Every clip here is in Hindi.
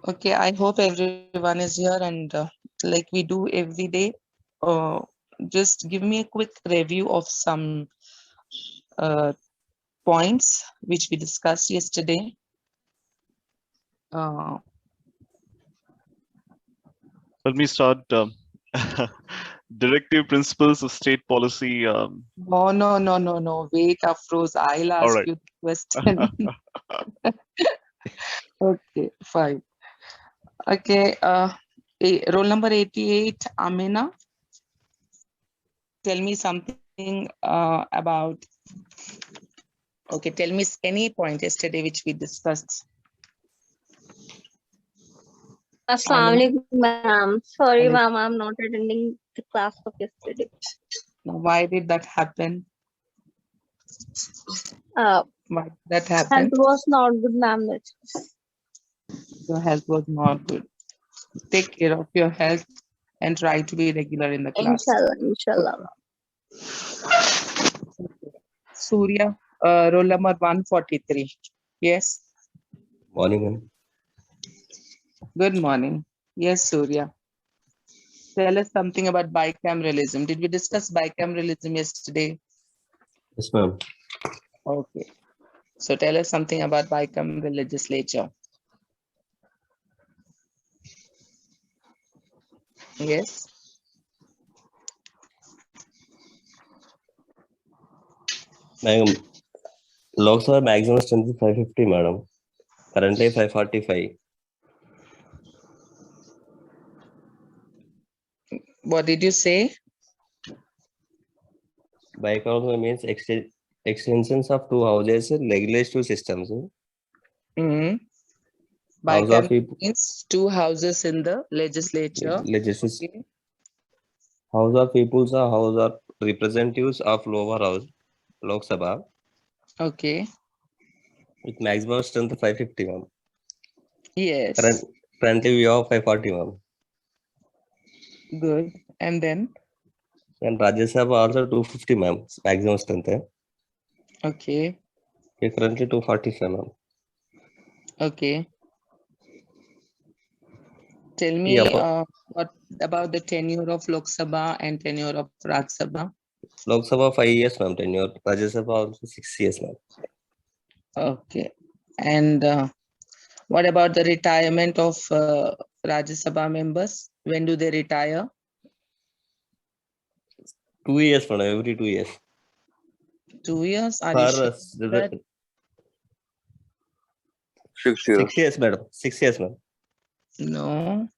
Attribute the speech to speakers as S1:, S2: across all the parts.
S1: Okay, I hope everyone is here and like we do every day, uh, just give me a quick review of some uh, points which we discussed yesterday. Uh,
S2: Let me start. Directive principles of state policy.
S1: no. Wait, Afroz, I'll
S2: All
S1: ask
S2: right.
S1: you the question. Okay, fine. Okay, roll number 88, Amina. Tell me something about, okay, tell me any point yesterday which we discussed. Amina,
S3: Assalamualaikum, ma'am. Sorry, ma'am, I'm not attending the class of yesterday.
S1: why did that happen?
S3: Uh,
S1: Why did that
S3: health
S1: happen?
S3: was not good, ma'am.
S1: Your health was not good. Take care of your health and try to be regular in the class.
S3: Inshallah, inshallah.
S1: Surya, roll number 143. Yes,
S4: Morning, ma'am.
S1: good morning. Yes, Surya. Tell us something about bicameralism. Did we discuss bicameralism yesterday?
S4: Yes, ma'am.
S1: Okay. So tell us something about bicameral legislature. Yes.
S4: Ma'am, Lok Sabha maximum strength is 550, madam. Currently 545.
S1: What did you say?
S4: Bicameral means extensions of two houses, legislative systems.
S1: Mm-hmm.
S4: House of
S1: Bicameral means two houses in the legislature.
S4: legislative.
S1: Okay.
S4: House of Peoples are House of Representatives of lower house, Lok Sabha,
S1: Okay.
S4: with maximum strength 550, ma'am.
S1: Yes.
S4: Currently we have 540, ma'am.
S1: Good. And then?
S4: And Rajya Sabha also 250, ma'am. Maximum strength.
S1: Okay.
S4: Okay, currently 247, ma'am.
S1: Okay. Tell me
S4: Yeah,
S1: what about the tenure of Lok Sabha and tenure of Rajya Sabha?
S4: Lok Sabha 5 years, ma'am. Tenure. Rajya Sabha also 6 years, ma'am.
S1: Okay. And what about the retirement of Rajya Sabha members? When do they retire?
S4: 2 years, madam. Every 2 years.
S1: 2 years? Are you sure that?
S5: 6 years.
S4: 6 years, madam. 6 years, ma'am.
S1: No.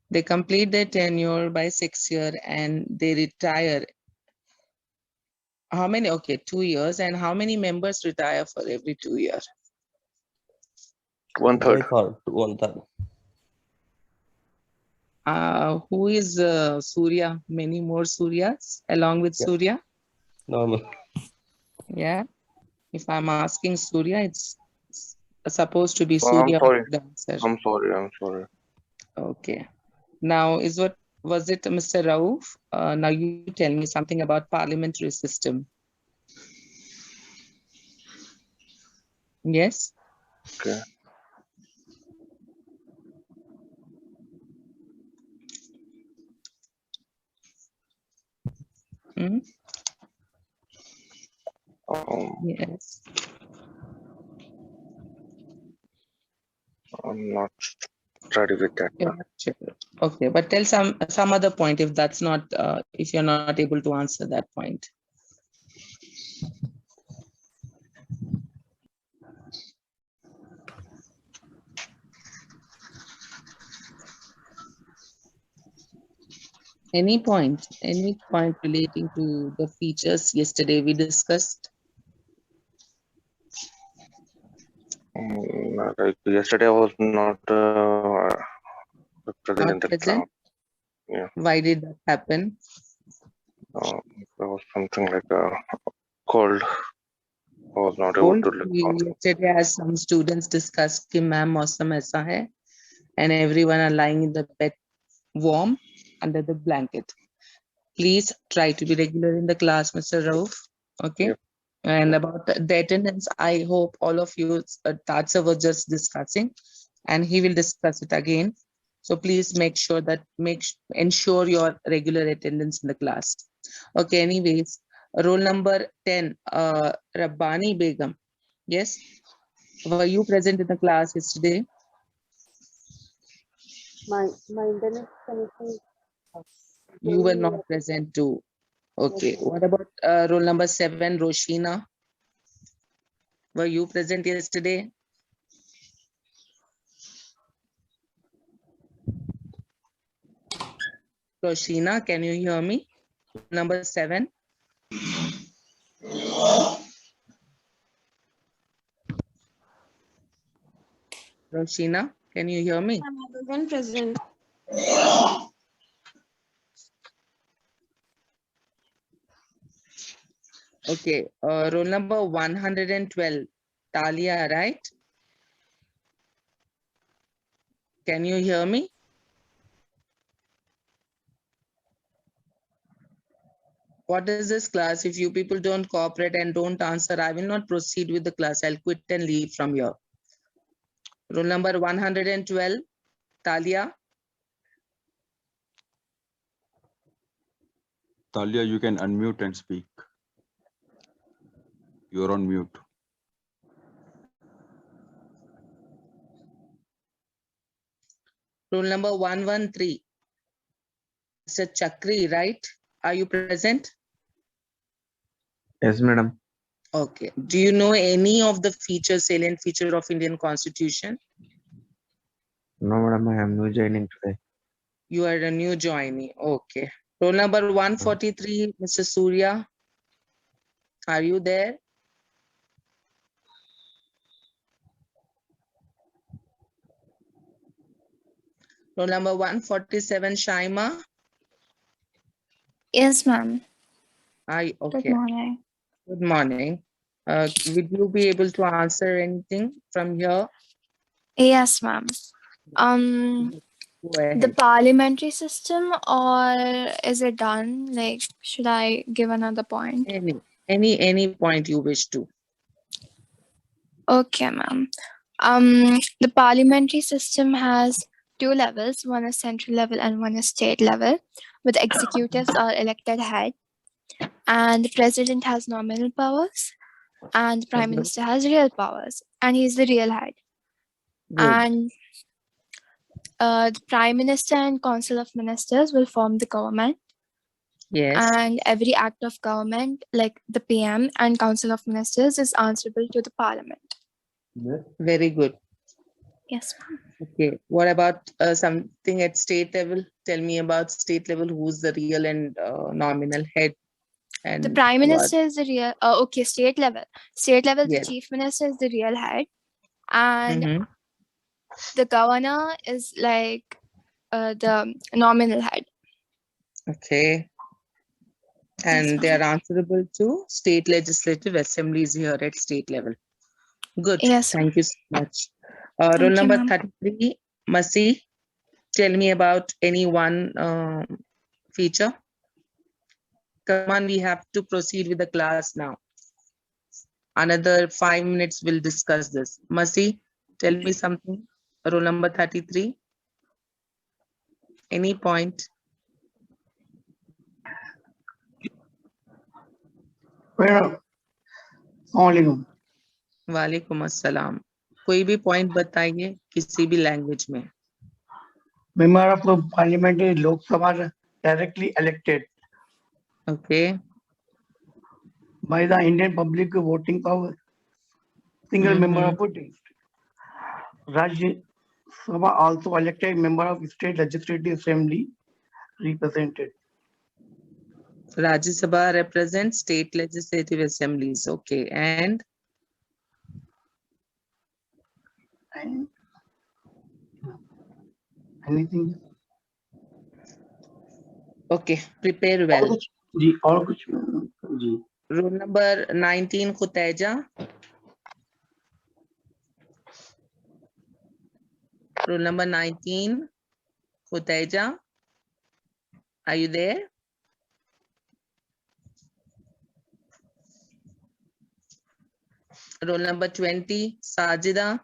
S1: They complete their tenure by 6 years and they retire. How many? Okay, 2 years. And how many members retire for every 2 years?
S5: 1/3.
S4: One third.
S1: Who is Surya? Many more Suryas along with
S4: Yeah.
S1: Surya?
S4: No, ma'am.
S1: Yeah. If I'm asking Surya, it's supposed to be
S5: Oh, I'm
S1: Surya.
S5: sorry.
S1: the answer.
S5: I'm sorry.
S1: Okay. Now, was it Mr. Rauf? Now you tell me something about parliamentary system. Yes.
S5: Okay.
S1: Hmm? Yes.
S5: I'm not ready with that.
S1: Yeah, sure. Okay, but tell some other point if that's not if you're not able to answer that point. Any point relating to the features yesterday we discussed?
S5: Like yesterday, I was not present in
S1: Not
S5: the
S1: present?
S5: class. Yeah.
S1: Why did that happen?
S5: There was something like a cold. I was not able
S1: Cold?
S5: to listen.
S1: Yesterday, as some students discussed, कि ma'am मौसम ऐसा है, and everyone are lying in the bed warm under the blanket. Please try to be regular in the class, Mr. Rauf. Okay.
S5: Yep.
S1: And about the attendance, I hope all of you, Tatsa was just discussing. and he will discuss it again. So please make sure that ensure your regular attendance in the class. Okay, anyways, roll number 10, Rabbani Begum. Yes, were you present in the class yesterday?
S6: My internet connection.
S1: You were not present too. Okay, what about roll number 7, Roshina? Were you present yesterday? Roshina, can you hear me? Number 7. Roshina, can you hear me?
S3: I wasn't present.
S1: Okay, roll number 112, Talia, right? Can you hear me? What is this class? If you people don't cooperate and don't answer, I will not proceed with the class. I'll quit and leave from here. Roll number 112, Talia.
S7: Talia, you can unmute and speak. You're on mute.
S1: Roll number 113, Mr. Chakri, right? Are you present?
S8: Yes, madam.
S1: Okay. Do you know any of the features, salient feature of Indian Constitution?
S8: No, madam, I am new joining today.
S1: You are a new joinee. Okay. Roll number 143, Mr. Surya. Are you there? Roll number 147, Shaima.
S9: Yes, ma'am.
S1: Okay.
S9: Good morning.
S1: Good morning. Would you be able to answer anything from here?
S9: Yes, ma'am.
S1: Go ahead.
S9: The parliamentary system, or is it done? Like, should I give another point?
S1: Any point you wish to.
S9: Okay, ma'am. The parliamentary system has 2 levels. One is central level and one is state level, with executives are elected head, and the president has nominal powers, and the prime
S1: Mhm.
S9: minister has real powers, and he's the real head.
S1: Good.
S9: And the prime minister and council of ministers will form the government,
S1: Yes.
S9: and every act of government, like the PM and council of ministers, is answerable to the parliament.
S1: Very good.
S9: Yes, ma'am.
S1: Okay. What about something at state level? Tell me about state level. Who's the real and nominal head? And
S9: The prime
S1: what-
S9: minister is the real. Okay, state level. State level,
S1: Yes.
S9: the chief minister is the real head, and
S1: Mhm.
S9: the governor is like the nominal head.
S1: Okay. And
S9: Yes,
S1: they
S9: ma'am.
S1: are answerable to state legislative assemblies here at state level. Good.
S9: Yes,
S1: Thank you so much.
S9: Thank
S1: Roll
S9: you,
S1: number
S9: ma'am.
S1: 33, Masi. Tell me about any one feature. Come on, we have to proceed with the class now. Another 5 minutes, we'll discuss this. Masi, tell me something. Roll number 33. Any point? वालेकुम अस्सलाम. कोई भी पॉइंट बताइए किसी भी लैंग्वेज में.
S10: Member of the Parliament is Lok Sabha directly elected
S1: Okay.
S10: by the Indian public voting power. Single member of it. Rajya Sabha also elected member of State Legislative Assembly represented.
S1: Rajya Sabha represents state legislative assemblies. Okay. And
S10: Anything?
S1: okay, prepare well.
S10: और कुछ जी.
S1: Roll number 19, Khuteja. Roll number 19, Khuteja. Are you there? Roll number 20, Sajida.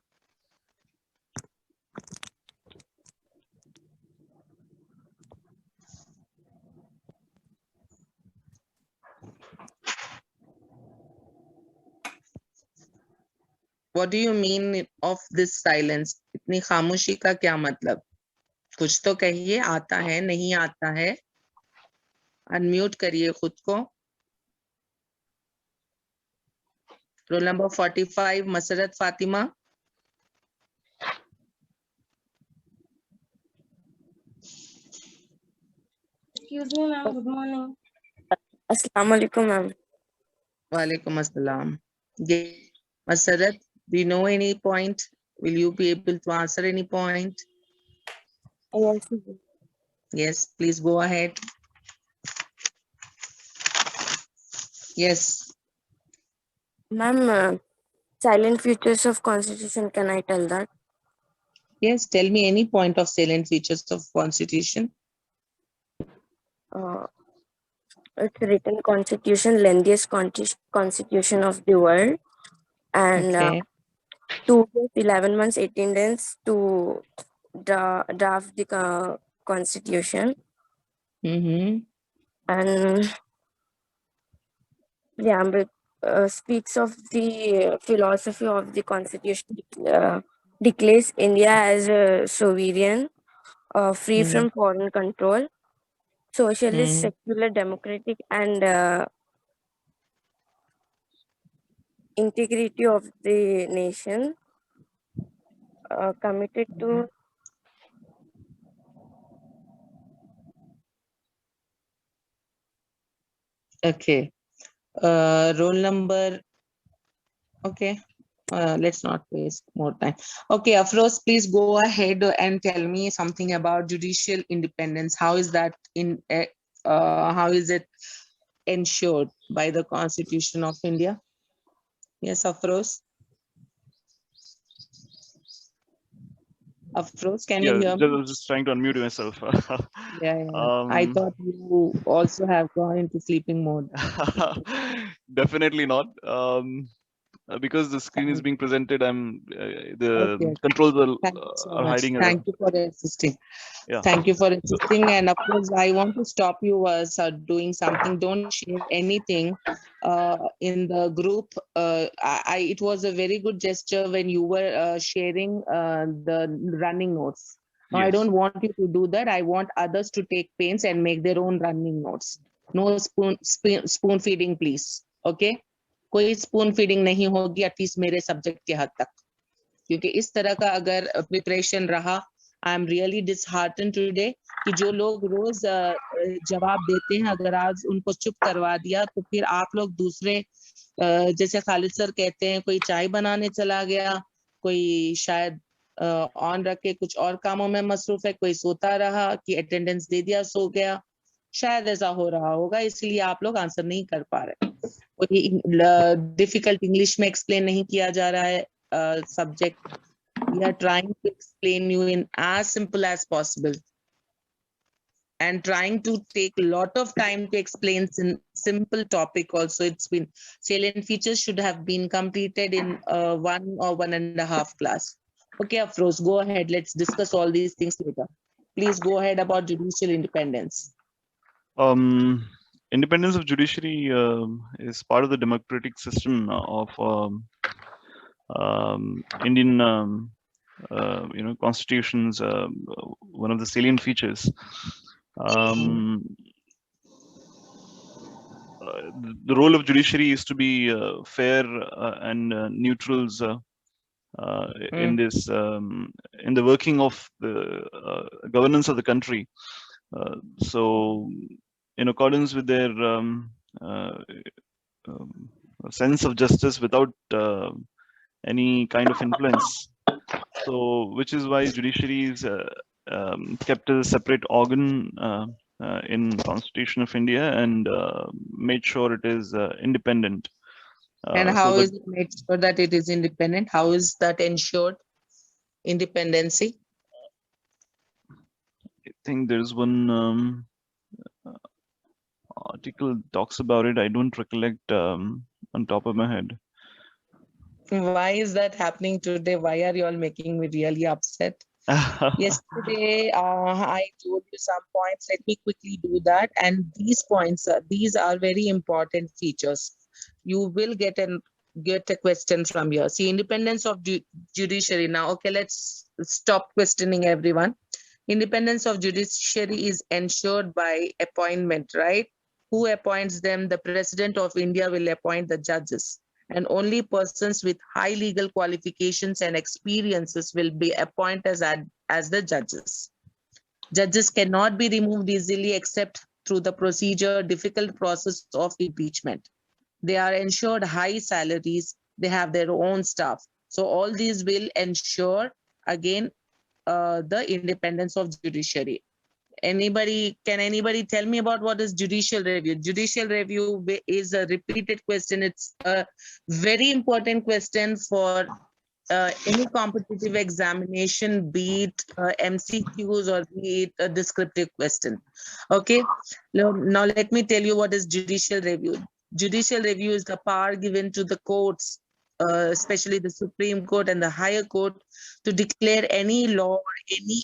S1: What do you mean of this silence? इतनी खामोशी का क्या मतलब? कुछ तो कहिए, आता है नहीं आता है? अनम्यूट करिए खुद को. Roll number 45 Masarat Fatima.
S3: Excuse me, ma'am. Good morning.
S11: Assalamu alaikum, ma'am.
S1: Walaikum assalam. Masarat, do you know any point? Will you be able to answer any point?
S11: Yes,
S1: Yes, please go ahead. Yes,
S11: ma'am. Silent features of Constitution. Can I tell that?
S1: yes, tell me any point of salient features of Constitution.
S11: It's written Constitution, lengthiest Constitution of the world, and
S1: Okay.
S11: 2 years, 11 months, 18 days to draft the Constitution,
S1: Mm-hmm.
S11: and preamble speaks of the philosophy of the Constitution. Declares India as a sovereign, free
S1: Mm.
S11: from foreign control, socialist,
S1: Mm.
S11: secular, democratic, and integrity of the nation, committed to
S1: Okay. Roll number. Okay. Let's not waste more time. Okay, Afroz, please go ahead and tell me something about judicial independence. How is that how is it ensured by the Constitution of India? Yes, Afroz. Afroz, can you hear
S2: I
S1: me?
S2: was just trying to unmute myself.
S1: Yeah. I thought you also have gone into sleeping mode.
S2: Definitely not. Because the screen is being presented, the
S1: Okay.
S2: controls
S1: Thank you so
S2: are
S1: much.
S2: hiding.
S1: Thank you for assisting.
S2: Yeah.
S1: Thank you for assisting. And of course, I want to stop you doing something. Don't share anything in the group. It was a very good gesture when you were sharing the running notes. Now, I
S2: Yes.
S1: don't want you to do that. I want others to take pains and make their own running notes. No spoon feeding, please. Okay? कोई spoon feeding नहीं होगी एटलीस्ट मेरे सब्जेक्ट के हद तक, क्योंकि इस तरह का अगर प्रिपरेशन रहा, I am really dishearten today कि जो लोग रोज जवाब देते हैं, अगर आज उनको चुप करवा दिया तो फिर आप लोग दूसरे जैसे खालिद सर कहते हैं, कोई चाय बनाने चला गया, कोई शायद ऑन रख के कुछ और कामों में मसरूफ है, कोई सोता रहा कि अटेंडेंस दे दिया सो गया, शायद ऐसा हो रहा होगा, इसलिए आप लोग आंसर नहीं कर पा रहे. कोई डिफिकल्ट इंग्लिश में एक्सप्लेन नहीं किया जा रहा है subject. We are trying to explain you in as simple as possible and trying to take a lot of time to explain simple topic also. It's been salient features should have been completed in 1 or 1.5 class. Okay, Afroz, go ahead. Let's discuss all these things later. Please go ahead about judicial independence.
S2: Independence of judiciary is part of the democratic system of Indian constitutions. One of the salient features. The role of judiciary is to be fair and neutrals in this in the working of the governance of the country. So, in accordance with their sense of justice without any kind of influence. So, which is why judiciary is kept as a separate organ in Constitution of India and made sure it is independent.
S1: And how is it made sure that it is independent? How is that ensured? Independency?
S2: I think there's one article talks about it. I don't recollect on top of my head.
S1: Why is that happening today? Why are you all making me really upset? Yesterday, I told you some points. Let me quickly do that. And these points, these are very important features. You will get a get a question from here. See, independence of judiciary. Now, okay, let's stop questioning everyone. Independence of judiciary is ensured by appointment, right? Who appoints them? The President of India will appoint the judges, and only persons with high legal qualifications and experiences will be appointed as the judges. Judges cannot be removed easily except through the difficult process of impeachment. They are ensured high salaries. They have their own staff. So all these will ensure, again, the independence of judiciary. Can anybody tell me about what is judicial review? Judicial review is a repeated question. It's a very important question for any competitive examination, be it MCQs or be it a descriptive question. Okay, now let me tell you what is judicial review. Judicial review is the power given to the courts, especially the Supreme Court and the higher court, to declare any law or any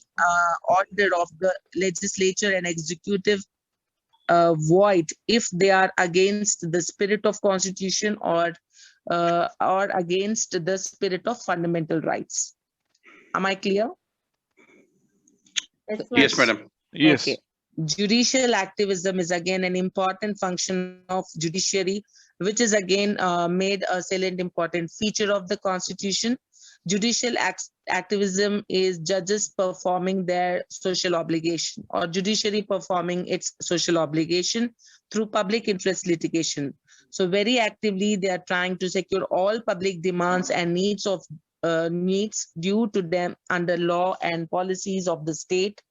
S1: order of the legislature and executive void if they are against the spirit of constitution or against the spirit of fundamental rights. Am I clear?
S12: Yes, madam.
S2: Yes.
S1: Okay. Judicial activism is again an important function of judiciary, which is again made a salient important feature of the Constitution. Judicial activism is judges performing their social obligation, or judiciary performing its social obligation through public interest litigation. So very actively, they are trying to secure all public demands and needs due to them under law and policies of the state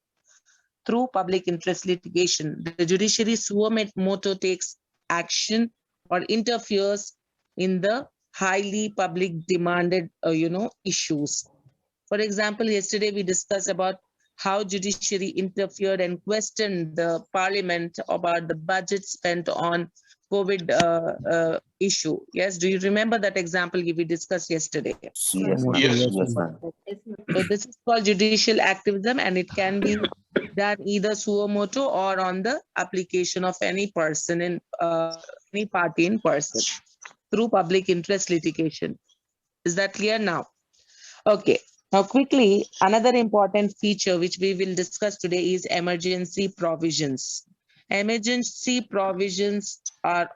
S1: through public interest litigation. The judiciary suo motu takes action or interferes in the highly public demanded issues. For example, yesterday we discussed about how judiciary interfered and questioned the parliament about the budget spent on COVID issue. Yes, do you remember that example we discussed yesterday?
S8: Yes, ma'am. Yes, ma'am.
S1: So this is called judicial activism, and it can be done either suo motu or on the application of any person in any party in person through public interest litigation. Is that clear now? Okay. Now quickly, another important feature which we will discuss today is emergency provisions. Emergency provisions are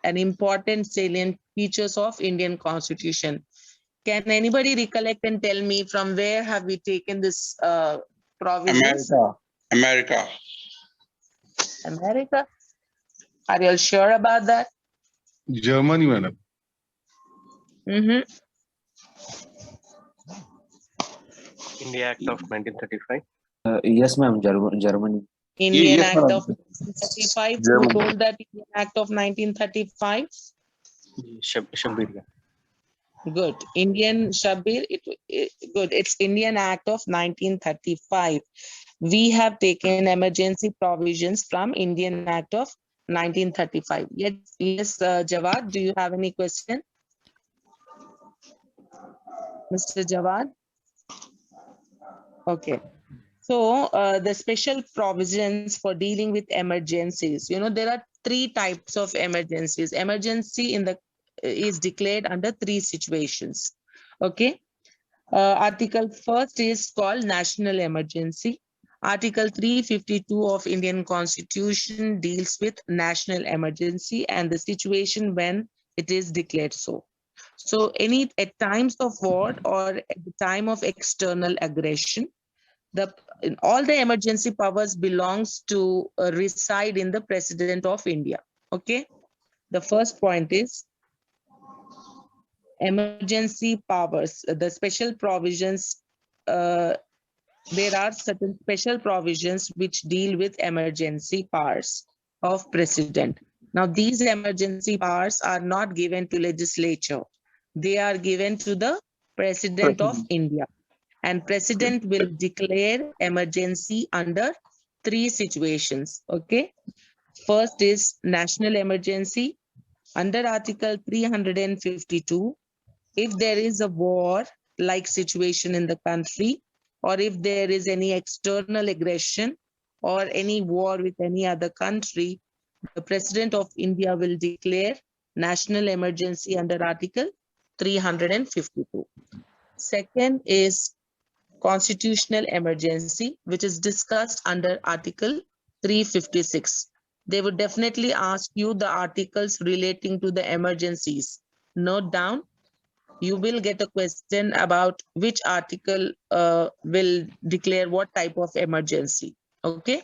S1: an important salient features of Indian Constitution. Can anybody recollect and tell me from where have we taken this provisions?
S12: America.
S1: America? Are you all sure about that?
S12: Germany, madam.
S1: Mm-hmm.
S4: India Act of 1935.
S8: Yes, ma'am. Germany.
S1: Indian
S12: yes,
S1: Act
S12: madam.
S1: of 1935. Who
S12: Germany.
S1: told that Indian Act of 1935?
S4: Shabir.
S1: Good. Indian Shabir. Good. It's Indian Act of 1935. We have taken emergency provisions from Indian Act of 1935. Yes, Jawad, do you have any question? Mr. Jawad? Okay. So the special provisions for dealing with emergencies, there are three types of emergencies. Emergency is declared under three situations. Okay. Article 1st is called national emergency. Article 352 of Indian Constitution deals with national emergency and the situation when it is declared so. So at times of war or at the time of external aggression, all the emergency powers belongs to reside in the President of India. Okay. The first point is emergency powers, the special provisions. There are certain special provisions which deal with emergency powers of President. Now, these emergency powers are not given to legislature. They are given to the President of India. And President will declare emergency under three situations. Okay. First is national emergency. Under Article 352, if there is a war-like situation in the country, or if there is any external aggression or any war with any other country, the President of India will declare national emergency under Article 352. Second is constitutional emergency, which is discussed under Article 356. They would definitely ask you the articles relating to the emergencies. Note down. You will get a question about which article will declare what type of emergency. Okay.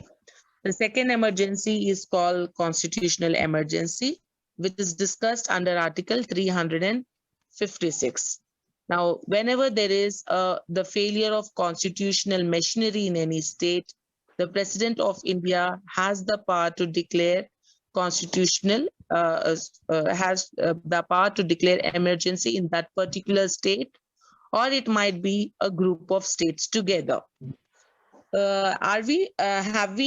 S1: The second emergency is called constitutional emergency, which is discussed under Article 356. Now, whenever there is the failure of constitutional machinery in any state, the President of India has the power to declare constitutional, has the power to declare emergency in that particular state, or it might be a group of states together. Have we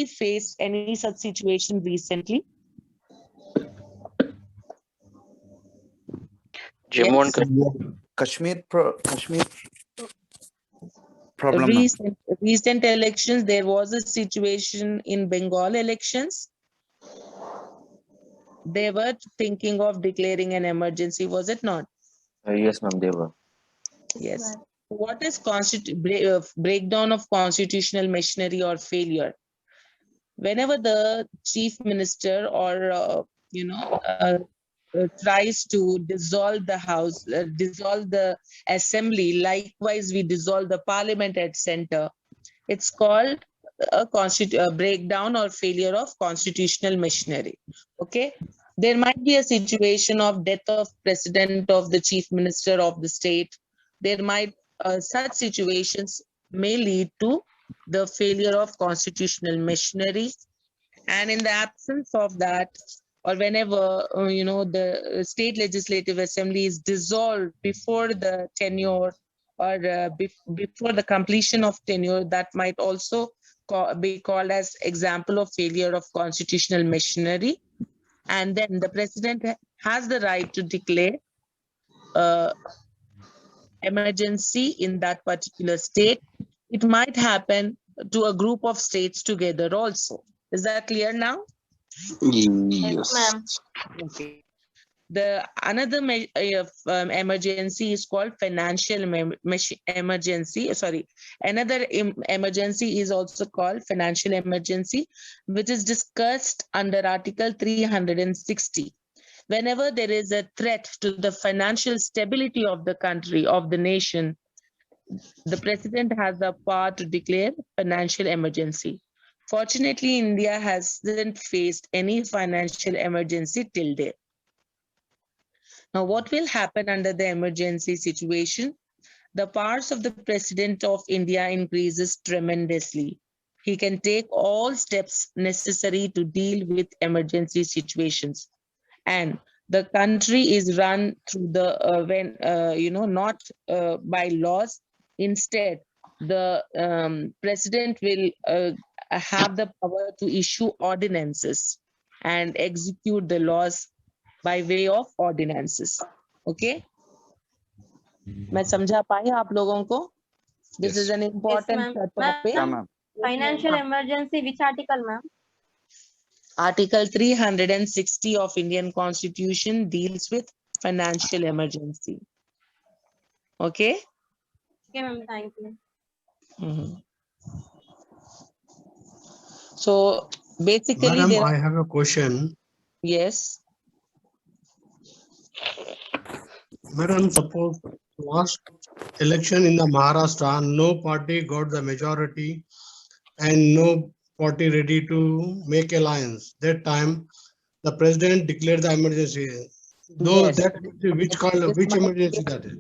S1: faced any such situation recently?
S13: Jammu and
S1: Yes.
S13: Kashmir problem. ma'am.
S1: Recent elections, there was a situation in Bengal elections. They were thinking of declaring an emergency, was it not?
S13: Yes, ma'am, they were.
S1: Yes. What is breakdown of constitutional machinery or failure? Whenever the chief minister or tries to dissolve the house, dissolve the assembly, likewise we dissolve the parliament at center, it's called a breakdown or failure of constitutional machinery. Okay. There might be a situation of death of president, of the chief minister of the state. There might such situations may lead to the failure of constitutional machinery, and in the absence of that, or whenever the state legislative assembly is dissolved before the tenure or before the completion of tenure, that might also be called as example of failure of constitutional machinery. And then the president has the right to declare emergency in that particular state. It might happen to a group of states together also. Is that clear now?
S12: Yes.
S3: Ma'am.
S1: Okay. The another emergency is called financial emergency. Sorry, another emergency is also called financial emergency, which is discussed under Article 360. Whenever there is a threat to the financial stability of the country, of the nation, the president has the power to declare financial emergency. Fortunately, India hasn't faced any financial emergency till date. Now, what will happen under the emergency situation? The powers of the President of India increases tremendously. He can take all steps necessary to deal with emergency situations. And the country is run through the, not by laws. Instead, the President will have the power to issue ordinances and execute the laws by way of ordinances. Okay? मैं समझा पाई आप लोगों को? This is an important topic.
S3: Financial emergency, which article, ma'am?
S1: Article 360 of Indian Constitution deals with financial emergency. Okay?
S3: Okay, ma'am, thank you.
S1: So basically,
S14: Madam, I have a question.
S1: Yes.
S14: Madam, suppose last election in the Maharashtra, no party got the majority and no party ready to make alliance. That time, the president declared the emergency. Though
S1: Yes.
S14: that which emergency that is?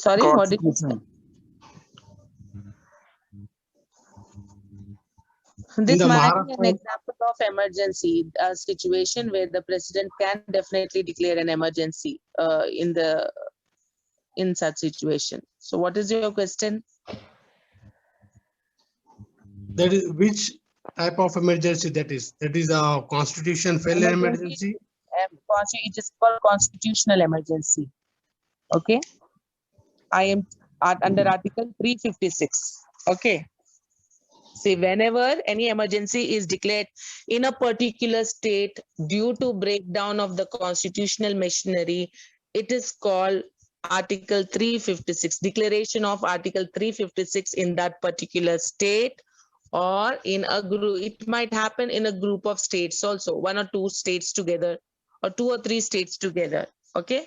S1: Sorry, what did you say? This
S14: the
S1: might be an
S14: Maharashtra-
S1: example of emergency situation where the president can definitely declare an emergency in such situation. So what is your question?
S14: That is which type of emergency that is? That is a constitution failure emergency.
S1: It is called constitutional emergency. Okay. I am under Article 356. Okay. See, whenever any emergency is declared in a particular state due to breakdown of the constitutional machinery, it is called Article 356, declaration of Article 356 in that particular state, or in a group. It might happen in a group of states also, 1 or 2 states together, or 2 or 3 states together. Okay.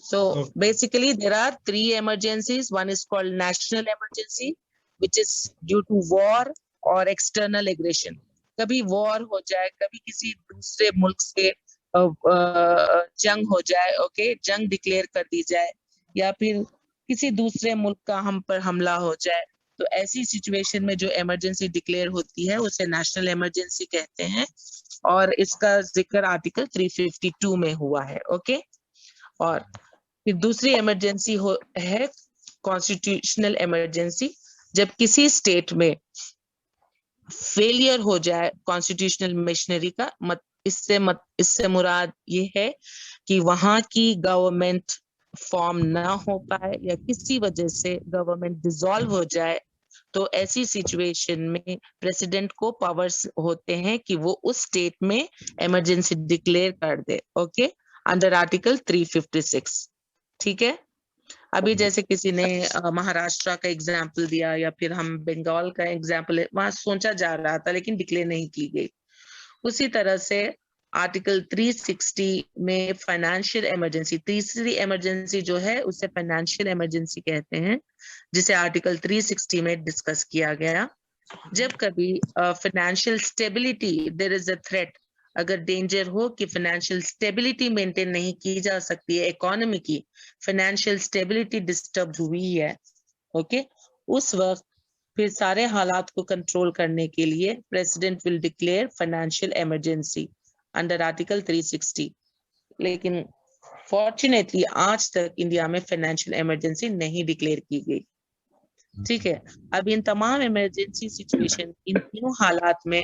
S1: So basically there are 3 emergencies. One is called national emergency, which is due to war or external aggression. कभी war हो जाए, कभी किसी दूसरे मुल्क से जंग हो जाए, ओके, जंग डिक्लेयर कर दी जाए, या फिर किसी दूसरे मुल्क का हम पर हमला हो जाए, तो ऐसी सिचुएशन में जो इमरजेंसी डिक्लेयर होती है उसे नेशनल इमरजेंसी कहते हैं, और इसका जिक्र आर्टिकल 352 में हुआ है। ओके। और फिर दूसरी इमरजेंसी है कॉन्स्टिट्यूशनल इमरजेंसी, जब किसी स्टेट में फेलियर हो जाए कॉन्स्टिट्यूशनल मशीनरी का, इससे मुराद ये है कि वहां की गवर्नमेंट फॉर्म ना हो पाए या किसी वजह से गवर्नमेंट डिसॉल्व हो जाए, तो ऐसी सिचुएशन में प्रेसिडेंट को पावर्स होते हैं कि वो उस स्टेट में इमरजेंसी डिक्लेयर कर दे। Okay, under article 356। ठीक है। अभी जैसे किसी ने महाराष्ट्र का एग्जाम्पल दिया, या फिर हम बंगाल का एग्जाम्पल, वहां सोचा जा रहा था लेकिन डिक्लेयर नहीं की गई। उसी तरह से आर्टिकल 360 में फाइनेंशियल इमरजेंसी, तीसरी इमरजेंसी जो है उसे फाइनेंशियल इमरजेंसी कहते हैं, जिसे आर्टिकल 360 में डिस्कस किया गया। जब कभी financial stability, there is a threat, अगर डेंजर हो कि फाइनेंशियल स्टेबिलिटी मेंटेन नहीं की जा सकती है, इकोनॉमी की फाइनेंशियल स्टेबिलिटी डिस्टर्ब हुई है, ओके, उस वक्त फिर सारे हालात को कंट्रोल करने के लिए president will declare financial emergency under article 360। लेकिन फॉर्चुनेटली आज तक इंडिया में फाइनेंशियल इमरजेंसी नहीं डिक्लेयर की गई। ठीक है। अब इन तमाम इमरजेंसी सिचुएशन, इन तीनों हालात में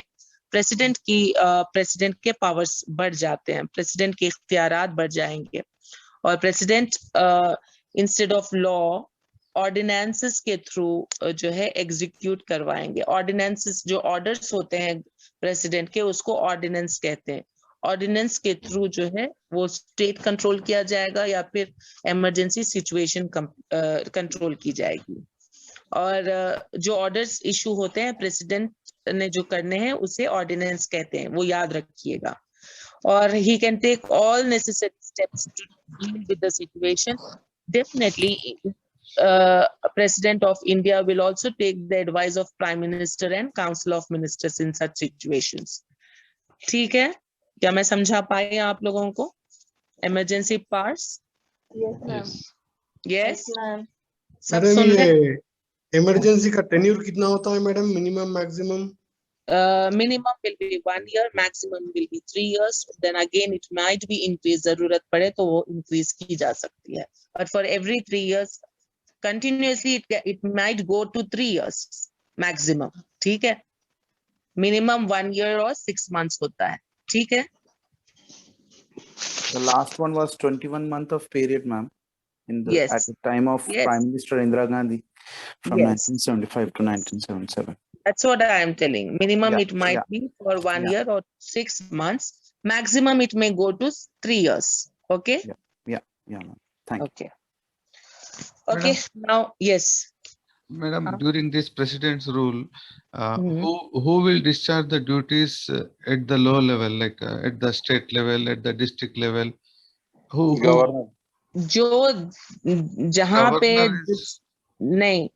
S1: प्रेसिडेंट के पावर्स बढ़ जाते हैं, प्रेसिडेंट के इख्तियारात बढ़ जाएंगे, और president instead of law ordinances के थ्रू जो है एग्जीक्यूट करवाएंगे। ऑर्डिनेंसेस, जो ऑर्डर्स होते हैं प्रेसिडेंट के, उसको ऑर्डिनेंस कहते हैं। ऑर्डिनेंस के थ्रू जो है वो स्टेट कंट्रोल किया जाएगा या फिर इमरजेंसी सिचुएशन कंट्रोल की जाएगी। और जो ऑर्डर्स इशू होते हैं प्रेसिडेंट ने जो करने हैं उसे ऑर्डिनेंस कहते हैं, वो याद रखिएगा। और he can take all necessary steps to deal with the situation. Definitely, President of India will also take the advice of Prime Minister and Council of Ministers in such situations. ठीक है, क्या मैं समझा पाई आप लोगों को emergency parts?
S6: Yes, ma'am.
S1: Yes,
S6: ma'am.
S1: सब सुन ले।
S14: इमरजेंसी का टेन्यूर कितना होता है madam, minimum maximum?
S1: Minimum will be 1 year, maximum will be 3 years. Then again it might be increased, जरूरत पड़े तो वो increase की जा सकती है। But for every 3 years continuously it might go to 3 years maximum। ठीक है। Minimum 1 year or 6 months होता है। ठीक है।
S15: The last one was 21 month of period, ma'am, in the
S1: Yes.
S15: at the time of
S1: Yes.
S15: Prime Minister Indira Gandhi from
S1: Yes.
S15: 1975 to 1977.
S1: That's what I am telling. Minimum
S15: Yeah,
S1: it might
S15: yeah.
S1: be for 1
S15: Yeah.
S1: year or 6 months. Maximum it may go to 3 years. Okay.
S15: Yeah, ma'am. Thank
S1: Okay. Okay. Now, yes.
S16: Madam, during this president's rule,
S1: Mhm.
S16: who will discharge the duties at the low level, like at the state level, at the district level? Who?
S5: Governor.
S1: जो जहाँ पे
S16: Governor
S1: नहीं,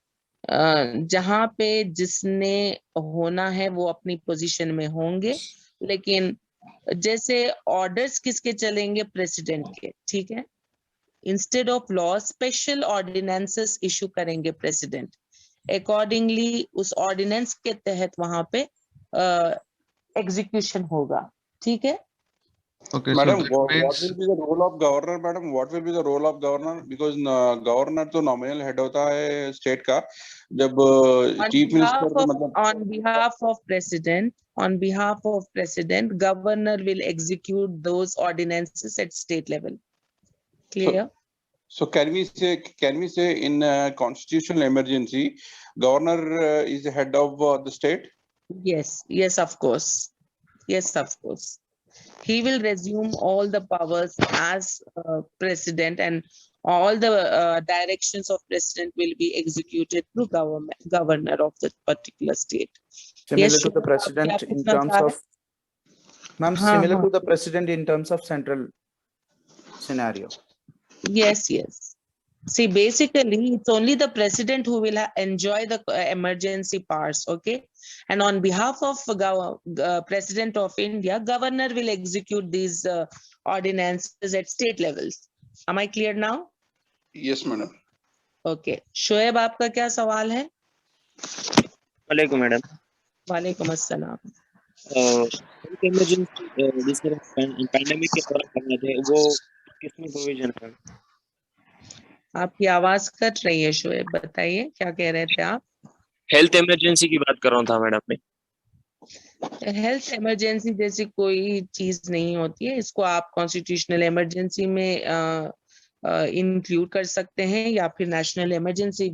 S1: जहाँ पे जिसने होना है वो अपनी पोजीशन में होंगे, लेकिन जैसे ऑर्डर्स किसके चलेंगे? प्रेसिडेंट के। ठीक है। Instead of law special ordinances issue करेंगे प्रेसिडेंट। अकॉर्डिंगली उस ऑर्डिनेंस के तहत वहां पे एग्जीक्यूशन होगा। ठीक है।
S16: Okay,
S5: Madam,
S16: so that
S5: what
S16: means
S5: will be the role of governor, madam? What will be the role of governor? Because governor तो nominal head होता है state का, जब chief minister तो मतलब
S1: on behalf of president, governor will execute those ordinances at state level. Clear?
S5: So can we say in constitutional emergency, governor is the head of the state?
S1: Yes, of course. Yes, of course. He will resume all the powers as president, and All the directions of president will be executed through governor of the particular state.
S15: Similar to the
S1: Shweta, आप क्या
S15: president in
S1: पूछना
S15: terms
S1: चाह रहे
S15: of, ma'am,
S1: हैं? हाँ,
S15: similar
S1: हाँ.
S15: to the president in terms of central scenario.
S1: Yes, yes. See, basically, it's only the president who will enjoy the emergency powers, okay? And on behalf of President of India, governor will execute these ordinances at state levels. Am I clear now?
S5: Yes, madam.
S1: Okay. Shoaib, आपका क्या सवाल है?
S17: वालेकुम मैडम।
S1: वालेकुम अस्सलाम।
S17: इमरजेंसी जिस तरह पैंडेमिक के दौरान करना थे वो किसमें प्रोविजन है?
S1: आपकी आवाज कट रही है शोएब, बताइए क्या कह रहे थे आप?
S17: हेल्थ इमरजेंसी की बात कर रहा था मैडम मैं।
S1: हेल्थ इमरजेंसी जैसी कोई चीज नहीं होती है, इसको आप कॉन्स्टिट्यूशनल इमरजेंसी में इंक्लूड कर सकते हैं या फिर नेशनल इमरजेंसी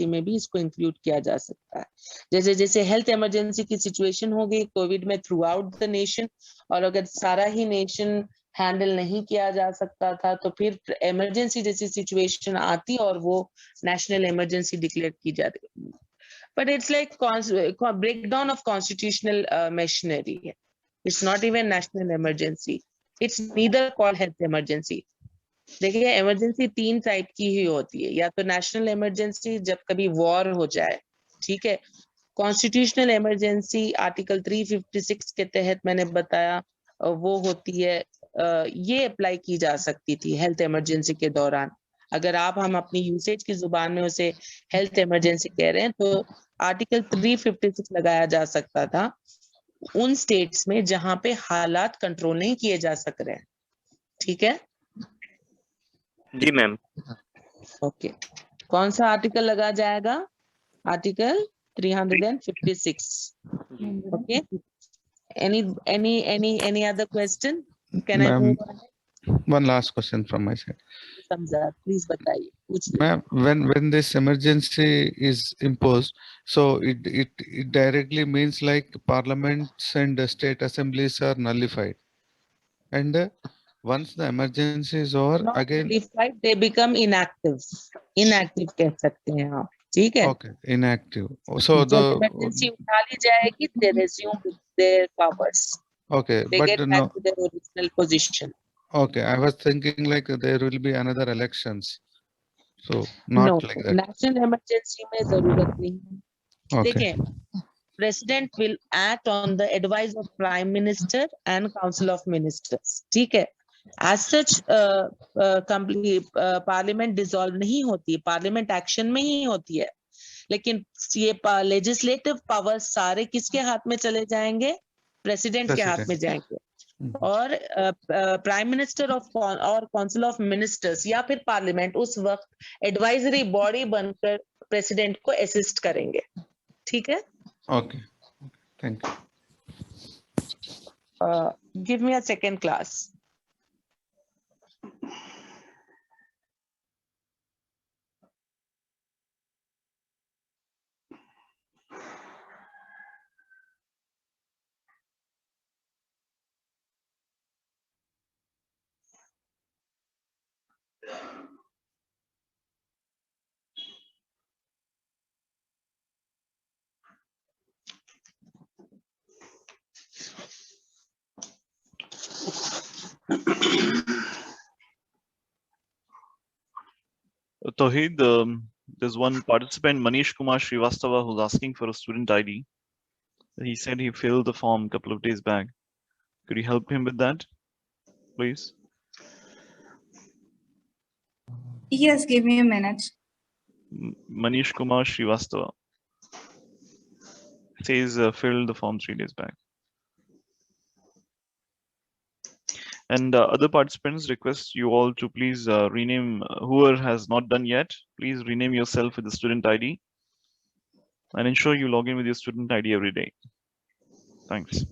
S1: में भी इसको इंक्लूड किया जा सकता है। जैसे जैसे हेल्थ इमरजेंसी की सिचुएशन हो गई कोविड में थ्रू आउट द नेशन, और अगर सारा ही नेशन हैंडल नहीं किया जा सकता था तो फिर इमरजेंसी जैसी सिचुएशन आती और वो नेशनल इमरजेंसी डिक्लेयर की जाती। But it's like breakdown of constitutional machinery, it's not even national emergency, it's neither called health emergency. देखिए इमरजेंसी 3 टाइप की ही होती है, या तो नेशनल इमरजेंसी जब कभी वॉर हो जाए, ठीक है। कॉन्स्टिट्यूशनल इमरजेंसी आर्टिकल 356 के तहत मैंने बताया वो होती है, ये अप्लाई की जा सकती थी हेल्थ इमरजेंसी के दौरान। अगर हम अपनी यूसेज की जुबान में उसे हेल्थ इमरजेंसी कह रहे हैं तो आर्टिकल 356 लगाया जा सकता था उन स्टेट्स में जहां पे हालात कंट्रोल नहीं किए जा सक रहे हैं, ठीक है
S17: जी मैम।
S1: ओके, कौन सा आर्टिकल लगा जाएगा? Article 356। Okay, any other question? Can I
S16: Ma'am,
S1: move on?
S16: one last question from my side.
S1: समझा, प्लीज बताइए, पूछिए।
S16: Ma'am, when this emergency is imposed, so it directly means like parliaments and the state assemblies are nullified, and once the emergency is over,
S1: Not
S16: again
S1: nullified, they become inactive कह सकते हैं आप, ठीक है।
S16: okay, inactive. So
S1: जब इमरजेंसी उठा ली जाएगी, they resume with their powers.
S16: okay,
S1: They
S16: but
S1: get
S16: no,
S1: back to their original position.
S16: okay, I was thinking like there will be another elections, so not
S1: No,
S16: like that.
S1: national emergency में जरूरत नहीं है।
S16: Okay.
S1: देखिए, President will act on the advice of Prime Minister and Council of Ministers, ठीक है। As such, complete Parliament dissolve नहीं होती है, Parliament action में ही होती है, लेकिन ये legislative powers सारे किसके हाथ में चले जाएंगे? President के हाथ में जाएंगे। और प्राइम मिनिस्टर और काउंसिल ऑफ मिनिस्टर्स या फिर पार्लियामेंट उस वक्त एडवाइजरी बॉडी बनकर प्रेसिडेंट को असिस्ट करेंगे, ठीक है।
S16: Okay, thank you.
S1: Give me a second class.
S2: Tawheed, there's one participant, Manish Kumar Srivastava, who's asking for a student ID. He said he filled the form a couple of days back. Could you help him with that, please?
S18: Yes, give me a minute.
S2: Manish Kumar Srivastava says filled the form 3 days back. And other participants request you all to please rename, whoever has not done yet, please rename yourself with the student ID and ensure you log in with your student ID every day. Thanks.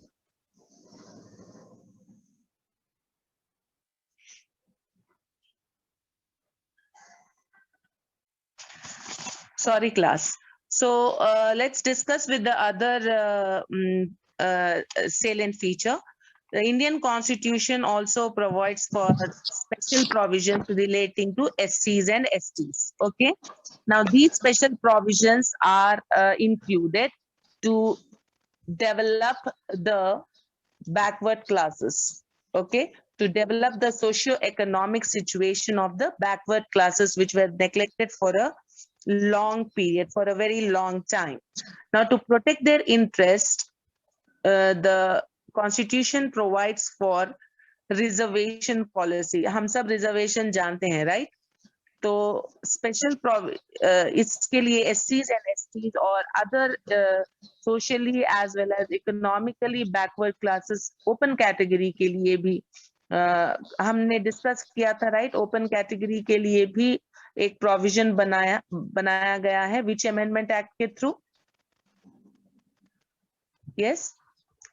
S1: Sorry, class. So let's discuss with the other salient feature. The Indian Constitution also provides for special provisions relating to SCs and STs. Okay. Now, these special provisions are included to develop the backward classes. Okay. To develop the socio-economic situation of the backward classes, which were neglected for a long period, for a very long time. Now, to protect their interest, the Constitution provides for reservation policy. हम सब reservation जानते हैं, right? तो special इसके लिए SCs and STs और other socially as well as economically backward classes open category के लिए भी हमने डिस्कस किया था, राइट? ओपन कैटेगरी के लिए भी एक प्रोविजन बनाया गया है, विच अमेंडमेंट एक्ट के थ्रू? यस,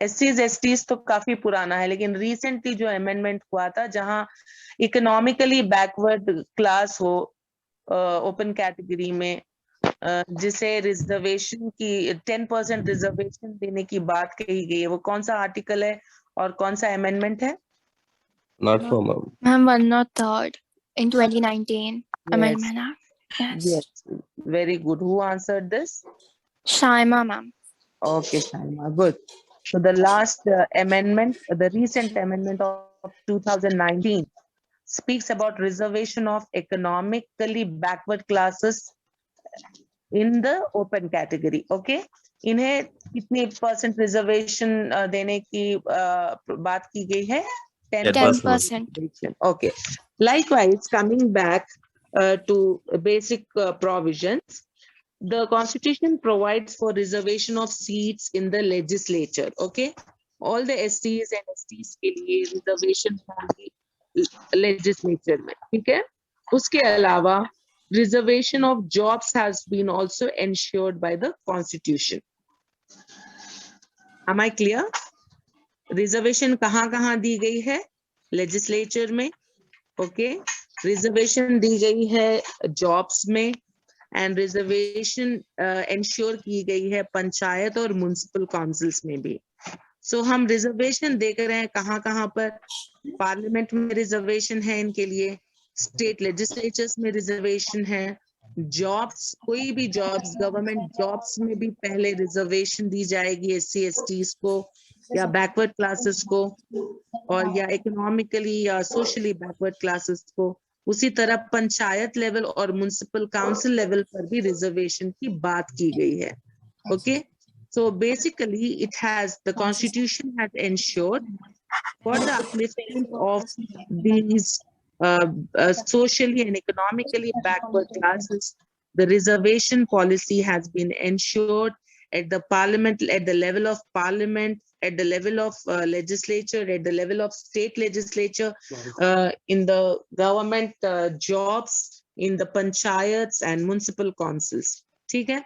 S1: SCs STs तो काफी पुराना है, लेकिन रिसेंटली जो अमेंडमेंट हुआ था जहां इकोनॉमिकली बैकवर्ड क्लास हो ओपन कैटेगरी में, जिसे रिजर्वेशन की 10% रिजर्वेशन देने की बात कही गई है, वो कौन सा आर्टिकल है और कौन सा अमेंडमेंट है?
S4: Not for ma'am.
S9: Ma'am, 103rd in 2019 amendment act. Yes.
S1: Yes, very good. Who answered this?
S9: Shaima, ma'am.
S1: Okay, Shaima, good. So the last amendment, the recent amendment of 2019 speaks about reservation of economically backward classes in the open category. Okay, इन्हें कितनी % रिजर्वेशन देने की बात की गई है?
S9: 10%.
S1: Okay. Likewise, coming back to basic provisions, the Constitution provides for reservation of seats in the legislature. Okay, all the STs and STs के लिए reservation होगी legislature में. ठीक है? उसके अलावा reservation of jobs has been also ensured by the Constitution. Am I clear? Reservation कहाँ दी गई है? लेजिस्लेचर में. ओके, रिजर्वेशन दी गई है जॉब्स में, एंड रिजर्वेशन इंश्योर की गई है पंचायत और म्युनिसिपल काउंसिल्स में भी. सो हम रिजर्वेशन देख रहे हैं कहाँ पर? पार्लियामेंट में रिजर्वेशन है इनके लिए, स्टेट लेजिस्लेचर्स में रिजर्वेशन है, जॉब्स, कोई भी जॉब्स, गवर्नमेंट जॉब्स में भी पहले रिजर्वेशन दी जाएगी SC STs को या बैकवर्ड क्लासेस को, और या इकोनॉमिकली या सोशली बैकवर्ड क्लासेस को. उसी तरह पंचायत लेवल और म्युनिसिपल काउंसिल लेवल पर भी रिजर्वेशन की बात की गई है. Okay, so basically it has, the constitution has ensured for the upliftment of these socially and economically backward classes. The reservation policy has been ensured at the parliament, at the level of parliament, at the level of legislature, at the level of state legislature, in the government jobs, in the panchayats and municipal councils. ठीक है?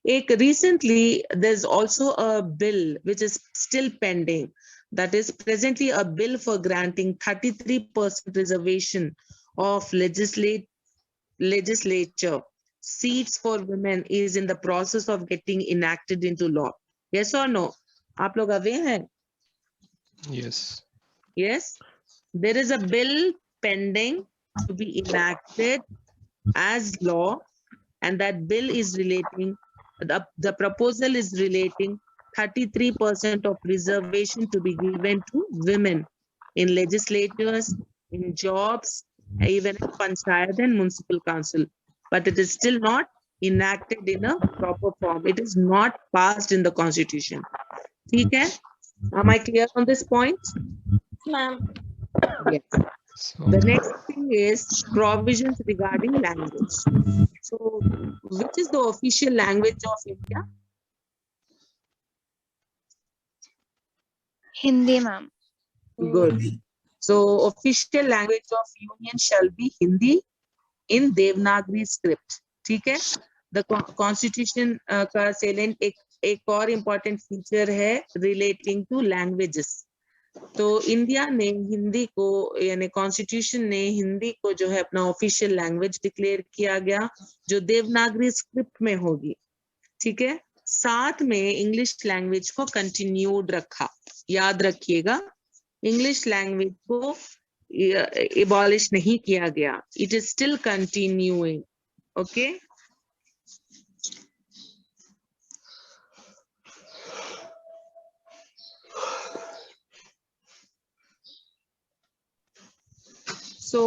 S1: एक recently there's also a bill which is still pending. That is presently a bill for granting 33% reservation of legislature seats for women is in the process of getting enacted into law. Yes or no? आप लोग aware हैं?
S19: Yes.
S1: Yes. There is a bill pending to be enacted as law, and that bill is relating, the proposal is relating 33% of reservation to be given to women in legislatures, in jobs, even in panchayat and municipal council. But it is still not enacted in a proper form. It is not passed in the Constitution. ठीक है? Am I clear on this point?
S3: Ma'am.
S1: Yes. The next thing is provisions regarding language. So, which is the official language of India?
S9: Hindi, ma'am.
S1: Good. So official language of union shall be Hindi in Devanagari script. ठीक है? The constitution का salient एक और important feature है relating to languages. तो इंडिया ने हिंदी को, यानी कॉन्स्टिट्यूशन ने हिंदी को जो है अपना ऑफिशियल लैंग्वेज डिक्लेयर किया गया, जो देवनागरी स्क्रिप्ट में होगी. ठीक है? साथ में इंग्लिश लैंग्वेज को कंटिन्यूड रखा. याद रखिएगा, इंग्लिश लैंग्वेज को एबॉलिश नहीं किया गया. It is still continuing. Okay. So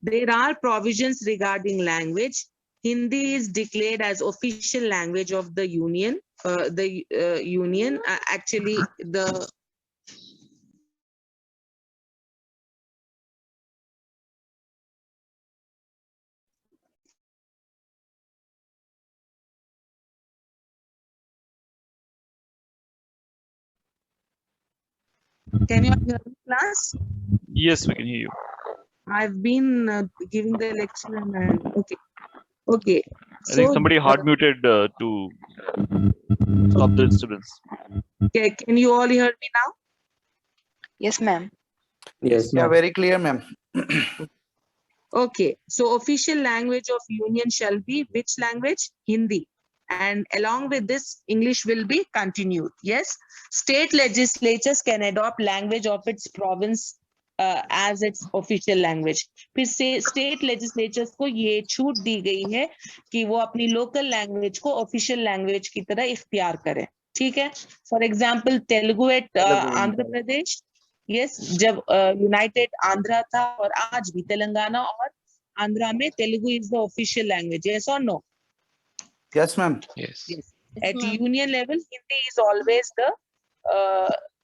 S1: there are provisions regarding language. Hindi is declared as official language of the union. Union actually the Can you all hear me, class?
S2: Yes, we can hear you.
S1: I've been giving the lecture and okay. Okay.
S2: I think somebody hard muted to stop the disturbance.
S1: Can you all hear me now?
S9: Yes, ma'am.
S4: Yes,
S15: Yeah,
S4: ma'am.
S15: very clear, ma'am.
S1: Okay. So official language of union shall be which language? Hindi. And along with this, English will be continued. Yes. State legislatures can adopt language of its province as its official language. फिर से state legislatures को ये छूट दी गई है कि वो अपनी local language को official language की तरह इख्तियार करें. ठीक है. For example, Telugu at Andhra Pradesh. Yes, जब यूनाइटेड आंध्रा था और आज भी तेलंगाना और आंध्रा में Telugu is the official language. Yes or no?
S15: Yes, ma'am.
S19: Yes.
S1: Yes. At union level, Hindi is always the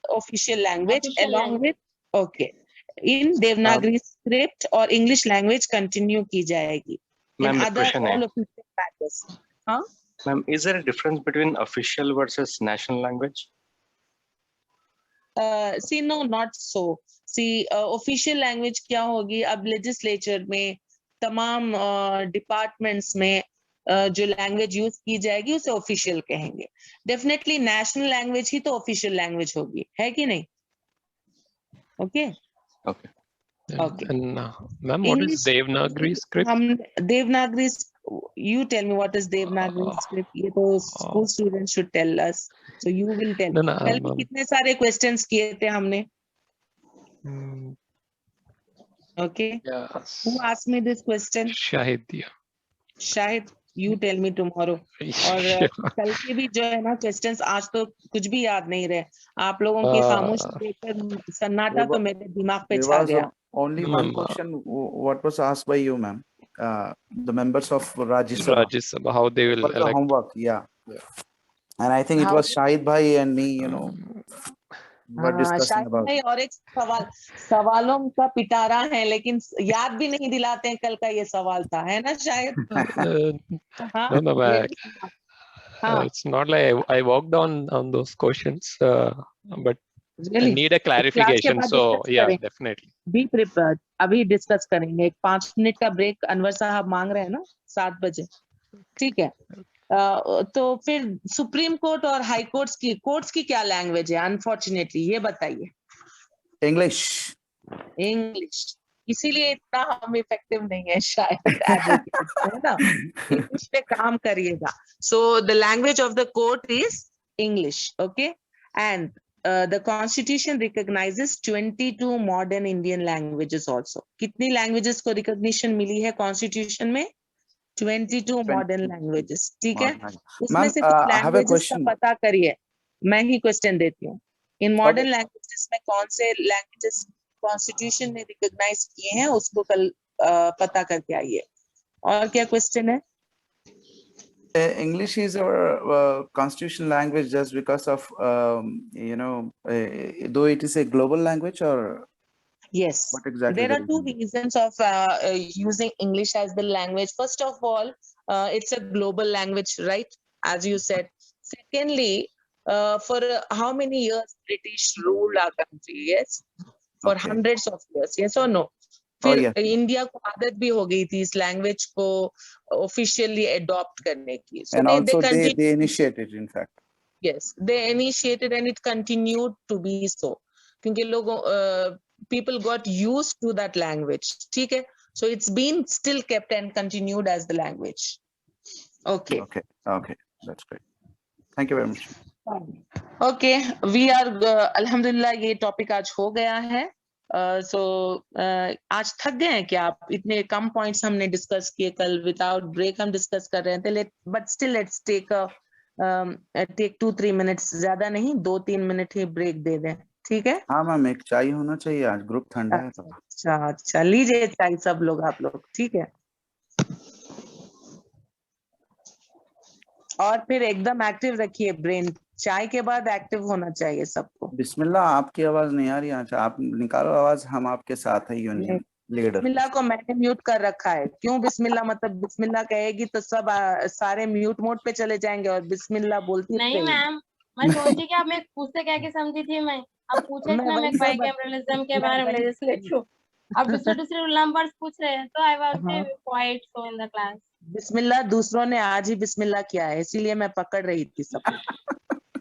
S1: official language along with okay. In Devanagari script or English language continue की जाएगी. In
S13: Ma'am,
S1: other
S13: question
S1: all
S13: है.
S1: official matters. Huh?
S13: Ma'am, is there a difference between official versus national language?
S1: See, no, not so. See, official language क्या होगी? अब legislature में तमाम departments में जो language use की जाएगी उसे official कहेंगे. Definitely national language ही तो official language होगी, है कि नहीं? Okay.
S13: Okay.
S1: Okay.
S19: And ma'am, what is Devanagari script?
S1: Devanagari, you tell me what is Devanagari script. ये तो school students should tell us. So you will tell.
S19: No, no,
S1: कल भी कितने सारे questions किए थे हमने. Okay.
S19: Yes.
S1: Who asked me this question?
S19: Shahid.
S1: Shahid, you tell me tomorrow. और कल के भी जो है ना questions आज तो कुछ भी याद नहीं रहे. आप लोगों की खामोशी देखकर सन्नाटा तो मेरे दिमाग पे छा गया.
S15: Only one question. What was asked by you, ma'am? The members of Rajya Sabha.
S19: Rajya Sabha, how they will
S15: What's the
S19: elect.
S15: homework? Yeah. And I think it was Shahid Bhai and me, you know, were discussing about it.
S1: और एक सवालों का पिटारा है लेकिन याद भी नहीं दिलाते हैं कल का ये सवाल था, है ना शायद?
S19: No, it's not like I worked on those questions, but
S1: Really?
S19: I need a clarification. So yeah, definitely.
S1: Be prepared. अभी डिस्कस करेंगे. एक 5 मिनट का ब्रेक अनवर साहब मांग रहे हैं ना 7 बजे. ठीक है. तो फिर सुप्रीम कोर्ट और हाई कोर्ट्स की क्या लैंग्वेज है? अनफॉर्चुनेटली ये बताइए.
S15: English.
S1: इसीलिए इतना हम इफेक्टिव नहीं है शायद एडवोकेट, है ना? इंग्लिश पे काम करिएगा. So the language of the court is English. Okay. And the constitution recognizes 22 modern Indian languages also. कितनी languages को recognition मिली है constitution में? 22 modern languages. ठीक है. उसमें से कुछ languages का पता करिए. मैं ही question देती हूँ. In modern languages में कौन से languages constitution ने recognize किए हैं उसको कल पता करके आइए. और क्या question है?
S15: English is our constitutional language just because of, you know, though it is a global language or?
S1: Yes.
S15: What exactly?
S1: There are two reasons of using English as the language. First of all, it's a global language, right? As you said. Secondly, for how many years British ruled our country? Yes. For hundreds of years. Yes or no? फिर इंडिया को आदत भी हो गई थी इस लैंग्वेज को ऑफिशियली अडॉप्ट करने की.
S15: And also they initiated, in fact.
S1: Yes, they initiated and it continued to be so. क्योंकि लोगों people got used to that language. ठीक है. So it's been still kept and continued as the language. Okay.
S15: Okay. That's great. Thank you very much.
S1: Okay, we are अल्हम्दुलिल्लाह ये टॉपिक आज हो गया है। सो आज थक गए हैं क्या आप? इतने कम पॉइंट्स हमने डिस्कस किए कल, विदाउट ब्रेक हम डिस्कस कर रहे थे। But still let's take 2-3 minutes, ज्यादा नहीं, 2-3 मिनट ही ब्रेक दे दें, ठीक है?
S15: हाँ मैम, एक चाय होना चाहिए, आज ग्रुप ठंडा है तो।
S1: अच्छा, लीजिए चाय सब लोग, आप लोग, ठीक है? और फिर एकदम एक्टिव रखिए ब्रेन, चाय के बाद एक्टिव होना चाहिए सबको।
S15: बिस्मिल्लाह, आपकी आवाज नहीं आ रही। अच्छा, आप निकालो आवाज, हम आपके साथ है यूनियन लीडर।
S1: बिस्मिल्लाह को मैंने म्यूट कर रखा है। क्यों बिस्मिल्लाह? मतलब बिस्मिल्लाह कहेगी तो सब सारे म्यूट मोड पे चले जाएंगे और बिस्मिल्लाह बोलती
S20: नहीं
S1: रहेगी।
S20: मैम, मैं सोची कि आप मैं पूछते क्या के समझी थी मैं। अब पूछे
S1: मैं
S20: ना, मैं
S1: वही तो
S20: बाइकैमरलिज्म के बारे में लेजिस्लेटिव, अब दूसरे नंबर्स पूछ रहे हैं, तो I was quite so in the class.
S1: बिस्मिल्लाह दूसरों ने आज ही बिस्मिल्लाह किया है, इसीलिए मैं पकड़ रही थी सबको।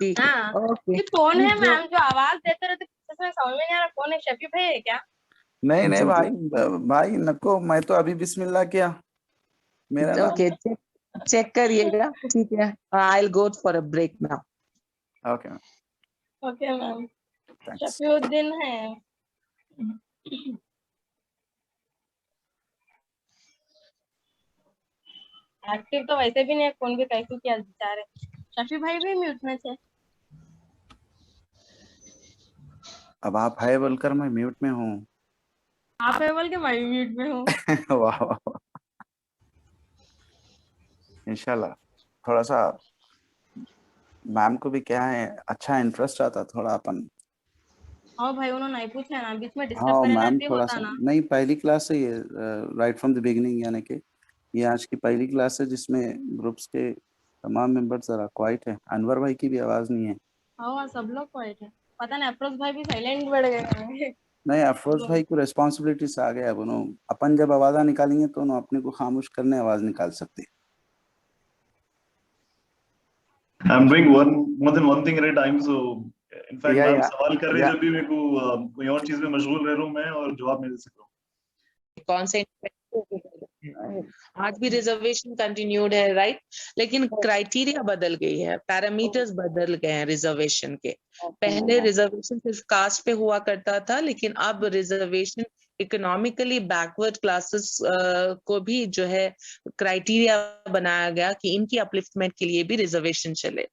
S1: ठीक है,
S20: हाँ,
S1: ओके।
S20: ये कौन है मैम जो आवाज देते रहते, इसमें समझ में नहीं आ रहा कौन है। शफी भाई है क्या?
S15: नहीं नहीं भाई नको, मैं तो अभी बिस्मिल्लाह किया, मेरा नाम।
S1: ओके, चेक करिएगा, ठीक है? I will go for a break now.
S15: Okay
S20: okay ma'am, Shafiuddin है। एक्टिव तो वैसे भी नहीं है, कौन भी कैसे किया बेचारे। शफी भाई भी म्यूट में थे।
S15: अब आप है बोलकर मैं म्यूट में हूँ।
S20: आप है बोल के मैं म्यूट में हूँ।
S15: वाह वाह, इंशाल्लाह थोड़ा सा मैम को भी क्या है, अच्छा इंटरेस्ट आता थोड़ा अपन।
S20: हाँ भाई, उन्होंने नहीं पूछा ना, बीच में डिस्टर्ब
S15: हाँ
S20: करने
S15: मैम,
S20: लगती
S15: थोड़ा
S20: होता
S15: सा
S20: ना।
S15: नहीं, पहली क्लास से ये राइट फ्रॉम द बिगिनिंग, यानी कि ये आज की पहली क्लास है जिसमें ग्रुप्स के तमाम मेंबर्स जरा क्वाइट है। अनवर भाई की भी आवाज नहीं है।
S20: हाँ, सब लोग क्वाइट है। पता नहीं अफरोज भाई भी साइलेंट बैठ गए।
S15: नहीं, अफरोज भाई को रेस्पॉन्सिबिलिटीज आ गया। अब उन्होंने अपन जब आवाज निकालेंगे तो उन्होंने अपने को खामोश करने आवाज निकाल सकते।
S2: I'm doing more than one thing at a time, so in fact
S15: Yeah,
S2: ma'am
S15: yeah,
S2: सवाल कर रहे
S15: yeah.
S2: जब भी मेरे को कोई और चीज में मशगूल रह रहा हूँ मैं, और जवाब नहीं दे सक रहा हूँ।
S1: कौन से आज भी रिजर्वेशन कंटिन्यूड है, राइट? लेकिन क्राइटेरिया बदल गई है, पैरामीटर्स बदल गए हैं रिजर्वेशन के। पहले रिजर्वेशन सिर्फ कास्ट पे हुआ करता था, लेकिन अब रिजर्वेशन इकोनॉमिकली बैकवर्ड क्लासेस को भी जो है क्राइटेरिया बनाया गया कि इनकी अपलिफ्टमेंट के लिए भी रिजर्वेशन चले।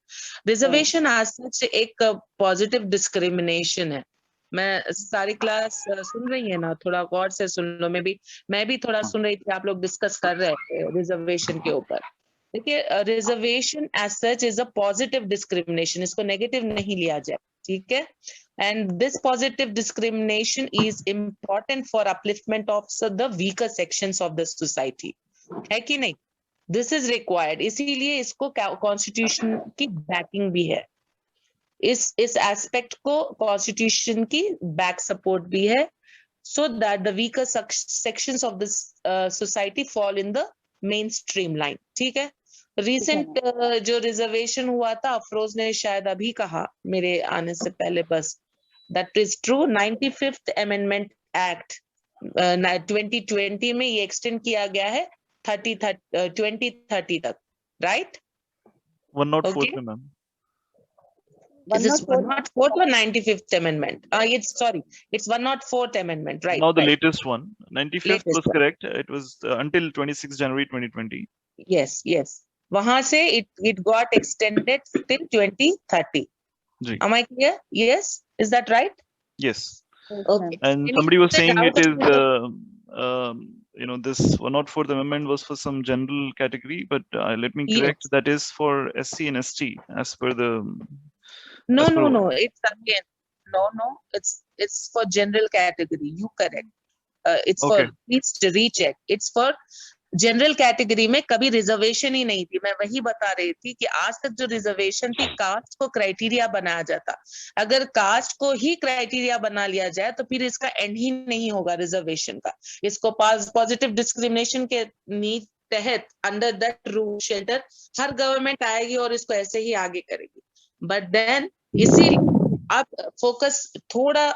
S1: रिजर्वेशन आज सच एक पॉजिटिव डिस्क्रिमिनेशन है। मैं सारी क्लास सुन रही है ना, थोड़ा गौर से सुन लो। मैं भी थोड़ा सुन रही थी, आप लोग डिस्कस कर रहे थे रिजर्वेशन के ऊपर। देखिए, reservation as such is a positive discrimination, इसको नेगेटिव नहीं लिया जाए, ठीक है? And this positive discrimination is important for upliftment of the weaker sections of the society, है कि नहीं? दिस इज रिक्वायर्ड, इसीलिए इसको कॉन्स्टिट्यूशन की बैकिंग भी है। इस एस्पेक्ट को कॉन्स्टिट्यूशन की बैक सपोर्ट भी है, so that the weaker sections of this society fall in the main stream line, ठीक है? रिसेंट जो रिजर्वेशन हुआ था, अफरोज ने शायद अभी कहा मेरे आने से पहले, बस that is true. 95th amendment act 2020 में ये एक्सटेंड किया गया है 2030 तक, राइट?
S2: 104 में ma'am.
S1: Is this 104th or 95th amendment? It's 104th amendment, right?
S2: Now the
S1: right.
S2: latest one, 95th was correct. It was until 26 January 2020.
S1: Yes. वहां से it got extended till 2030.
S2: जी.
S1: Am I clear? Yes. Is that right?
S2: Yes.
S1: Okay.
S2: And somebody was saying it is this 104th amendment was for some general category, but let me correct, that is for SC and ST as per the
S1: No. It's again, no. It's for general category. You correct. It's
S2: Okay.
S1: for, please recheck. It's for general category में कभी रिजर्वेशन ही नहीं थी। मैं वही बता रही थी कि आज तक जो रिजर्वेशन थी, कास्ट को क्राइटेरिया बनाया जाता। अगर कास्ट को ही क्राइटेरिया बना लिया जाए तो फिर इसका एंड ही नहीं होगा रिजर्वेशन का। इसको पॉजिटिव डिस्क्रिमिनेशन के तहत under that rule shelter her government आएगी और इसको ऐसे ही आगे करेगी। बट देन इसीलिए अब फोकस थोड़ा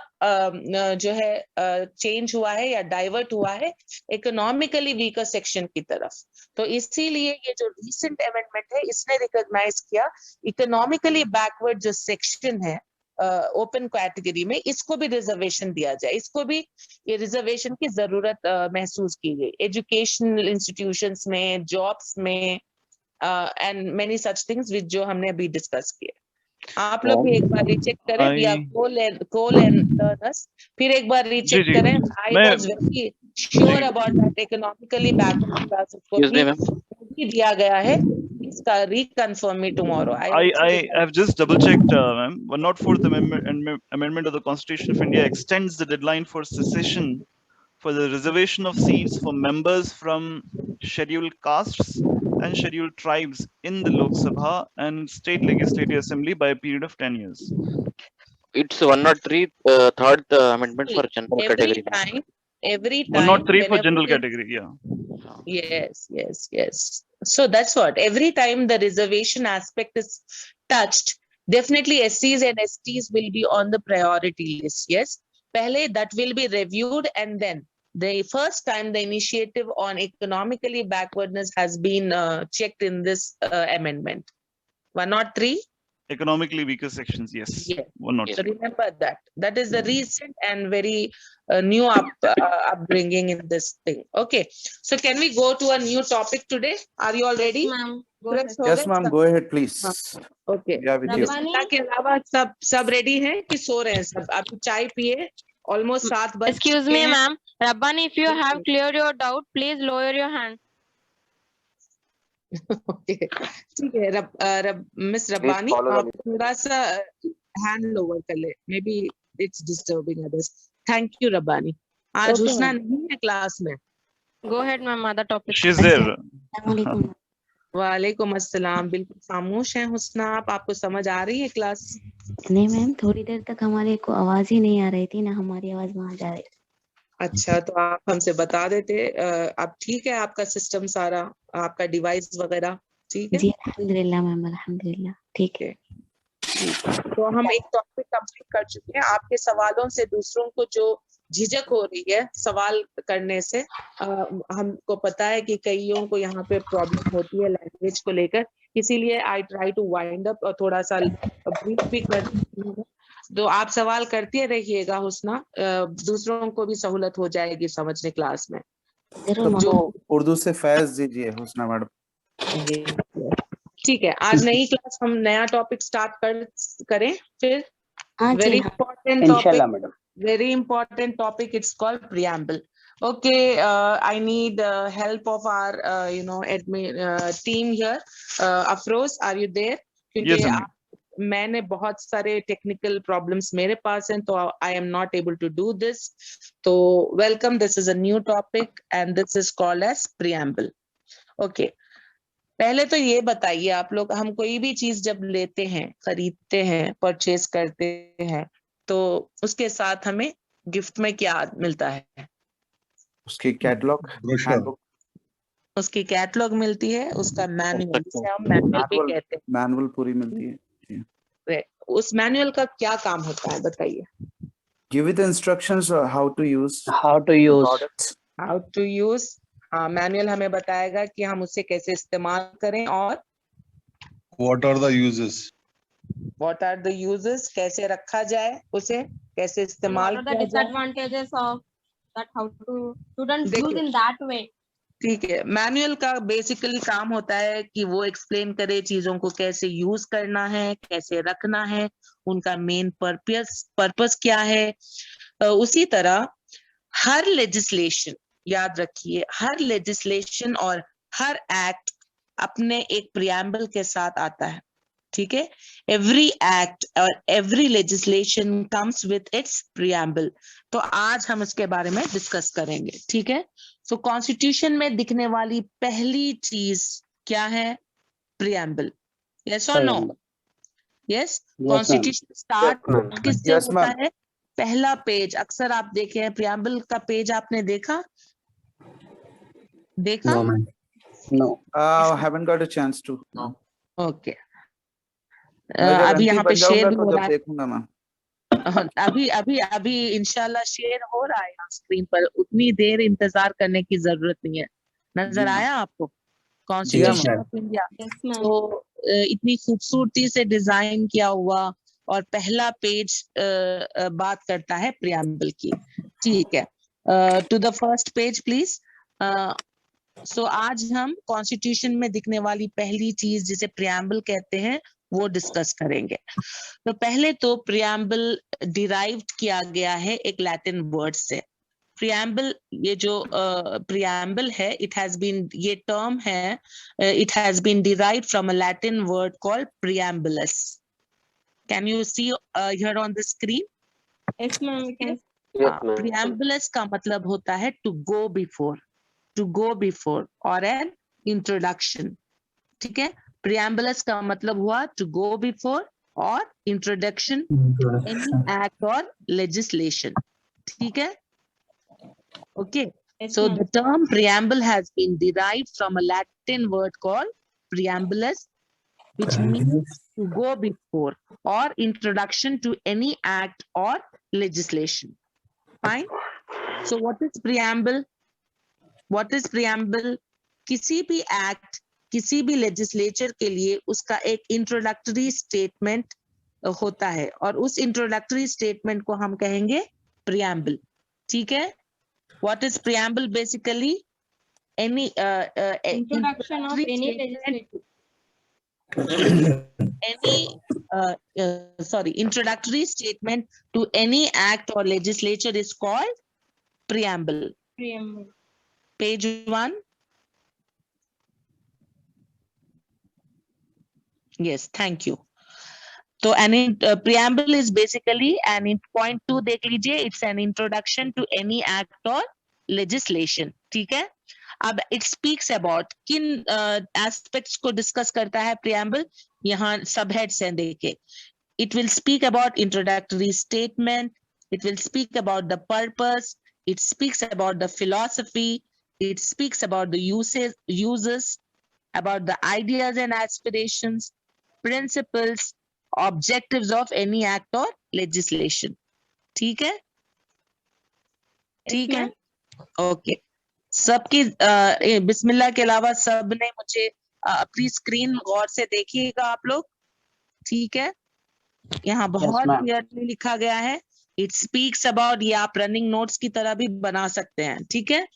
S1: जो है चेंज हुआ है या डाइवर्ट हुआ है इकोनॉमिकली वीकर सेक्शन की तरफ। तो इसीलिए ये जो रीसेंट अमेंडमेंट है इसने रिकॉग्नाइज किया इकोनॉमिकली बैकवर्ड जो सेक्शन है ओपन कैटेगरी में, इसको भी रिजर्वेशन दिया जाए, इसको भी ये रिजर्वेशन की जरूरत महसूस की गई एजुकेशनल इंस्टीट्यूशंस में, जॉब्स में and many such things which जो हमने अभी डिस्कस किए। आप लोग भी एक बार रीचेक करें, we are coal and learners, फिर एक बार रीचेक
S2: जी,
S1: करें। I was very sure about that economically backward classes को भी दिया गया है। इसका reconfirm me tomorrow.
S2: I have just double checked, ma'am. 104th amendment of the Constitution of India extends the deadline for secession for the reservation of seats for members from scheduled castes and scheduled tribes in the Lok Sabha and State Legislative Assembly by a period of 10 years.
S17: It's 103 third amendment for general category.
S1: Every time
S2: 103 for general category, yeah.
S1: Yes. So that's what, every time the reservation aspect is touched, definitely SCs and STs will be on the priority list. Yes, pehle that will be reviewed, and then the first time the initiative on economically backwardness has been checked in this amendment 103.
S2: Economically weaker sections, yes.
S1: So remember that is the recent and very new upbringing in this thing. Okay, so can we go to a new topic today? Are you all ready?
S15: Yes ma'am, go ahead please.
S1: Okay, के अलावा सब ready हैं कि सो रहे हैं सब? आप चाय पिए, almost 7 बज
S20: Excuse me ma'am, Rabbani, if you have cleared your doubt, please lower your hand.
S1: Okay, ठीक है मिस रब्बानी, आप थोड़ा सा हैंड लोअर कर ले, may be it's disturbing others. Thank you Rabbani. आज हुस्ना नहीं है क्लास में।
S20: Go ahead ma'am, other topic.
S2: She's there.
S1: वालेकुम अस्सलाम। बिल्कुल खामोश है हुस्ना आप, आपको समझ आ रही है क्लास?
S21: नहीं मैम, थोड़ी देर तक हमारे को आवाज ही नहीं आ रही थी ना, हमारी आवाज वहां जा रही थी।
S1: अच्छा, तो आप हमसे बता देते। अब ठीक है आपका सिस्टम सारा, आपका डिवाइस वगैरह ठीक है?
S21: जी अल्हम्दुलिल्लाह मैम, अल्हम्दुलिल्लाह ठीक है।
S1: तो हम एक टॉपिक कंप्लीट कर चुके हैं। आपके सवालों से दूसरों को जो झिझक हो रही है सवाल करने से, हमको पता है कि कईयों को यहाँ पे प्रॉब्लम होती है लैंग्वेज को लेकर, इसीलिए I try to wind up और थोड़ा सा ब्रीफ भी कर। तो आप सवाल करते रहिएगा हुस्ना, दूसरों को भी सहूलत हो जाएगी समझने क्लास में।
S15: जो उर्दू से फैज दीजिए हुस्ना मैडम।
S1: ठीक है, आज नई क्लास हम नया टॉपिक स्टार्ट करें फिर। Very important topic, very important topic, it's called preamble. Okay, I need help of our admin team here. Afroz, are you there?
S2: Yes,
S1: मैंने बहुत सारे टेक्निकल प्रॉब्लम्स मेरे पास हैं, तो I am not able to do this. तो welcome, this is a new topic and this is called as preamble. Okay, पहले तो ये बताइए आप लोग, हम कोई भी चीज जब लेते हैं, खरीदते हैं, परचेज करते हैं, तो उसके साथ हमें गिफ्ट में क्या मिलता है?
S15: उसकी कैटलॉग,
S1: उसकी कैटलॉग मिलती है, उसका मैनुअल, जिसे हम मैनुअल भी कहते हैं,
S15: मैनुअल पूरी मिलती है।
S1: उस मैनुअल का क्या काम होता है बताइए?
S15: Give it instructions how to use products.
S1: How to use, हाँ, मैनुअल हमें बताएगा कि हम उसे कैसे इस्तेमाल करें, और
S5: What are the uses?
S1: What are the uses, कैसे रखा जाए उसे, कैसे इस्तेमाल
S20: किया जाए, disadvantages of that, how to students use in that way.
S1: ठीक है, मैनुअल का बेसिकली काम होता है कि वो एक्सप्लेन करे चीजों को कैसे यूज करना है, कैसे रखना है, उनका मेन पर्पस क्या है। उसी तरह हर लेजिस्लेशन, याद रखिए, हर लेजिस्लेशन और हर एक्ट अपने एक प्रियम्बल के साथ आता है, ठीक है? एवरी एक्ट और every legislation comes with its preamble. तो आज हम इसके बारे में डिस्कस करेंगे, ठीक है? सो कॉन्स्टिट्यूशन में दिखने वाली पहली चीज क्या है? प्रियम्बल। यस और नो? यस, कॉन्स्टिट्यूशन स्टार्ट किससे होता है? पहला पेज, अक्सर आप देखे हैं प्रियम्बल का पेज, आपने देखा?
S15: No, haven't got a chance to.
S1: Okay. अभी यहाँ पे शेयर भी हो रहा है।
S15: देखूंगा मैम।
S1: अभी अभी अभी इंशाल्लाह शेयर हो रहा है स्क्रीन पर, उतनी देर इंतजार करने की जरूरत नहीं है। नजर आया आपको कॉन्स्टिट्यूशन ऑफ इंडिया? तो इतनी खूबसूरती से डिजाइन किया हुआ, और पहला पेज बात करता है प्रियम्बल की। ठीक है, to the first page please. So आज हम कॉन्स्टिट्यूशन में दिखने वाली पहली चीज जिसे प्रियम्बल कहते हैं वो डिस्कस करेंगे। तो पहले तो प्रियम्बल डिराइव्ड किया गया है एक लैटिन वर्ड से। प्रियम्बल, ये जो प्रियम्बल है, इट हैज बीन, ये टर्म है, it has been derived from a Latin word called preambulus. Can you see here on the screen?
S20: Yes, ma'am. We can.
S1: Preambulus का मतलब होता है to go before, to go before और एन इंट्रोडक्शन। ठीक है, प्रियम्बुलस का मतलब हुआ टू गो बिफोर और इंट्रोडक्शन एनी एक्ट और लेजिस्लेशन। ठीक है, okay. So the term preamble has been derived from a Latin word called preambulus, which means to go before or introduction to any act or legislation. Fine. So what is preamble? What is preamble? किसी भी एक्ट, किसी भी लेजिस्लेचर के लिए उसका एक इंट्रोडक्टरी स्टेटमेंट होता है, और उस इंट्रोडक्टरी स्टेटमेंट को हम कहेंगे preamble. ठीक है? What is preamble? Basically, any
S20: Introduction of any legislative.
S1: Introductory statement to any act or legislature is called preamble.
S20: Preamble.
S1: Page 1. Yes, thank you. So an preamble is basically an point 2 देख लीजिए, it's an introduction to any act or legislation. ठीक है, अब it speaks about किन aspects को discuss करता है preamble, यहाँ subheads हैं देखिए. It will speak about introductory statement, it will speak about the purpose, it speaks about the philosophy, it speaks about the uses, about the ideas and aspirations, principles, objectives of any act or legislation. ठीक है? ठीक है? ओके, सबकी बिस्मिल्लाह के अलावा सबने मुझे अपनी स्क्रीन गौर से देखिएगा आप लोग। ठीक है, यहाँ बहुत क्लियरली लिखा गया है, इट स्पीक्स अबाउट, ये आप रनिंग नोट्स की तरह भी बना सकते हैं। ठीक है,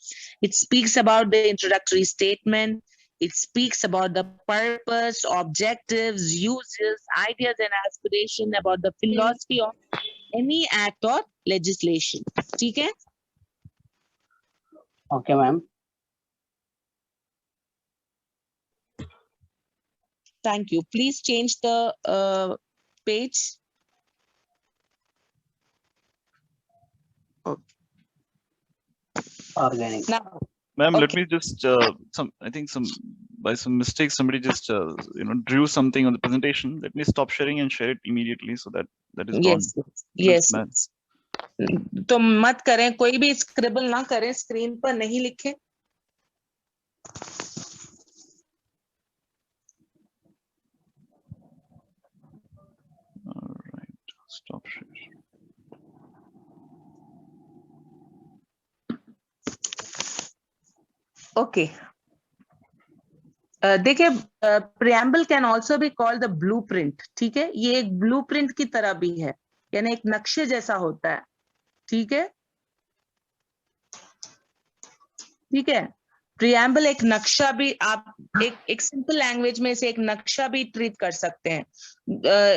S1: it speaks about the introductory statement, it speaks about the purpose, objectives, uses, ideas and aspiration, about the philosophy of any act or legislation. ठीक है?
S7: Okay, ma'am.
S1: Thank you. Please change the page. Okay.
S7: Organic.
S1: Now,
S2: ma'am, let me just I think by some mistake somebody just drew something on the presentation. Let me stop sharing and share it immediately so that is
S1: yes,
S2: gone.
S1: yes. तो मत करें, कोई भी स्क्रिबल ना करें, स्क्रीन पर नहीं लिखें।
S2: All right, stop share.
S1: Okay, देखिए, preamble can also be called the blueprint. ठीक है, ये एक ब्लूप्रिंट की तरह भी है, यानी एक नक्शे जैसा होता है। ठीक है, ठीक है, प्रियम्बल एक नक्शा भी, आप एक सिंपल लैंग्वेज में इसे एक नक्शा भी ट्रीट कर सकते हैं।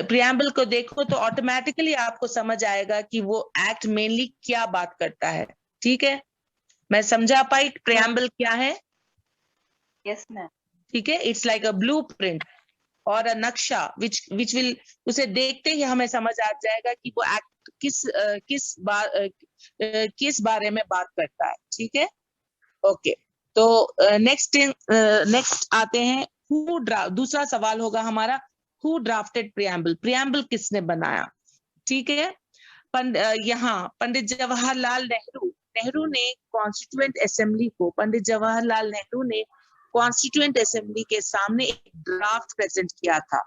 S1: प्रियम्बल को देखो तो ऑटोमेटिकली आपको समझ आएगा कि वो एक्ट मेनली क्या बात करता है। ठीक है, मैं समझा पाई प्रियम्बल क्या है?
S6: Yes ma'am.
S1: ठीक है, इट्स लाइक अ ब्लूप्रिंट और अ नक्शा विच विल, उसे देखते ही हमें समझ आ जाएगा कि वो एक्ट किस बारे में बात करता है। ठीक है, ओके, तो नेक्स्ट आते हैं, दूसरा सवाल होगा हमारा, हु ड्राफ्टेड प्रियम्बल? प्रियम्बल किसने बनाया? ठीक है, यहाँ पंडित जवाहरलाल नेहरू ने कॉन्स्टिट्यूएंट असेंबली को, पंडित जवाहरलाल नेहरू ने कॉन्स्टिट्यूएंट असेंबली के सामने एक ड्राफ्ट प्रेजेंट किया था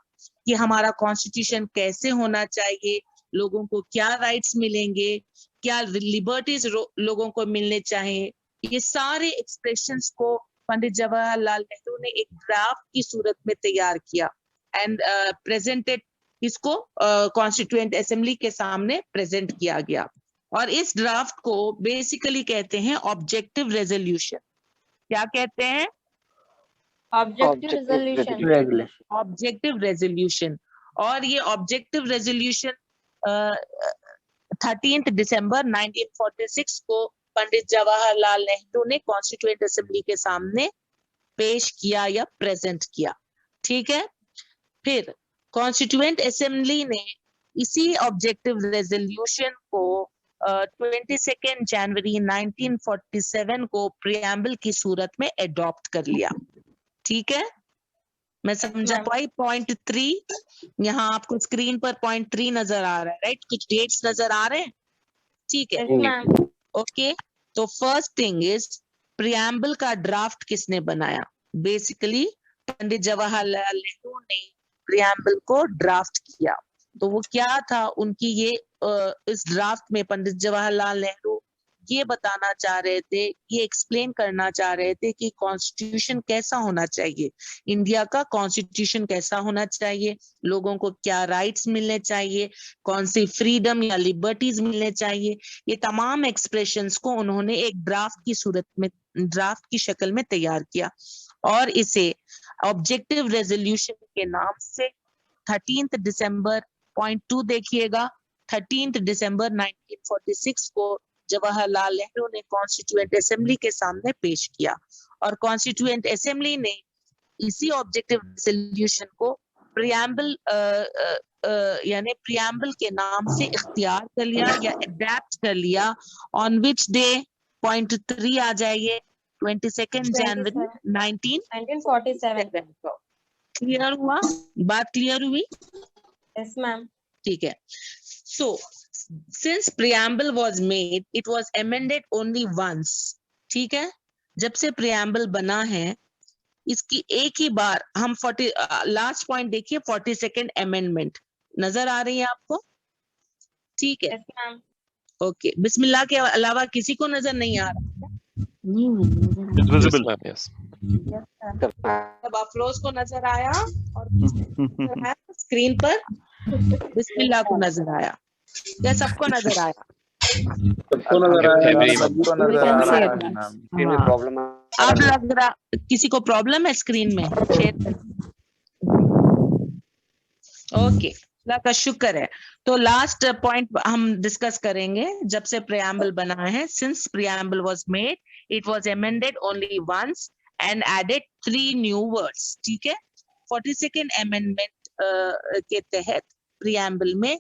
S1: कि हमारा कॉन्स्टिट्यूशन कैसे होना चाहिए, लोगों को क्या राइट्स मिलेंगे, क्या लिबर्टीज लोगों को मिलने चाहिए, ये सारे एक्सप्रेशंस को पंडित जवाहरलाल नेहरू ने एक ड्राफ्ट की सूरत में तैयार किया एंड प्रेजेंटेड, इसको कॉन्स्टिट्यूएंट असेंबली के सामने प्रेजेंट किया गया। और इस ड्राफ्ट को बेसिकली कहते हैं ऑब्जेक्टिव रेजोल्यूशन। क्या कहते हैं?
S20: Objective resolution.
S1: Objective resolution. और ये ऑब्जेक्टिव रेजोल्यूशन 13 दिसंबर 1946 को पंडित जवाहरलाल नेहरू ने कॉन्स्टिट्यूएंट असेंबली के सामने पेश किया या प्रेजेंट किया। ठीक है, फिर कॉन्स्टिट्यूएंट असेंबली ने इसी ऑब्जेक्टिव रेजोल्यूशन को 22 जनवरी 1947 को प्रियम्बल की सूरत में एडॉप्ट कर लिया। ठीक है, मैं समझा पाई? पॉइंट 3 यहाँ आपको स्क्रीन पर पॉइंट 3 नजर आ रहा है, राइट? कुछ डेट्स नजर आ रहे हैं? ठीक है, ओके। तो फर्स्ट थिंग इज प्रियम्बल का ड्राफ्ट किसने बनाया? बेसिकली पंडित जवाहरलाल नेहरू ने प्रियम्बल को ड्राफ्ट किया। तो वो क्या था उनकी ये इस ड्राफ्ट में पंडित जवाहरलाल नेहरू ये बताना चाह रहे थे, ये एक्सप्लेन करना चाह रहे थे कि कॉन्स्टिट्यूशन कैसा होना चाहिए, इंडिया का कॉन्स्टिट्यूशन कैसा होना चाहिए, लोगों को क्या राइट्स मिलने चाहिए, कौन सी फ्रीडम या लिबर्टीज मिलने चाहिए। ये तमाम एक्सप्रेशंस को उन्होंने एक ड्राफ्ट की सूरत में, ड्राफ्ट की शक्ल में तैयार किया और इसे ऑब्जेक्टिव रेजोल्यूशन के नाम से 13 दिसंबर, पॉइंट 2 देखिएगा, 13 दिसंबर 1946 को जवाहरलाल नेहरू ने कॉन्स्टिट्यूएंट असेंबली के सामने पेश किया और कॉन्स्टिट्यूएंट असेंबली ने इसी ऑब्जेक्टिव रेजोल्यूशन को प्रियम्बल यानी प्रियम्बल के नाम से इख्तियार कर लिया या अडैप्ट कर लिया। On which day? पॉइंट 3 आ जाइए, 22 जनवरी 1947 को। क्लियर हुआ? बात क्लियर हुई?
S20: Yes ma'am.
S1: ठीक है। So since preamble was made, it was amended only once. ठीक है, जब से preamble बना है इसकी एक ही बार हम 40 लास्ट पॉइंट देखिए, 42nd अमेंडमेंट नजर आ रही है आपको? ठीक है, ओके। बिस्मिल्लाह के अलावा किसी को नजर नहीं आ रहा? अब अफरोज को नजर आया और स्क्रीन पर बिस्मिल्लाह को नजर आया या सबको नजर आया?
S12: सबको नजर आ
S1: अब लग रहा किसी को प्रॉब्लम है स्क्रीन में शेयर? ओके, अल्लाह का शुक्र है। तो लास्ट पॉइंट हम डिस्कस करेंगे। जब से प्रियम्बल बना है, since preamble was made, it was amended only once and added 3 new words. ठीक है, 42nd अमेंडमेंट के तहत प्रियम्बल में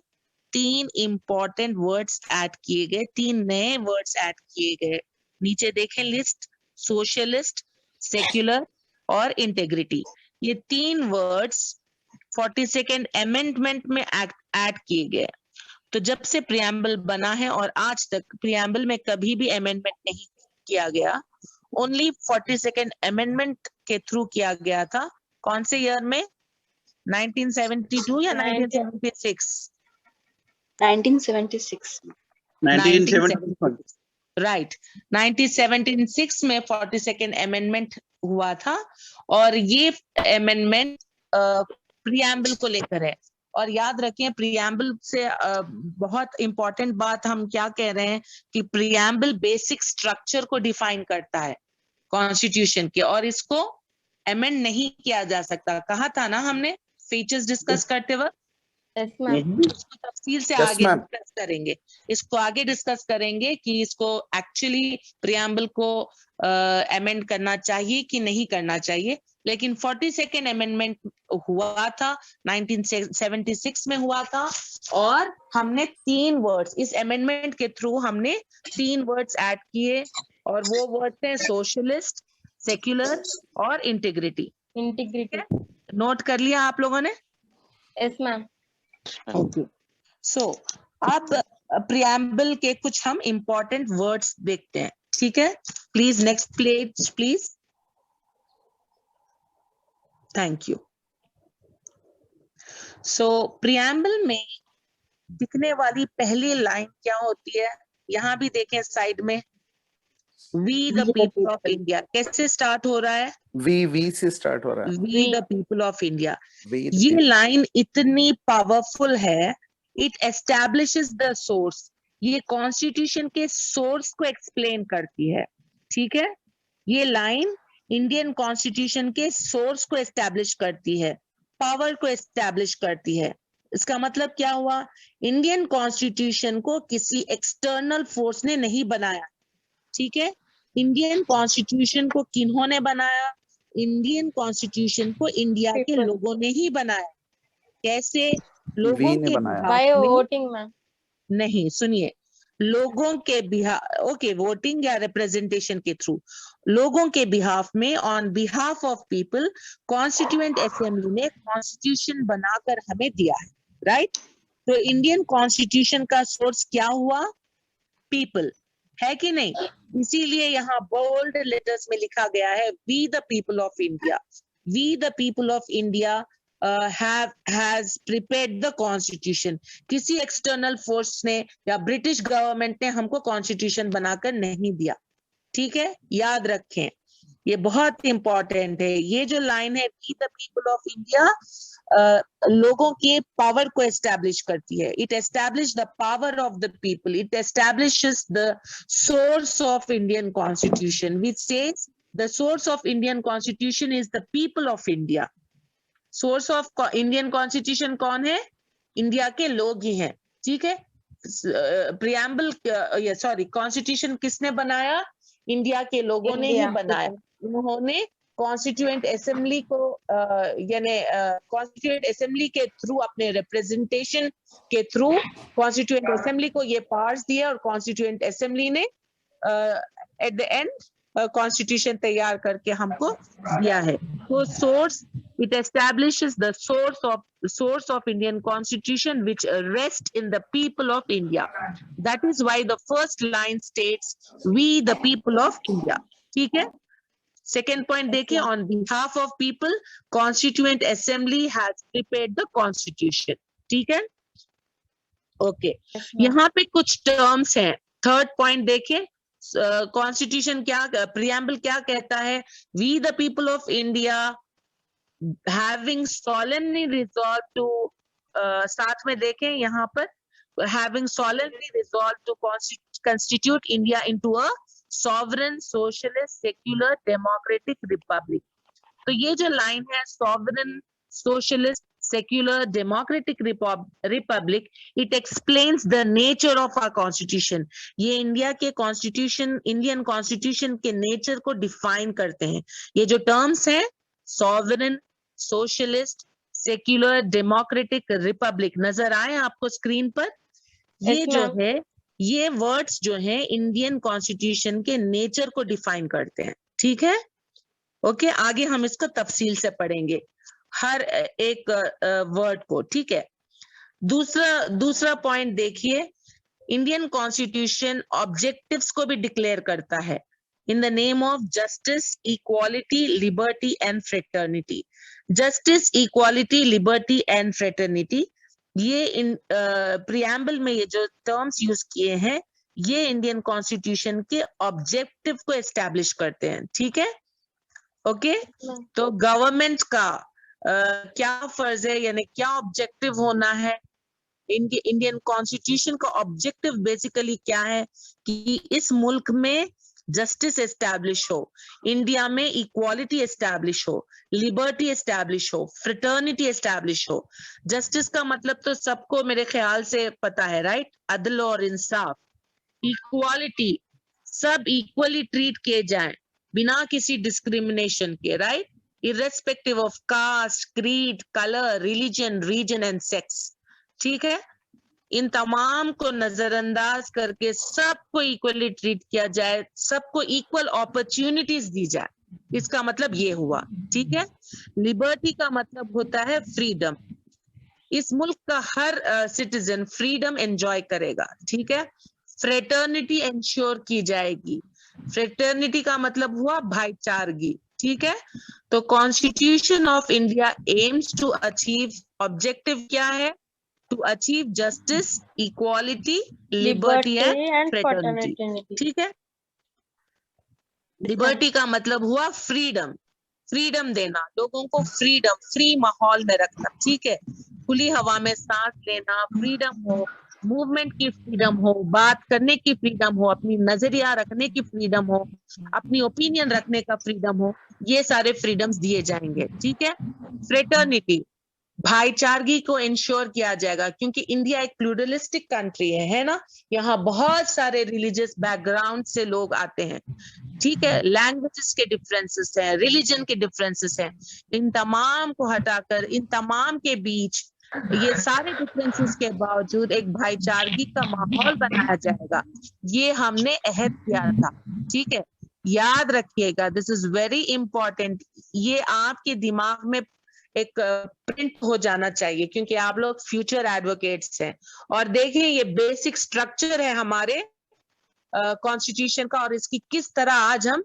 S1: 3 इंपॉर्टेंट वर्ड्स ऐड किए गए, 3 नए वर्ड्स ऐड किए गए। नीचे देखें लिस्ट, सोशलिस्ट, सेक्युलर और इंटेग्रिटी। ये 3 वर्ड्स 42nd अमेंडमेंट में ऐड किए गए। तो जब से प्रियम्बल बना है और आज तक प्रियम्बल में कभी भी अमेंडमेंट नहीं किया गया, ओनली 42nd अमेंडमेंट के थ्रू किया गया था। कौन से ईयर में? 1972 या 1976?
S6: 1976
S1: राइट, 1976 में 42nd अमेंडमेंट हुआ था और ये अमेंडमेंट प्रियम्बल को लेकर है। और याद रखें, प्रियम्बल से बहुत इंपॉर्टेंट बात हम क्या कह रहे हैं कि प्रियम्बल बेसिक स्ट्रक्चर को डिफाइन करता है कॉन्स्टिट्यूशन के, और इसको अमेंड नहीं किया जा सकता। कहा था ना हमने फीचर्स डिस्कस करते वक्त? इसको तफसील से आगे डिस्कस करेंगे, इसको आगे डिस्कस करेंगे कि इसको एक्चुअली प्रियम्बल को अमेंड करना चाहिए कि नहीं करना चाहिए। लेकिन 42nd अमेंडमेंट हुआ था, 1976 में हुआ था और हमने 3 वर्ड्स इस अमेंडमेंट के थ्रू हमने 3 वर्ड्स ऐड किए और वो वर्ड्स हैं सोशलिस्ट, सेक्युलर और इंटीग्रिटी। नोट कर लिया आप लोगों ने?
S20: Yes ma'am.
S1: ओके, सो अब प्रियम्बल के कुछ हम इंपॉर्टेंट वर्ड्स देखते हैं। ठीक है, please next page please. Thank you. So preamble में दिखने वाली पहली लाइन क्या होती है? यहाँ भी देखें साइड में, we the people of India कैसे स्टार्ट हो रहा है?
S15: वी से स्टार्ट हो रहा है।
S1: We the people of India.
S15: We the
S1: ये
S15: people.
S1: लाइन इतनी पावरफुल है, इट एस्टैब्लिशेस द सोर्स। ये कॉन्स्टिट्यूशन के सोर्स को एक्सप्लेन करती है, ठीक है? ये लाइन इंडियन कॉन्स्टिट्यूशन के सोर्स को एस्टैब्लिश करती है, पावर को एस्टैब्लिश करती है। इसका मतलब क्या हुआ? इंडियन कॉन्स्टिट्यूशन को किसी एक्सटर्नल फोर्स ने नहीं बनाया, ठीक है? इंडियन कॉन्स्टिट्यूशन को किन्होंने बनाया? इंडियन कॉन्स्टिट्यूशन को इंडिया के लोगों ने ही बनाया। कैसे? लोगों के
S20: बाय वोटिंग में
S1: नहीं, सुनिए, लोगों के बिहाफ, ओके, वोटिंग या रिप्रेजेंटेशन के थ्रू, लोगों के बिहाफ में, on behalf of people, constituent assembly ने कॉन्स्टिट्यूशन बनाकर हमें दिया है, राइट? तो इंडियन कॉन्स्टिट्यूशन का सोर्स क्या हुआ? पीपल, है कि नहीं? इसीलिए यहाँ बोल्ड लेटर्स में लिखा गया है, we the people of India, we the people of India has prepared the constitution। किसी एक्सटर्नल फोर्स ने या ब्रिटिश गवर्नमेंट ने हमको कॉन्स्टिट्यूशन बनाकर नहीं दिया, ठीक है? याद रखें, ये बहुत इंपॉर्टेंट है। ये जो लाइन है, we the people of India, लोगों के पावर को एस्टैब्लिश करती है। It establish the power of the people, it establishes the source of Indian constitution, which says the source of Indian constitution is the people of India. Source of Indian constitution कौन है? इंडिया के लोग ही हैं, ठीक है? प्रियम्बल, सॉरी, कॉन्स्टिट्यूशन किसने बनाया? इंडिया के लोगों ने ही बनाया। उन्होंने कॉन्स्टिट्यूएंट असेंबली को, यानी कॉन्स्टिट्यूएंट असेंबली के थ्रू, अपने रिप्रेजेंटेशन के थ्रू कॉन्स्टिट्यूएंट असेंबली को ये पावर्स दिए, और कॉन्स्टिट्यूएंट असेंबली ने एट द एंड कॉन्स्टिट्यूशन तैयार करके हमको दिया है। तो source, it establishes the source of Indian constitution, which rests in the people of India. That is why the first line states, we the people of India, ठीक है? Second point देखिए, on behalf of people, constituent assembly has prepared the constitution, ठीक है? Okay, यहाँ पे कुछ terms हैं। Third point देखिए, constitution क्या, preamble क्या कहता है? We the people of India having solemnly resolved to, साथ में देखें यहाँ पर, having solemnly resolved to constitute India into a sovereign, socialist, secular, democratic republic। तो ये जो लाइन है, sovereign, socialist, secular, democratic republic, it explains the nature of our constitution। ये इंडिया के कॉन्स्टिट्यूशन, इंडियन कॉन्स्टिट्यूशन के नेचर को डिफाइन करते हैं। ये जो टर्म्स हैं, sovereign, socialist, secular, democratic, Republic, नजर आए आपको स्क्रीन पर? ये जो है, ये वर्ड्स जो हैं इंडियन कॉन्स्टिट्यूशन के नेचर को डिफाइन करते हैं, ठीक है? ओके, आगे हम इसको तफसील से पढ़ेंगे हर एक वर्ड को, ठीक है? दूसरा पॉइंट देखिए, इंडियन कॉन्स्टिट्यूशन ऑब्जेक्टिव्स को भी डिक्लेयर करता है, in the name of justice, equality, liberty and fraternity। justice, equality, liberty and fraternity, ये इन प्रियम्बल में ये जो टर्म्स यूज किए हैं, ये इंडियन कॉन्स्टिट्यूशन के ऑब्जेक्टिव को एस्टैब्लिश करते हैं, ठीक है? ओके, तो गवर्नमेंट का क्या फर्ज है, यानी क्या ऑब्जेक्टिव होना है? इंडियन कॉन्स्टिट्यूशन का ऑब्जेक्टिव बेसिकली क्या है? कि इस मुल्क में जस्टिस एस्टैब्लिश हो, इंडिया में इक्वालिटी एस्टैब्लिश हो, लिबर्टी एस्टैब्लिश हो, फ्रेटर्निटी एस्टैब्लिश हो। जस्टिस का मतलब तो सबको मेरे ख्याल से पता है, राइट? अदल और इंसाफ। इक्वालिटी, सब इक्वली ट्रीट किए जाएं बिना किसी डिस्क्रिमिनेशन के, right? Irrespective of caste, creed, colour, religion, region and sex, ठीक है? इन तमाम को नजरअंदाज करके सबको इक्वली ट्रीट किया जाए, सबको इक्वल अपॉर्चुनिटीज दी जाए, इसका मतलब ये हुआ, ठीक है? लिबर्टी का मतलब होता है फ्रीडम। इस मुल्क का हर सिटीजन फ्रीडम एंजॉय करेगा, ठीक है? फ्रेटर्निटी इंश्योर की जाएगी। फ्रेटर्निटी का मतलब हुआ भाईचारगी, ठीक है? तो constitution of India aims to achieve, objective क्या है?
S7: to achieve justice, equality, liberty and fraternity. ठीक है, लिबर्टी का मतलब हुआ फ्रीडम, फ्रीडम देना, लोगों को फ्रीडम, फ्री माहौल में रखना, ठीक है, खुली हवा में सांस लेना, फ्रीडम हो, मूवमेंट की फ्रीडम हो, बात करने की फ्रीडम हो, अपनी नजरिया रखने की फ्रीडम हो, अपनी ओपिनियन रखने का फ्रीडम हो, ये सारे फ्रीडम्स दिए जाएंगे, ठीक है। फ्रेटर्निटी, भाईचारगी को इंश्योर किया जाएगा, क्योंकि इंडिया एक प्लूरलिस्टिक कंट्री है ना, यहाँ बहुत सारे रिलीजियस बैकग्राउंड से लोग आते हैं, ठीक है, लैंग्वेजेस के डिफरेंसेस हैं, रिलीजन के डिफरेंसेस हैं, इन तमाम को हटाकर इन तमाम के बीच ये सारे डिफरेंसेस के बावजूद एक भाईचारगी का माहौल बनाया जाएगा, ये हमने अहद किया था, ठीक है, याद रखिएगा, दिस इज वेरी इंपॉर्टेंट, ये आपके दिमाग में एक प्रिंट हो जाना चाहिए, क्योंकि आप लोग फ्यूचर एडवोकेट्स हैं। और देखिए ये बेसिक स्ट्रक्चर है हमारे कॉन्स्टिट्यूशन का, और इसकी किस तरह आज हम,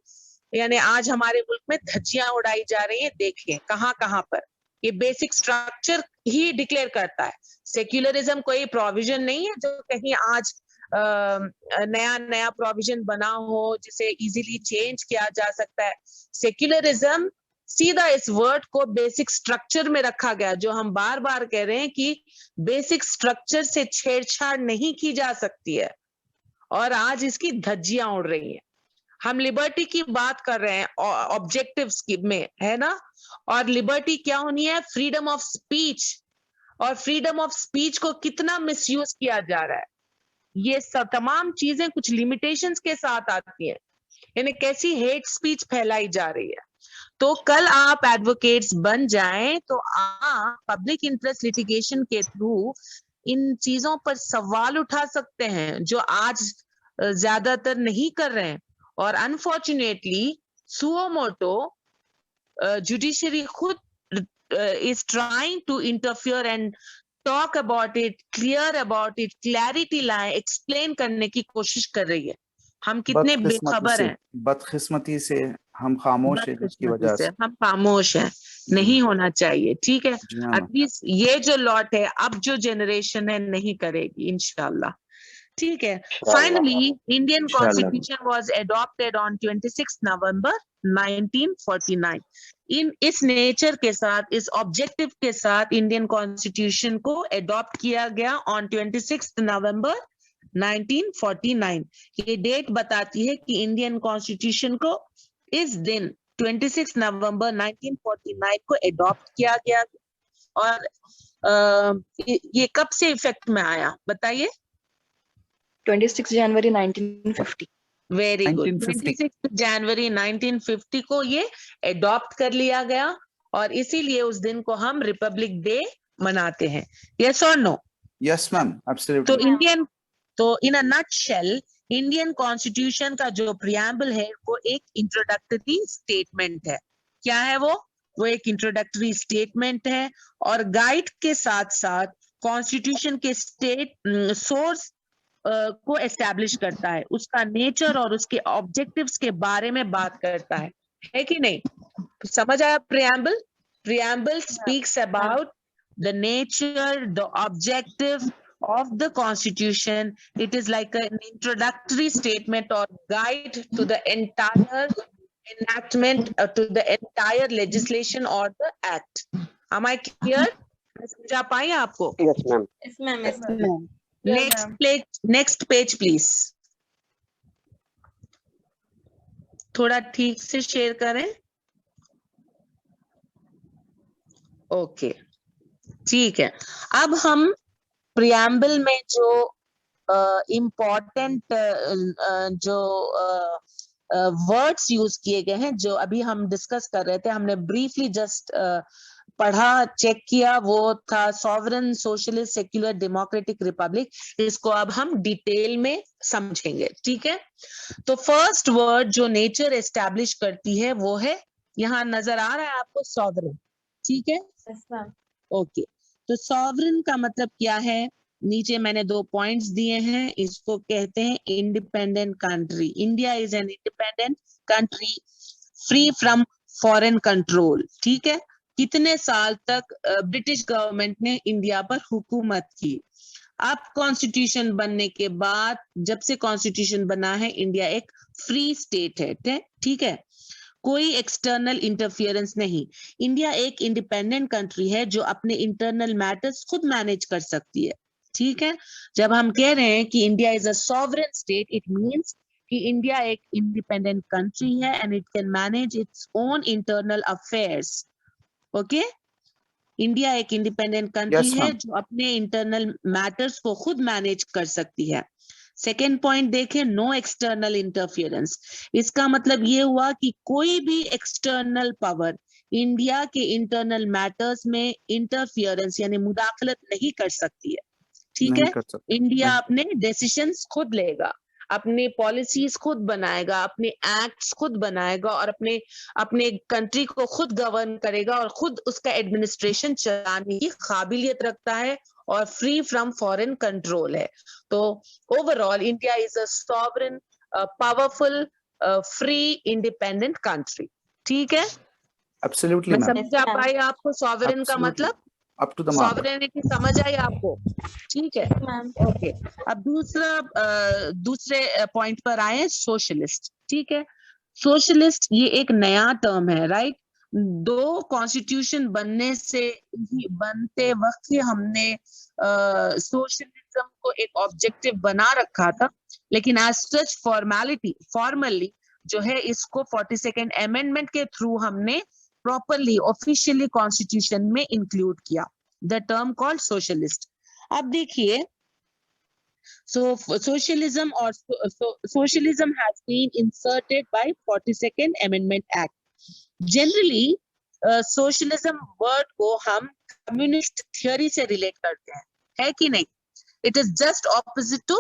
S7: यानी आज हमारे मुल्क में धज्जियां उड़ाई जा रही है, देखिए कहाँ कहाँ पर, ये बेसिक स्ट्रक्चर ही डिक्लेयर करता है। सेक्युलरिज्म कोई प्रोविजन नहीं है जो कहीं आज नया नया प्रोविजन बना हो जिसे इजीली चेंज किया जा सकता है। सेक्युलरिज्म सीधा इस वर्ड को बेसिक स्ट्रक्चर में रखा गया, जो हम बार बार कह रहे हैं कि बेसिक स्ट्रक्चर से छेड़छाड़ नहीं की जा सकती है, और आज इसकी धज्जियां उड़ रही हैं। हम लिबर्टी की बात कर रहे हैं ऑब्जेक्टिव्स की में, है ना, और लिबर्टी क्या होनी है, फ्रीडम ऑफ स्पीच, और फ्रीडम ऑफ स्पीच को कितना मिसयूज किया जा रहा है, ये सब तमाम चीजें कुछ लिमिटेशंस के साथ आती हैं, यानी कैसी हेट स्पीच फैलाई जा रही है। तो कल आप एडवोकेट्स बन जाएं तो आप पब्लिक इंटरेस्ट लिटिगेशन के थ्रू इन चीजों पर सवाल उठा सकते हैं, जो आज ज्यादातर नहीं कर रहे हैं। और अनफॉर्चुनेटली सुओ मोटो जुडिशरी खुद is trying to interfere and talk about it, clear about it, clarity लाए, explain करने की कोशिश कर रही है। हम कितने बेखबर हैं,
S15: बदकिस्मती से हम खामोश हैं, जिसकी वजह से
S7: हम खामोश हैं, नहीं होना चाहिए, ठीक है। एटलीस्ट ये जो लॉट है, अब जो जनरेशन है नहीं करेगी इंशाल्लाह, ठीक है। Finally Indian constitution was adopted on 26 नवंबर 1949। इस नेचर के साथ, इस ऑब्जेक्टिव के साथ इंडियन कॉन्स्टिट्यूशन को अडॉप्ट किया गया ऑन 26 नवंबर 1949। ये डेट बताती है कि इंडियन कॉन्स्टिट्यूशन को इस दिन 26 नवंबर 1949 को अडॉप्ट किया गया। और ये कब से इफेक्ट में आया बताइए?
S6: 26 जनवरी 1950।
S7: वेरी गुड, 26 जनवरी 1950 को ये अडॉप्ट कर लिया गया, और इसीलिए उस दिन को हम रिपब्लिक डे मनाते हैं। यस और नो?
S15: Yes ma'am, absolutely.
S7: तो इन अ नटशेल इंडियन कॉन्स्टिट्यूशन का जो प्रियम्बल है वो एक इंट्रोडक्टरी स्टेटमेंट है। क्या है वो एक इंट्रोडक्टरी स्टेटमेंट है, और गाइड के साथ साथ कॉन्स्टिट्यूशन के सोर्स को एस्टैब्लिश करता है, उसका नेचर और उसके ऑब्जेक्टिव्स के बारे में बात करता है कि नहीं? समझ आया? Preamble speaks about the nature, the objective of the constitution. It is like an introductory statement or guide to the entire enactment, to the entire legislation or the act. Am I clear? समझा पाए आपको?
S12: Yes ma'am.
S20: Yes ma'am. Yes ma'am.
S7: Next page please. थोड़ा ठीक से शेयर करें। ओके, ठीक है। अब हम प्रियम्बल में जो इम्पोर्टेंट जो वर्ड्स यूज किए गए हैं, जो अभी हम डिस्कस कर रहे थे, हमने ब्रीफली जस्ट पढ़ा, चेक किया, वो था sovereign, socialist, secular, democratic, Republic. इसको अब हम डिटेल में समझेंगे, ठीक है। तो फर्स्ट वर्ड जो नेचर एस्टैब्लिश करती है वो है, यहाँ नजर आ रहा है आपको, सॉवरन, ठीक है? ओके, तो सॉवरन का मतलब क्या है? नीचे मैंने 2 पॉइंट्स दिए हैं। इसको कहते हैं independent country. India is an independent country free from foreign control, ठीक है। कितने साल तक ब्रिटिश गवर्नमेंट ने इंडिया पर हुकूमत की। अब कॉन्स्टिट्यूशन बनने के बाद, जब से कॉन्स्टिट्यूशन बना है, इंडिया एक फ्री स्टेट है, ठीक है, कोई एक्सटर्नल इंटरफियरेंस नहीं। इंडिया एक इंडिपेंडेंट कंट्री है जो अपने इंटरनल मैटर्स खुद मैनेज कर सकती है, ठीक है। जब हम कह रहे हैं कि India is a sovereign state, it means कि इंडिया एक इंडिपेंडेंट कंट्री है and it can manage its own internal affairs. Okay, India एक इंडिपेंडेंट कंट्री है जो अपने इंटरनल मैटर्स को खुद मैनेज कर सकती है। सेकेंड पॉइंट देखें, नो एक्सटर्नल इंटरफियरेंस। इसका मतलब ये हुआ कि कोई भी एक्सटर्नल पावर इंडिया के इंटरनल मैटर्स में इंटरफियरेंस यानी मुदाखलत नहीं कर सकती है, ठीक है। इंडिया अपने डिसीजंस खुद लेगा, अपनी पॉलिसीज खुद बनाएगा, अपने एक्ट्स खुद बनाएगा और अपने कंट्री को खुद गवर्न करेगा और खुद उसका एडमिनिस्ट्रेशन चलाने की काबिलियत रखता है और फ्री फ्रॉम फॉरेन कंट्रोल है। तो overall India is a sovereign, powerful, free, independent country, ठीक है।
S15: एब्सोल्युटली
S7: मैं समझ आ पाई आपको सॉवरेन का मतलब?
S15: Up to the mark.
S7: Sovereignty समझ आई आपको? ठीक है, ओके। अब दूसरे पॉइंट पर आए, सोशलिस्ट, ठीक है। सोशलिस्ट ये एक नया टर्म है, राइट। दो कॉन्स्टिट्यूशन बनते वक्त ही हमने सोशलिज्म को एक ऑब्जेक्टिव बना रखा था, लेकिन एज सच फॉर्मली जो है इसको 42nd अमेंडमेंट के थ्रू हमने प्रॉपरली ऑफिशियली कॉन्स्टिट्यूशन में इंक्लूड किया, द टर्म कॉल्ड सोशलिस्ट। अब देखिए, socialism has been inserted by 42nd Amendment Act. Generally, socialism word को हम कम्युनिस्ट थियोरी से रिलेट करते हैं, है कि नहीं? It is just opposite to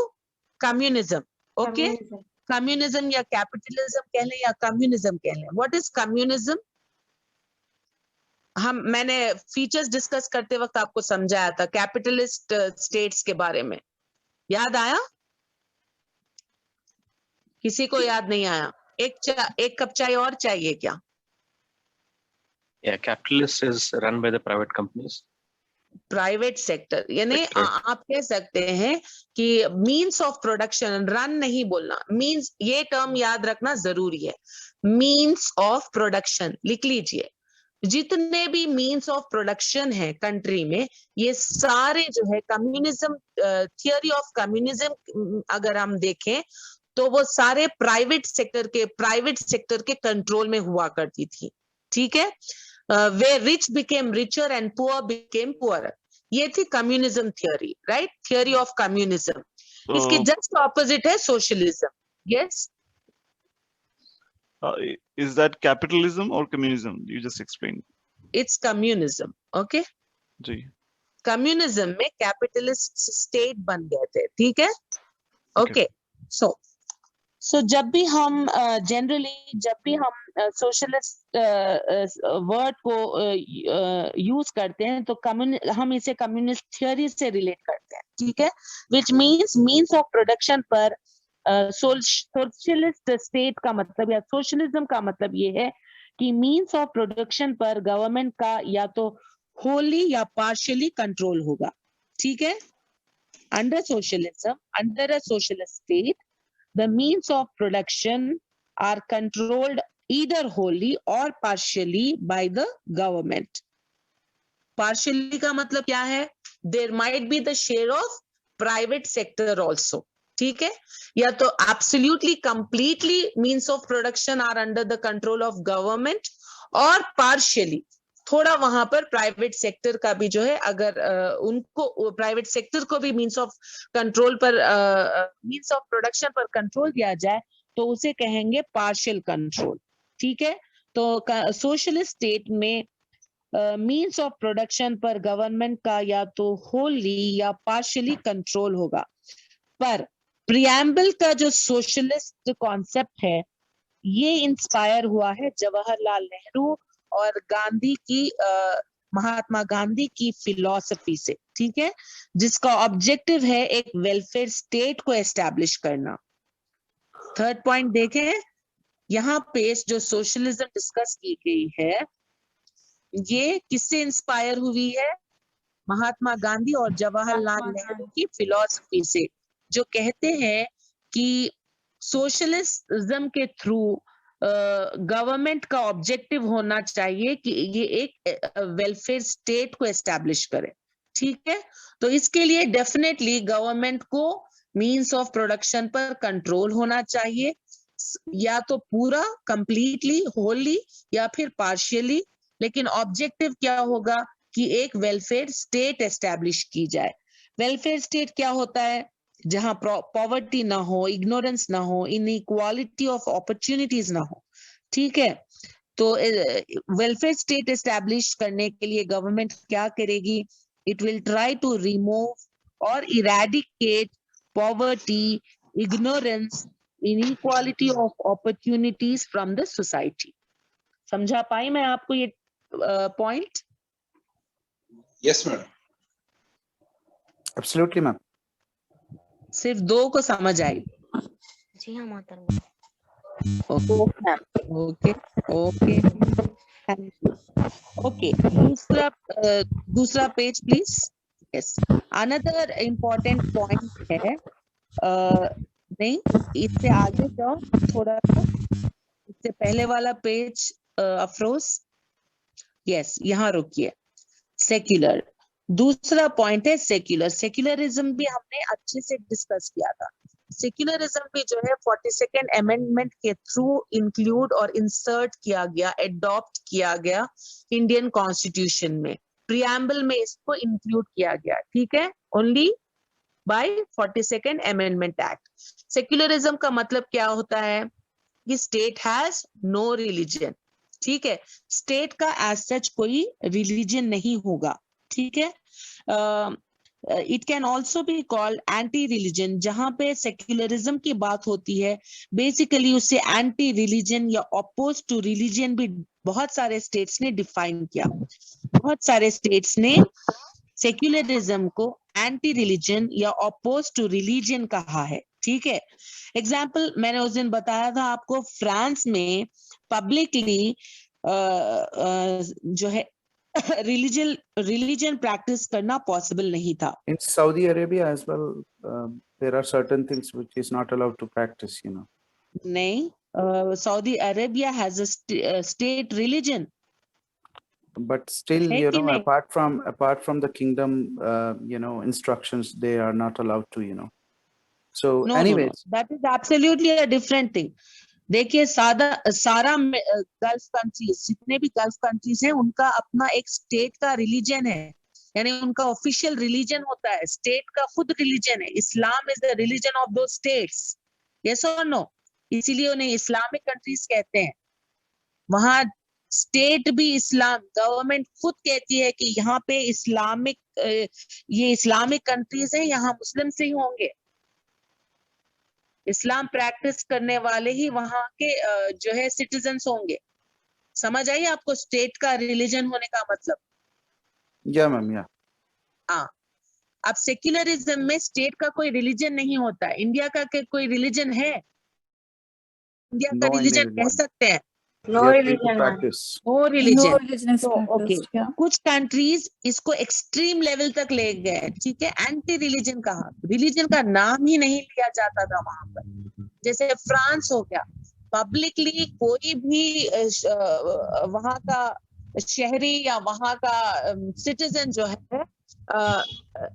S7: communism. Okay? Communism या capitalism कह लें या communism कह लें. What is communism? मैंने फीचर्स डिस्कस करते वक्त आपको समझाया था कैपिटलिस्ट स्टेट्स के बारे में, याद आया? किसी को याद नहीं आया? एक कप चाय और चाहिए क्या?
S13: Yeah, capitalist is run by the private companies.
S7: Private sector यानी आप कह सकते हैं कि मींस ऑफ प्रोडक्शन, रन नहीं बोलना, मींस, ये टर्म याद रखना जरूरी है। मींस ऑफ प्रोडक्शन लिख लीजिए। जितने भी मींस ऑफ प्रोडक्शन है कंट्री में, ये सारे जो है कम्युनिज्म, थियोरी ऑफ कम्युनिज्म अगर हम देखें तो वो सारे प्राइवेट सेक्टर के कंट्रोल में हुआ करती थी, ठीक है। where rich became richer and poor became poorer. ये थी communism theory, right, theory of communism. इसके जस्ट ऑपोजिट है socialism. Yes,
S2: is that capitalism or communism? You just explained.
S7: It's communism. Okay.
S2: जी।
S7: कम्युनिज्म में कैपिटलिस्ट स्टेट बन गए थे, ठीक है। ओके, सो जब भी हम सोशलिस्ट वर्ड को यूज करते हैं तो हम इसे कम्युनिस्ट थियोरी से रिलेट करते हैं, ठीक है। विच मीन्स ऑफ प्रोडक्शन पर सोशलिस्ट स्टेट का मतलब या सोशलिज्म का मतलब ये है कि मीन्स ऑफ प्रोडक्शन पर गवर्नमेंट का या तो होली या पार्शियली कंट्रोल होगा, ठीक है। Under socialism, under a socialist state, the means of production are controlled either wholly or partially by the government. Partially का मतलब क्या है? There might be the share of private sector also. ठीक है, या तो absolutely completely means of production are under the control of government और partially थोड़ा वहां पर प्राइवेट सेक्टर का भी जो है, अगर उनको प्राइवेट सेक्टर को भी मींस ऑफ कंट्रोल पर मींस ऑफ प्रोडक्शन पर कंट्रोल दिया जाए तो उसे कहेंगे पार्शियल कंट्रोल, ठीक है। तो सोशलिस्ट स्टेट में मींस ऑफ प्रोडक्शन पर गवर्नमेंट का या तो होली या पार्शियली कंट्रोल होगा। पर प्रियम्बल का जो सोशलिस्ट कॉन्सेप्ट है ये इंस्पायर हुआ है जवाहरलाल नेहरू और महात्मा गांधी की फिलॉसफी से, ठीक है, जिसका ऑब्जेक्टिव है एक वेलफेयर स्टेट को एस्टैब्लिश करना। थर्ड पॉइंट देखें, यहाँ पे जो सोशलिज्म डिस्कस की गई है ये किससे इंस्पायर हुई है? महात्मा गांधी और जवाहरलाल नेहरू की फिलॉसफी से, जो कहते हैं कि सोशलिज्म के थ्रू गवर्नमेंट का ऑब्जेक्टिव होना चाहिए कि ये एक वेलफेयर स्टेट को एस्टैब्लिश करे। ठीक है, तो इसके लिए डेफिनेटली गवर्नमेंट को मींस ऑफ प्रोडक्शन पर कंट्रोल होना चाहिए, या तो पूरा कंप्लीटली होली या फिर पार्शियली, लेकिन ऑब्जेक्टिव क्या होगा कि एक वेलफेयर स्टेट एस्टैब्लिश की जाए। वेलफेयर स्टेट क्या होता है? जहां पॉवर्टी ना हो, इग्नोरेंस ना हो, इनइक्वालिटी ऑफ अपॉर्चुनिटीज ना हो। ठीक है, तो वेलफेयर स्टेट एस्टैब्लिश करने के लिए गवर्नमेंट क्या करेगी? It will try to remove और eradicate poverty, ignorance, inequality of opportunities from the society. समझा पाई मैं आपको ये point?
S5: Yes ma'am,
S15: absolutely ma'am.
S7: सिर्फ 2 को समझ आई?
S21: जी हाँ मोहतरमा।
S7: Okay okay okay. दूसरा page please. Yes, another important point है, नहीं इससे आगे जाओ थोड़ा सा, इससे पहले वाला पेज अफरोज। यस, यहाँ रुकिए। सेक्युलर, दूसरा पॉइंट है सेक्युलर। सेक्युलरिज्म भी हमने अच्छे से डिस्कस किया था। सेक्युलरिज्म भी जो है 42nd अमेंडमेंट के थ्रू इंक्लूड और इंसर्ट किया गया, एडॉप्ट किया गया इंडियन कॉन्स्टिट्यूशन में। प्रियम्बल में इसको इंक्लूड किया गया, ठीक है, only by 42nd amendment act. Secularism का मतलब क्या होता है कि स्टेट हैज नो रिलीजन। ठीक है, स्टेट का एज सच कोई रिलीजन नहीं होगा। ठीक है, it can also be called anti religion. जहां पे सेक्युलरिज्म की बात होती है, बेसिकली उसे एंटी रिलीजन या अपोज टू रिलीजन भी बहुत सारे स्टेट्स ने डिफाइन किया। बहुत सारे स्टेट्स ने सेक्युलरिज्म को एंटी रिलीजन या अपोज टू रिलीजन कहा है। ठीक है, एग्जाम्पल मैंने उस दिन बताया था आपको, फ्रांस में पब्लिकली जो है रिलीजन प्रैक्टिस करना पॉसिबल नहीं था।
S15: In Saudi Arabia as well, there are certain things which is not allowed to practice, you know.
S7: नहीं, Saudi Arabia has a state religion.
S15: But still,
S7: है
S15: you
S7: कि
S15: know,
S7: नहीं?
S15: apart from the kingdom, you know, instructions, they are not allowed to, you know. So,
S7: No,
S15: anyways,
S7: that is absolutely a different thing. देखिए, सारा गल्फ कंट्रीज, जितने भी गल्फ कंट्रीज हैं, उनका अपना एक स्टेट का रिलीजन है, यानी उनका ऑफिशियल रिलीजन होता है, स्टेट का खुद रिलीजन है। Islam is the religion of दो स्टेट्स, यस और नो? इसीलिए उन्हें इस्लामिक कंट्रीज कहते हैं। वहां स्टेट भी इस्लाम, गवर्नमेंट खुद कहती है कि यहाँ पे इस्लामिक, ये इस्लामिक कंट्रीज है, यहाँ मुस्लिम से ही होंगे, इस्लाम प्रैक्टिस करने वाले ही वहां के जो है सिटीजन्स होंगे। समझ आई आपको स्टेट का रिलीजन होने का मतलब?
S15: yeah, ma'am, yeah.
S7: हाँ, अब सेक्युलरिज्म में स्टेट का कोई रिलीजन नहीं होता। इंडिया का कोई रिलीजन है? इंडिया का
S15: No, I
S7: रिलीजन
S15: mean,
S7: कह सकते हैं?
S15: they are free to practice.
S7: No religion.
S18: No religion is
S7: okay,
S18: practiced, yeah.
S7: कुछ कंट्रीज इसको एक्सट्रीम लेवल तक ले गए। ठीक है, एंटी रिलीजन कहा, रिलीजन का नाम ही नहीं लिया जाता था वहां पर। जैसे फ्रांस हो गया, पब्लिकली कोई भी वहां का शहरी या वहां का सिटीजन जो है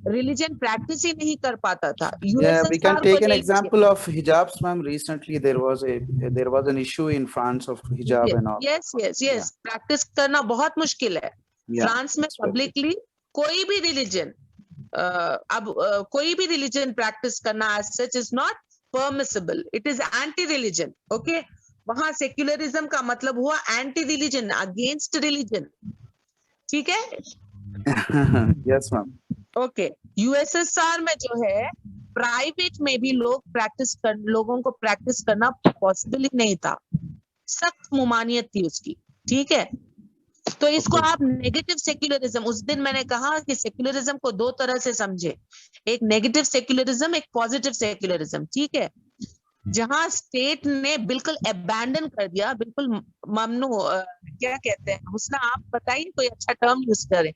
S7: रिलीजन प्रैक्टिस ही नहीं कर पाता था।
S15: Yeah, we can
S7: USSR
S15: take
S7: को
S15: an
S7: ले
S15: example of hijabs, ma'am. Recently, there was an issue in France of hijab and all.
S7: Yes, practice करना बहुत मुश्किल है।
S15: Yeah,
S7: फ्रांस में पब्लिकली कोई भी रिलीजन, अब कोई भी रिलीजन प्रैक्टिस करना as such is not permissible, it is anti religion. Okay, वहां सेक्युलरिज्म का मतलब हुआ एंटी रिलीजन, अगेंस्ट रिलीजन। ठीक है,
S15: Yes, ma'am.
S7: ओके। यूएसएसआर में जो है प्राइवेट में भी लोगों को प्रैक्टिस करना पॉसिबल ही नहीं था, सख्त मुमानियत थी उसकी। ठीक है, तो इसको आप नेगेटिव सेक्युलरिज्म, उस दिन मैंने कहा कि सेक्युलरिज्म को 2 तरह से समझे, एक नेगेटिव सेक्युलरिज्म, एक पॉजिटिव सेक्युलरिज्म। ठीक है, जहां स्टेट ने बिल्कुल अबैंडन कर दिया, बिल्कुल ममनू, क्या कहते हैं हुस्ना, आप बताइए कोई अच्छा टर्म यूज करें।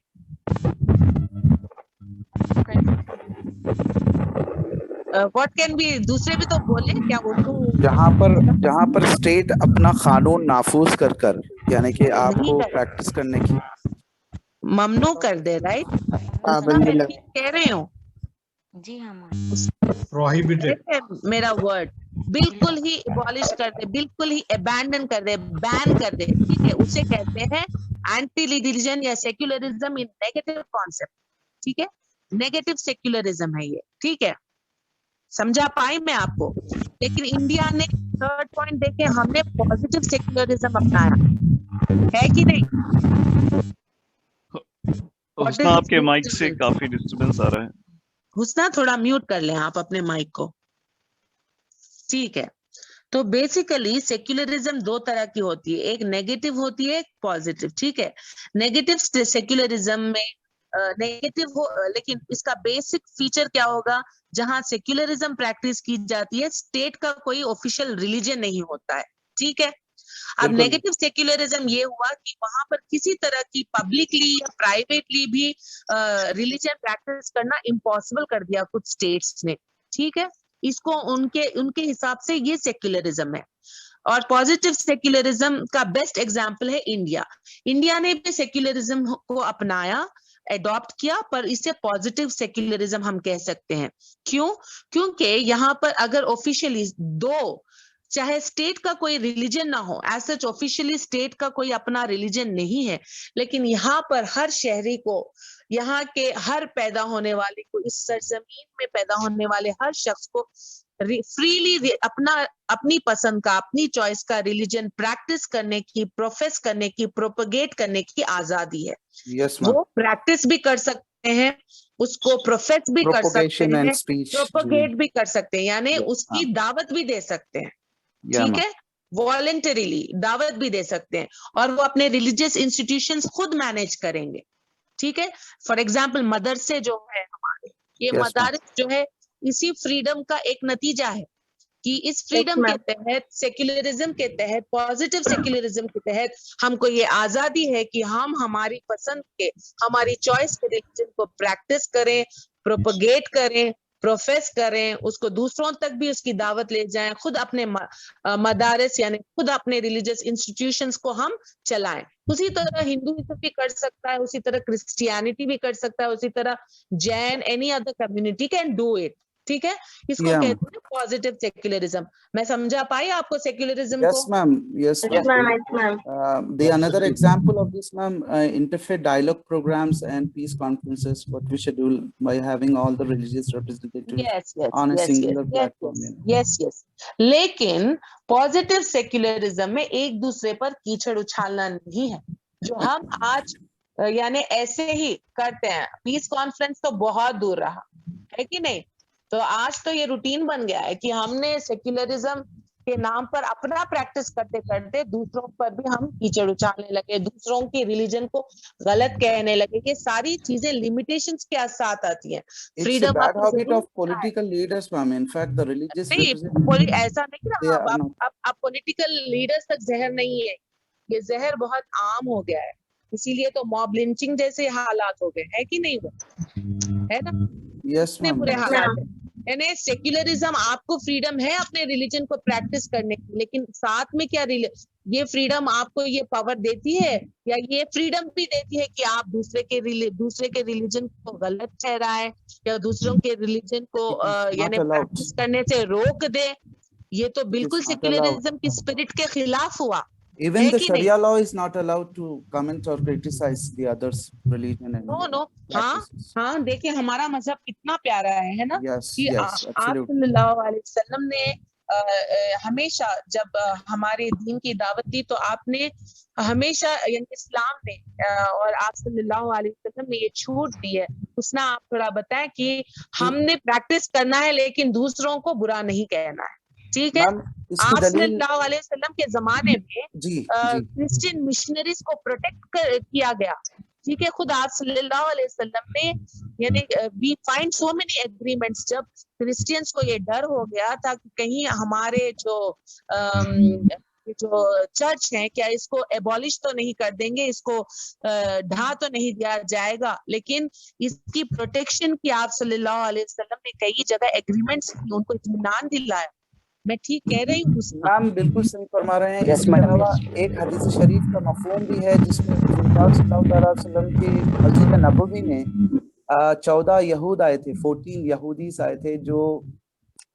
S7: व्हाट कैन बी, दूसरे भी तो बोले क्या उर्दू।
S15: जहाँ पर स्टेट अपना कानून नाफूज कर यानी कि आपको प्रैक्टिस करने की
S7: ममनू कर दे, राइट? कह रहे हो
S21: जी हाँ
S14: प्रोहिबिटेड,
S7: मेरा वर्ड बिल्कुल ही एबॉलिश कर दे, बिल्कुल ही अबैंडन कर दे, बैन कर दे, ठीक है? उसे कहते हैं एंटी रिलीजन या सेक्युलरिज्म इन नेगेटिव कॉन्सेप्ट, ठीक है? नेगेटिव सेक्युलरिज्म है ये, ठीक है? समझा पाई मैं आपको? लेकिन इंडिया ने थर्ड पॉइंट देखे, हमने पॉजिटिव सेक्युलरिज्म अपनाया है कि नहीं?
S2: हुस्ना आपके माइक से काफी डिस्टरबेंस आ रहा है।
S7: हुस्ना थोड़ा म्यूट कर लें आप अपने माइक को, ठीक है? तो बेसिकली सेक्युलरिज्म दो तरह की होती है, एक नेगेटिव होती है, एक पॉजिटिव, ठीक है? नेगेटिव सेक्युलरिज्म में नेगेटिव हो, लेकिन इसका बेसिक फीचर क्या होगा? जहां सेक्युलरिज्म प्रैक्टिस की जाती है, स्टेट का कोई ऑफिशियल रिलीजन नहीं होता है, ठीक है? अब नेगेटिव सेक्युलरिज्म ये हुआ कि वहां पर किसी तरह की पब्लिकली या प्राइवेटली भी रिलीजन प्रैक्टिस करना इम्पॉसिबल कर दिया कुछ स्टेट्स ने, ठीक है? इसको उनके हिसाब से ये सेक्युलरिज्म है। और पॉजिटिव सेक्युलरिज्म का बेस्ट एग्जांपल है इंडिया। इंडिया ने भी सेक्युलरिज्म को अपनाया, एडॉप्ट किया, पर इसे पॉजिटिव सेक्युलरिज्म हम कह सकते हैं। क्यों? क्योंकि यहाँ पर अगर ऑफिशियली दो, चाहे स्टेट का कोई रिलीजन ना हो, एज सच ऑफिशियली स्टेट का कोई अपना रिलीजन नहीं है, लेकिन यहाँ पर हर शहरी को, यहाँ के हर पैदा होने वाले को, इस सरजमीन में पैदा होने वाले हर शख्स को फ्रीली अपनी पसंद का, अपनी चॉइस का रिलीजन प्रैक्टिस करने की, प्रोफेस करने की, प्रोपगेट करने की आजादी है। वो प्रैक्टिस भी कर सकते हैं, उसको प्रोफेस भी कर सकते हैं, प्रोपगेट भी कर सकते हैं, यानी उसकी दावत भी दे सकते हैं, ठीक है? वॉलंटरीली दावत भी दे सकते हैं, और वो अपने रिलीजियस इंस्टीट्यूशंस खुद मैनेज करेंगे, ठीक है? फॉर एग्जाम्पल मदरसे जो है हमारे, ये मदारिस जो है, इसी फ्रीडम का एक नतीजा है कि इस फ्रीडम के तहत, सेक्युलरिज्म के तहत, पॉजिटिव सेक्युलरिज्म के तहत हमको ये आजादी है कि हम हमारी पसंद के, हमारी चॉइस के रिलीजन को प्रैक्टिस करें, प्रोपगेट करें, प्रोफेस करें, उसको दूसरों तक भी उसकी दावत ले जाएं, खुद अपने मदारिस यानी खुद अपने रिलीजियस इंस्टीट्यूशंस को हम चलाएं। उसी तरह हिंदुइज्म भी कर सकता है, उसी तरह क्रिश्चियनिटी भी कर सकता है, उसी तरह Jain, any other community can do it, ठीक है? इसको कहते हैं पॉजिटिव सेक्युलरिज्म। मैं समझा पाई आपको सेक्युलरिज्म को?
S15: Yes, ma'am. Yes, ma'am. The another example of this, ma'am, interfaith dialogue programs and peace conferences, what we schedule by having all the religious representatives on a singular platform.
S7: Yes. लेकिन पॉजिटिव सेक्युलरिज्म में एक दूसरे पर कीचड़ उछालना नहीं है, जो हम आज यानी ऐसे ही करते हैं। पीस कॉन्फ्रेंस तो बहुत दूर रहा है कि नहीं? तो आज तो ये रूटीन बन गया है कि हमने सेक्युलरिज्म के नाम पर अपना प्रैक्टिस करते करते दूसरों पर भी हम कीचड़ उछालने लगे, दूसरों के रिलीजन को गलत कहने लगे। ये सारी चीजें लिमिटेशंस के साथ आती हैं।
S15: Freedom of political leaders, ma'am. In fact the religious
S7: ऐसा नहीं ना, अब पॉलिटिकल लीडर्स तक जहर नहीं है, ये जहर बहुत आम हो गया है, इसीलिए तो मॉब लिंचिंग जैसे हालात हो गए, है कि नहीं वो, है ना?
S15: यस मैम,
S7: बुरे हालात है। यानी सेक्युलरिज्म आपको फ्रीडम है अपने रिलीजन को प्रैक्टिस करने की, लेकिन साथ में क्या ये फ्रीडम आपको ये पावर देती है, या ये फ्रीडम भी देती है कि आप दूसरे के रिलीजन को गलत ठहराएं या दूसरों के रिलीजन को यानी प्रैक्टिस करने से रोक दे? ये तो बिल्कुल सेक्युलरिज्म की स्पिरिट के खिलाफ हुआ।
S15: Even the Sharia law is not allowed to comment or criticize the other's religion.
S7: No. हाँ, देखिए हमारा मजहब कितना प्यारा है ना? कि आप सल्लल्लाहु अलैहि वसल्लम ने हमेशा जब हमारे दीन की दावत दी, तो आपने हमेशा यानी इस्लाम ने और आप सल्लल्लाहु अलैहि वसल्लम ने ये छूट दी है। उसने आप थोड़ा बताएं कि हमने प्रैक्टिस करना है, लेकिन दूसरों को बुरा नहीं कहना है, ठीक है? आप सल्लल्लाहु अलैहि वसल्लम के जमाने में क्रिश्चियन मिशनरीज को प्रोटेक्ट किया गया, ठीक है, खुद आप सल्लल्लाहु अलैहि वसल्लम ने, यानी we find so many agreements. जब क्रिश्चियंस को ये डर हो गया था कि कहीं हमारे जो चर्च है क्या इसको एबॉलिश तो नहीं कर देंगे, इसको ढा तो नहीं दिया जाएगा, लेकिन इसकी प्रोटेक्शन की आप सल्लल्लाहु अलैहि वसल्लम ने कई जगह एग्रीमेंट्स की, उनको इत्मीनान दिलाया। मैं ठीक कह रही हूँ?
S15: मैम बिल्कुल सही फरमा रहे हैं। इसके अलावा एक हदीस शरीफ का मफहूम भी है जिसमें सल्लल्लाहु अलैहि वसल्लम की मस्जिद नबवी में 14 यहूद आए थे, 14 यहूदीस आए थे, जो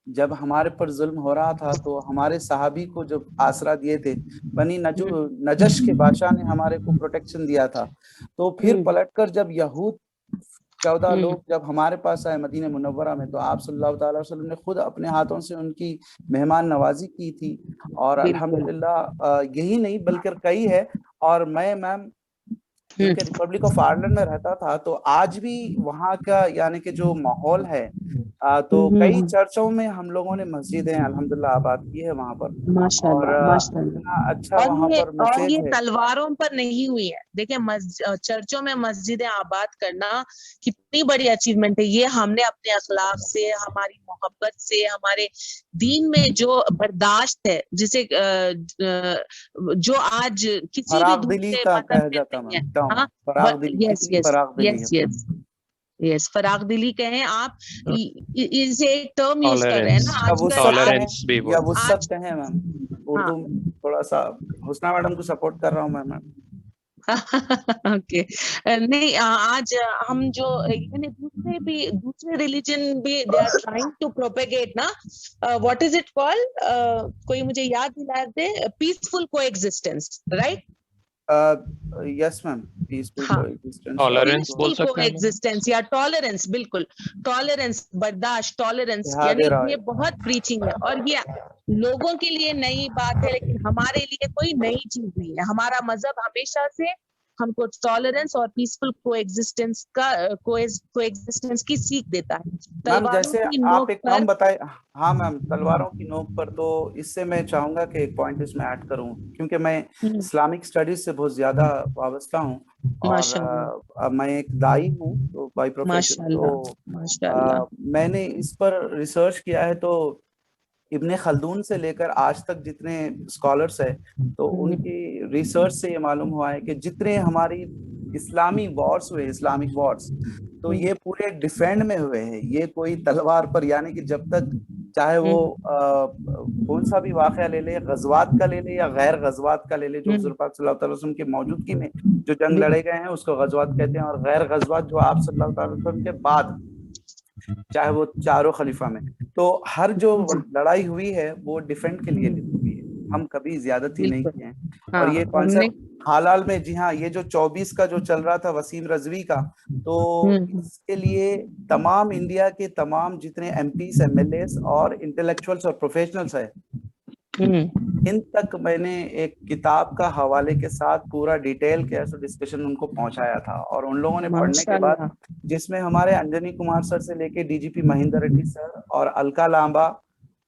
S15: जब हमारे पर जुल्म हो रहा था तो हमारे सहाबी को जब आसरा दिए थे, बनी नजश के बादशाह ने हमारे को प्रोटेक्शन दिया था। तो फिर पलटकर जब यहूद 14 लोग जब हमारे पास आए मदीना मुनव्वरा में, तो आप सल्लल्लाहु अलैहि वसल्लम ने खुद अपने हाथों से उनकी मेहमान नवाजी की थी। और अल्हम्दुलिल्लाह यही नहीं बल्कि कई है। और मैं मैम रिपब्लिक ऑफ आयरलैंड में रहता था, तो आज भी वहाँ का यानी कि जो माहौल है, तो कई चर्चों में हम लोगों ने मस्जिदें अल्हम्दुलिल्लाह आबाद की है वहाँ पर।
S7: माशाल्लाह,
S15: इतना अच्छा वहाँ पर
S7: और ये
S15: मैसेज है।
S7: तलवारों पर नहीं हुई है। देखिए चर्चों में मस्जिदें आबाद करना कितनी बड़ी अचीवमेंट है। ये हमने अपने अखलाक से, हमारी मोहब्बत से, हमारे दीन में जो बर्दाश्त है, जिसे जो आज किसी भी
S15: फरागदिली का कहा जाता है।
S7: यस, फरागदिली कहें आप, इसे एक टर्म यूज कर रहे हैं ना आजकल,
S15: या वुसअत कहें मैम। उर्दू में थोड़ा सा हुस्ना मैडम को सपोर्ट कर रहा हूँ मैं।
S7: ओके नहीं, आज हम जो दूसरे रिलीजन भी they are trying to propagate ना, व्हाट इज इट कॉल्ड, कोई मुझे याद दिला दे, peaceful coexistence, right?
S15: Yes ma'am, peaceful coexistence,
S19: tolerance बोल सकते हैं,
S7: कोएग्जिस्टेंस या टॉलरेंस, बिल्कुल टॉलरेंस, बर्दाश्त, टॉलरेंस, यानी ये बहुत प्रीचिंग है और ये लोगों के लिए नई बात है, लेकिन हमारे लिए कोई नई चीज नहीं है। हमारा मजहब हमेशा से हमको टॉलरेंस और पीसफुल कोएग्जिस्टेंस की सीख देता है।
S15: मैम जैसे आप एक टर्म बताए, हाँ मैम, तलवारों की नोक पर, तो इससे मैं चाहूंगा कि एक पॉइंट इसमें ऐड करूं, क्योंकि मैं इस्लामिक स्टडीज से बहुत ज्यादा वाबस्ता हूं और मैं एक दाई हूं तो बाय प्रोफेशन। तो मैंने इस पर रिसर्च किया है। तो इब्ने खल्दून से लेकर आज तक जितने स्कॉलर्स हैं, तो उनकी रिसर्च से ये मालूम हुआ है कि जितने हमारी इस्लामी वॉर्स हुए, इस्लामिक वॉर्स, तो ये पूरे डिफेंड में हुए हैं। ये कोई तलवार पर, यानी कि जब तक चाहे वो कौन सा भी वाक़या ले ले, गज़वात का ले ले या गैर गज़वात का ले ले, जो हुज़ूर पाक सल्लल्लाहु अलैहि वसल्लम की मौजूदगी में जो जंग लड़े गए हैं उसको गज़वात कहते हैं, और गैर गज़वात जो आप सल्लल्लाहु अलैहि वसल्लम के बाद, चाहे वो चारों खलीफा में, तो हर जो लड़ाई हुई है वो डिफेंड के लिए हुई है। हम कभी ज्यादती नहीं किए हैं। और ये कॉन्सेप्ट हाल में, जी हाँ, ये जो 24 का जो चल रहा था वसीम रजवी का, तो इसके लिए तमाम इंडिया के तमाम जितने एमपीस, एमएलएस और इंटेलेक्चुअल्स और प्रोफेशनल्स है, इन तक मैंने एक किताब का हवाले के साथ पूरा डिटेल के डिस्कशन उनको पहुंचाया था। और उन लोगों ने पढ़ने के बाद, जिसमें हमारे अंजनी कुमार सर से लेके डीजीपी महेंद्र रेड्डी सर और अलका लांबा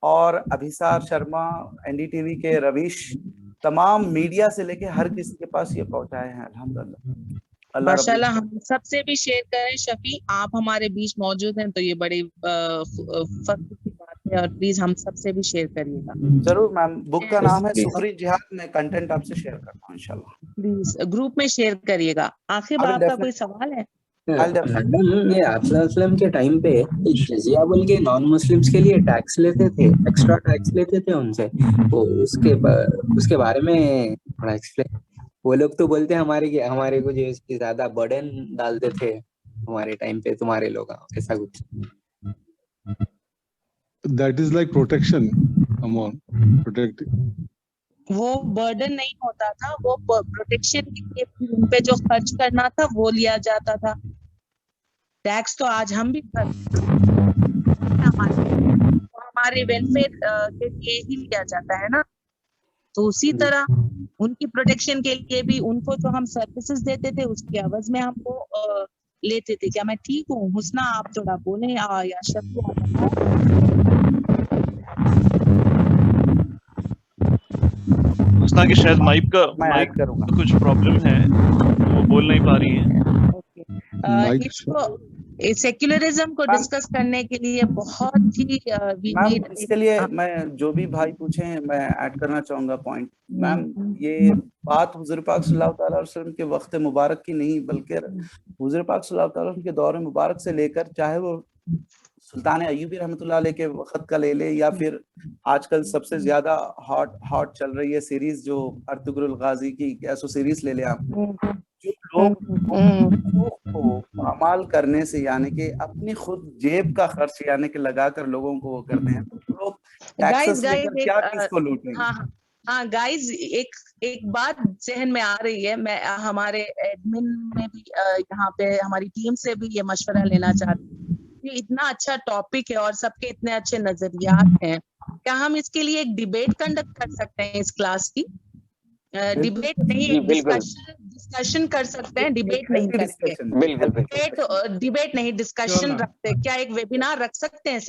S15: और अभिसार शर्मा, एनडीटीवी के रवीश, तमाम मीडिया से लेके हर किसी के पास ये पहुंचाए हैं अल्हम्दुलिल्लाह।
S7: माशाल्लाह, हम सबसे भी शेयर करें। शफी, आप हमारे बीच मौजूद हैं तो ये बड़ी फख्र की बात है, और प्लीज हम सबसे भी शेयर करिएगा।
S15: जरूर मैम, बुक का नाम है सुफरी जिहाद, में कंटेंट आपसे शेयर करता हूँ इंशाल्लाह।
S7: प्लीज ग्रुप में शेयर करिएगा। आखिर बार आपका कोई सवाल है?
S10: मैडम, ये आप के टाइम पे जजिया बोल के नॉन मुस्लिम्स के लिए टैक्स लेते थे, एक्स्ट्रा टैक्स लेते थे उनसे, तो उसके बारे में थोड़ा एक्सप्लेन। वो लोग तो बोलते हैं हमारे को जो ज्यादा बर्डन डालते थे हमारे टाइम पे, तुम्हारे लोग, ऐसा कुछ।
S22: That is like protection amount, protecting.
S7: वो बर्डन नहीं होता था, वो प्रोटेक्शन के लिए उन पे जो खर्च करना था वो लिया जाता था। टैक्स तो आज हम भी हमारे वेलफेयर के लिए ही लिया जाता है ना, तो उसी तरह उनकी प्रोटेक्शन के लिए भी उनको जो हम सर्विसेज देते थे उसके एवज में हम वो लेते थे। क्या मैं ठीक हूँ? हुस्ना, आप थोड़ा बोले, या
S2: हुस्ना की शायद माइक का कुछ प्रॉब्लम है, वो बोल नहीं पा रही है।
S7: इसको सेक्युलरिज्म को डिस्कस करने के लिए बहुत ही
S15: मैम इसके लिए मैं जो भी भाई पूछे मैं ऐड करना चाहूंगा पॉइंट। मैम ये बात हुजूर पाक सल्लल्लाहु अलैहि वसल्लम के वक्त मुबारक की नहीं, बल्कि हुजूर पाक सल्लल्लाहु अलैहि वसल्लम के दौर मुबारक से लेकर चाहे वो सुल्तान अय्यूबी रहमतुल्लाह अलैह के वक्त का ले ले, या फिर आजकल सबसे ज्यादा हॉट चल रही है सीरीज जो अर्तुगरुल गाजी की ऐसो सीरीज ले ले आप, जो लोग को अमाल करने से यानी कि अपनी खुद जेब का खर्च यानी कि लगाकर लोगों को वो करते हैं, तो लोग टैक्सेस लेकर क्या किसको लूटेंगे।
S7: हाँ गाइज, एक बात जहन में आ रही है, मैं हमारे एडमिन में भी यहाँ पे हमारी टीम से भी ये मशवरा लेना चाहती हूँ। ये इतना अच्छा टॉपिक है और सबके इतने अच्छे नजरियात हैं, क्या हम इसके लिए एक डिबेट कंडक्ट कर सकते हैं इस क्लास की? डिबेट नहीं, डिस्कशन कर सकते हैं, डिबेट नहीं करते, डिबेट नहीं डिस्कशन रखते। क्या एक वेबिनार रख सकते हैं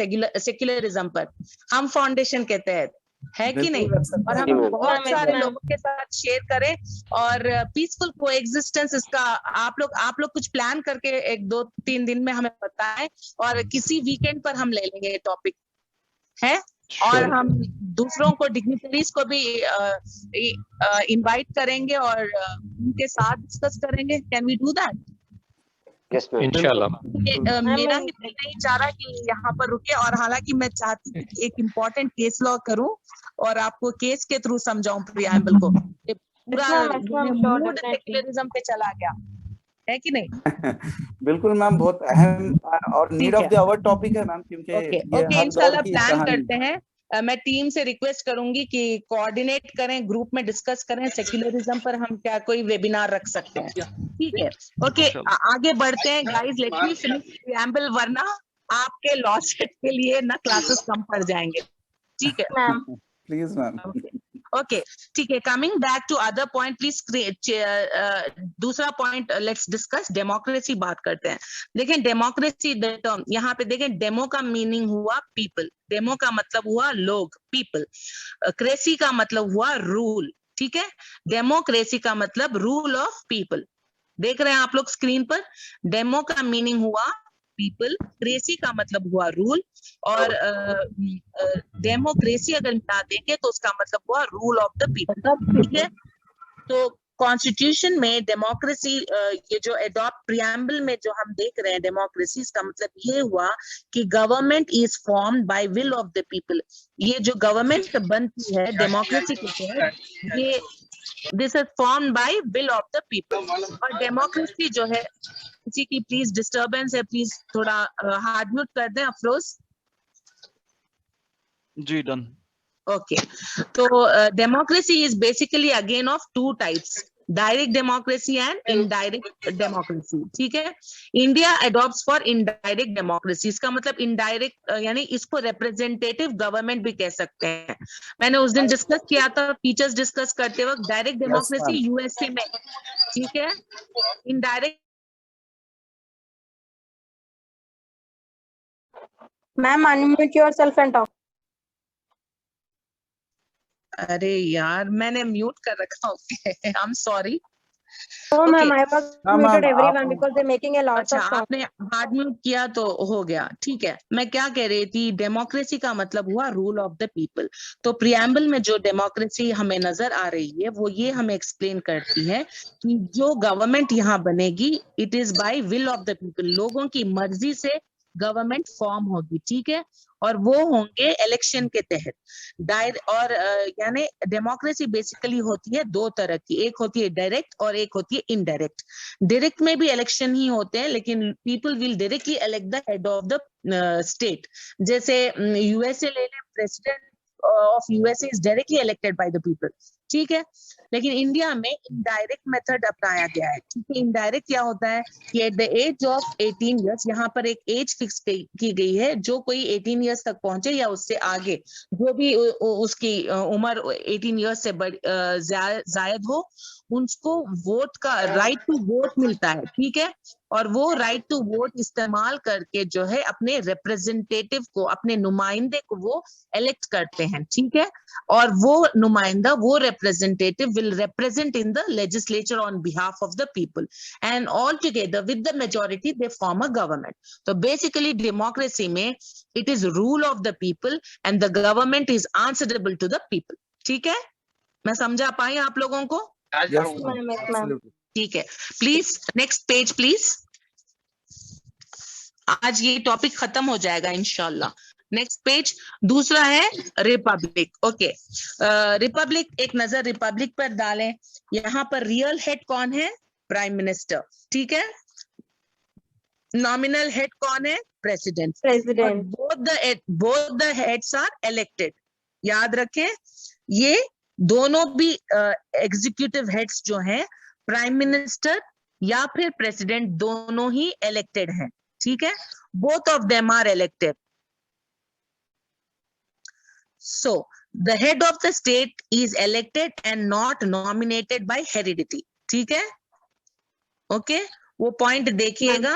S7: सेक्युलरिज्म पर हम फाउंडेशन के तहत, है कि नहीं? और हम बहुत सारे लोगों के साथ शेयर करें और पीसफुल कोएग्जिस्टेंस इसका आप लोग कुछ प्लान करके 1-2-3 दिन में हमें बताएं और किसी वीकेंड पर हम ले लेंगे टॉपिक, है? और हम दूसरों को डिग्निटरीज को भी इनवाइट करेंगे और उनके साथ डिस्कस करेंगे। Can we do that?
S19: Yes, इंशाल्लाह।
S7: मेरा ही दिल नहीं चाह रहा कि यहाँ पर रुके, और हालांकि मैं चाहती थी कि एक इम्पोर्टेंट केस लॉ करूं और आपको केस के थ्रू समझाऊं प्रियम्बल को। पूरा मूड सेक्युलरिज्म पे चला गया, है कि नहीं?
S15: बिल्कुल मैम, बहुत अहम और need of the hour topic है मैम, क्योंकि
S7: ओके इंशाल्लाह प्लान करते हैं। मैं टीम से रिक्वेस्ट करूंगी कि कोऑर्डिनेट करें, ग्रुप में डिस्कस करें सेक्युलरिज्म पर हम क्या कोई वेबिनार रख सकते हैं, ठीक है? ओके आगे बढ़ते हैं guys, let me finish preamble, वरना आपके लॉस के लिए ना क्लासेस कम पड़ जाएंगे, ठीक है मैम?
S15: Please ma'am.
S7: ओके ठीक है, coming back to other point please, दूसरा पॉइंट लेट्स डिस्कस डेमोक्रेसी। बात करते हैं। देखें डेमोक्रेसी यहाँ पे देखें, डेमो का मीनिंग हुआ पीपल, डेमो का मतलब हुआ लोग, पीपल। क्रेसी का मतलब हुआ रूल, ठीक है? डेमोक्रेसी का मतलब रूल ऑफ पीपल। देख रहे हैं आप लोग स्क्रीन पर, डेमो का मीनिंग हुआ पीपल, क्रेसी का मतलब हुआ रूल, और डेमोक्रेसी अगर मिटा देंगे तो उसका मतलब हुआ रूल ऑफ द पीपल, ठीक है? तो कॉन्स्टिट्यूशन में डेमोक्रेसी ये जो एडॉप्ट प्रीएम्बल में जो हम देख रहे हैं डेमोक्रेसी, इसका मतलब ये हुआ कि government is formed by will of the people. ये जो गवर्नमेंट बनती है डेमोक्रेसी के तहत, ये this is formed by will of the people. और डेमोक्रेसी जो है, किसी की प्लीज डिस्टरबेंस है, प्लीज थोड़ा हार्ड म्यूट कर दें अफरोज
S2: जी। डन।
S7: ओके, तो democracy is basically again of two types, direct democracy and indirect democracy, ठीक है? इंडिया एडॉप्ट्स फॉर इनडायरेक्ट डेमोक्रेसी, इसका मतलब इनडायरेक्ट यानी इसको रिप्रेजेंटेटिव गवर्नमेंट भी कह सकते हैं। मैंने उस दिन डिस्कस किया था, टीचर्स डिस्कस करते वक्त, डायरेक्ट डेमोक्रेसी यूएसए में, ठीक है? Indirect
S20: ma'am unmute yourself and talk.
S7: अरे यार मैंने म्यूट कर रखा, okay I am sorry.
S20: Oh ma'am, I was muted everyone because they're making a lot
S7: अच्छा,
S20: of sound.
S7: आपने हार्ड म्यूट किया तो हो गया, ठीक है? मैं क्या कह रही थी, डेमोक्रेसी का मतलब हुआ रूल ऑफ द पीपल। तो प्रीएम्बल में जो डेमोक्रेसी हमें नजर आ रही है वो ये हमें एक्सप्लेन करती है कि जो गवर्नमेंट यहाँ बनेगी, it is by will of the people, लोगों की मर्जी से गवर्नमेंट फॉर्म होगी, ठीक है? और वो होंगे इलेक्शन के तहत। और यानी डेमोक्रेसी बेसिकली होती है दो तरह की, एक होती है डायरेक्ट और एक होती है इनडायरेक्ट। डायरेक्ट में भी इलेक्शन ही होते हैं, लेकिन people will directly elect the head of the state. जैसे यूएसए ले लें, president of USA is directly elected by the people, ठीक है? लेकिन इंडिया में इनडायरेक्ट मेथड अपनाया गया है, ठीक है? इनडायरेक्ट क्या होता है कि at the age of 18 years, यहाँ पर एक एज फिक्स की गई है, जो कोई 18 इयर्स तक पहुंचे या उससे आगे, जो भी उसकी उम्र 18 इयर्स से जायद हो, उनको वोट का राइट टू वोट मिलता है, ठीक है? और वो राइट टू वोट इस्तेमाल करके जो है अपने रिप्रेजेंटेटिव को, अपने नुमाइंदे को वो इलेक्ट करते हैं, ठीक है, और वो नुमाइंदा, वो representative will represent in the legislature on behalf of the people and all together with the majority they form a government. तो बेसिकली डेमोक्रेसी में it is rule of the people and the government is answerable to the people. ठीक है, मैं समझा पाई आप लोगों को? ठीक है, प्लीज नेक्स्ट पेज प्लीज. आज ये टॉपिक खत्म हो जाएगा इंशाल्लाह. Next page. दूसरा है रिपब्लिक. ओके, रिपब्लिक, एक नजर रिपब्लिक पर डालें. यहाँ पर रियल हेड कौन है? Prime minister. ठीक है, नॉमिनल हेड कौन है? President. Both the heads are elected. याद रखें, ये दोनों भी एग्जीक्यूटिव हेड्स जो हैं, प्राइम मिनिस्टर या फिर प्रेसिडेंट, दोनों ही इलेक्टेड हैं. ठीक है, both of them are elected. So the head of the state is elected and not nominated by heredity. ठीक है, ओके, वो पॉइंट देखिएगा.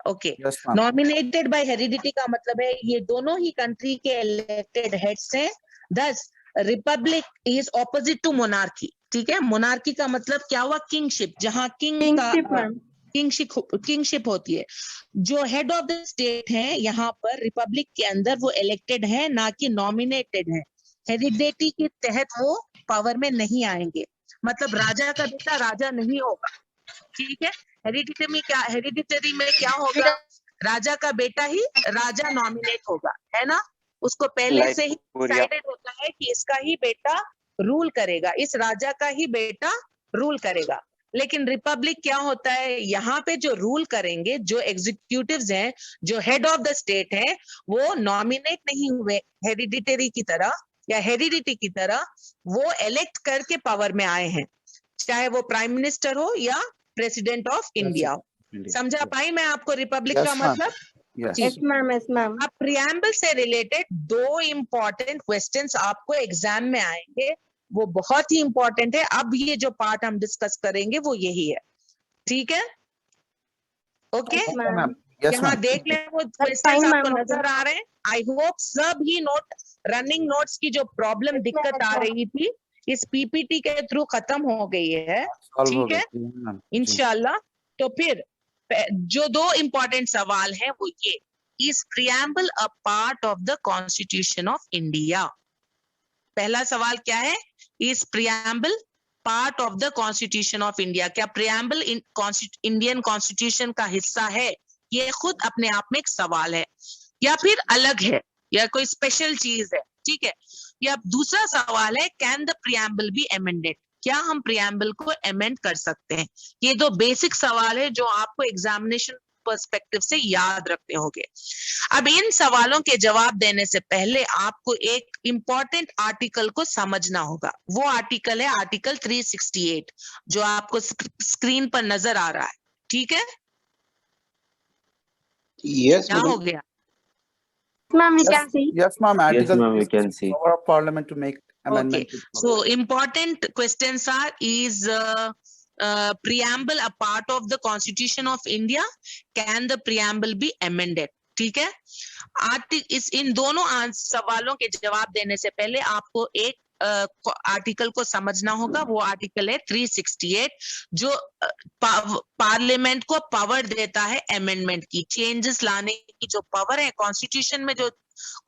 S7: ओके, नॉमिनेटेड बाय हेरिडिटी का मतलब है ये दोनों ही कंट्री के इलेक्टेड हेड्स हैं. thus republic is opposite to monarchy. ठीक है, मोनार्की का मतलब क्या हुआ? किंगशिप, जहां किंगशिप होती है. जो हेड ऑफ द स्टेट है यहाँ पर रिपब्लिक के अंदर, वो इलेक्टेड है, ना कि नॉमिनेटेड है. हेरिडिटी के तहत वो पावर में नहीं आएंगे. मतलब राजा का बेटा राजा नहीं होगा. ठीक है, हेरिडिटरी में क्या होगा? राजा का बेटा ही राजा नॉमिनेट होगा, है ना. उसको पहले से ही डिसाइडेड होता है कि इसका ही बेटा रूल करेगा, इस राजा का ही बेटा रूल करेगा. लेकिन रिपब्लिक क्या होता है? यहाँ पे जो रूल करेंगे, जो एग्जीक्यूटिव्स हैं, जो हेड ऑफ द स्टेट है, वो नॉमिनेट नहीं हुए हेरिडिटरी की तरह या हेरिडिटी की तरह, वो इलेक्ट करके पावर में आए हैं, चाहे वो प्राइम मिनिस्टर हो या प्रेसिडेंट ऑफ इंडिया हो. समझा पाई मैं आपको रिपब्लिक का मतलब?
S3: Yes ma'am.
S7: अब प्रियम्बल से रिलेटेड 2 इंपॉर्टेंट क्वेश्चंस आपको एग्जाम में आएंगे, वो बहुत ही इंपॉर्टेंट है. अब ये जो पार्ट हम डिस्कस करेंगे वो यही है. ठीक है, ओके. यहाँ देख लें, वो क्वेश्चंस आपको नजर आ रहे हैं. आई होप सब ही रनिंग नोट्स की जो प्रॉब्लम दिक्कत आ रही थी इस पीपीटी के थ्रू खत्म हो गई है. ठीक है, इंशाल्लाह. तो फिर जो 2 इंपॉर्टेंट सवाल हैं वो ये: is preamble a part of the constitution of India? पहला सवाल क्या है? Is preamble part of the constitution of India? क्या प्रियम्बल इंडियन कॉन्स्टिट्यूशन का हिस्सा है? ये खुद अपने आप में एक सवाल है, या फिर अलग है, या कोई स्पेशल चीज है. ठीक है, या दूसरा सवाल है, can the preamble be amended? क्या हम प्रियम्बल को अमेंड कर सकते हैं? ये 2 बेसिक सवाल है जो आपको एग्जामिनेशन पर्सपेक्टिव से याद रखने होंगे. अब इन सवालों के जवाब देने से पहले आपको एक इंपॉर्टेंट आर्टिकल को समझना होगा. वो आर्टिकल है आर्टिकल 368, जो आपको स्क्रीन पर नजर आ रहा है. ठीक है,
S5: Yes,
S7: क्या हो गया?
S3: Ma'am, we can see.
S15: Yes, ma'am.
S12: Yes, ma'am, we can see.
S15: Power of Parliament to make amendment.
S7: Okay, so important questions are: is preamble a part of the Constitution of India? Can the preamble be amended? ठीक है, इन दोनों सवालों के जवाब देने से पहले आपको एक आर्टिकल को समझना होगा. वो आर्टिकल है 368, जो पार्लियामेंट को पावर देता है अमेंडमेंट की, चेंजेस लाने की जो पावर है. कॉन्स्टिट्यूशन में जो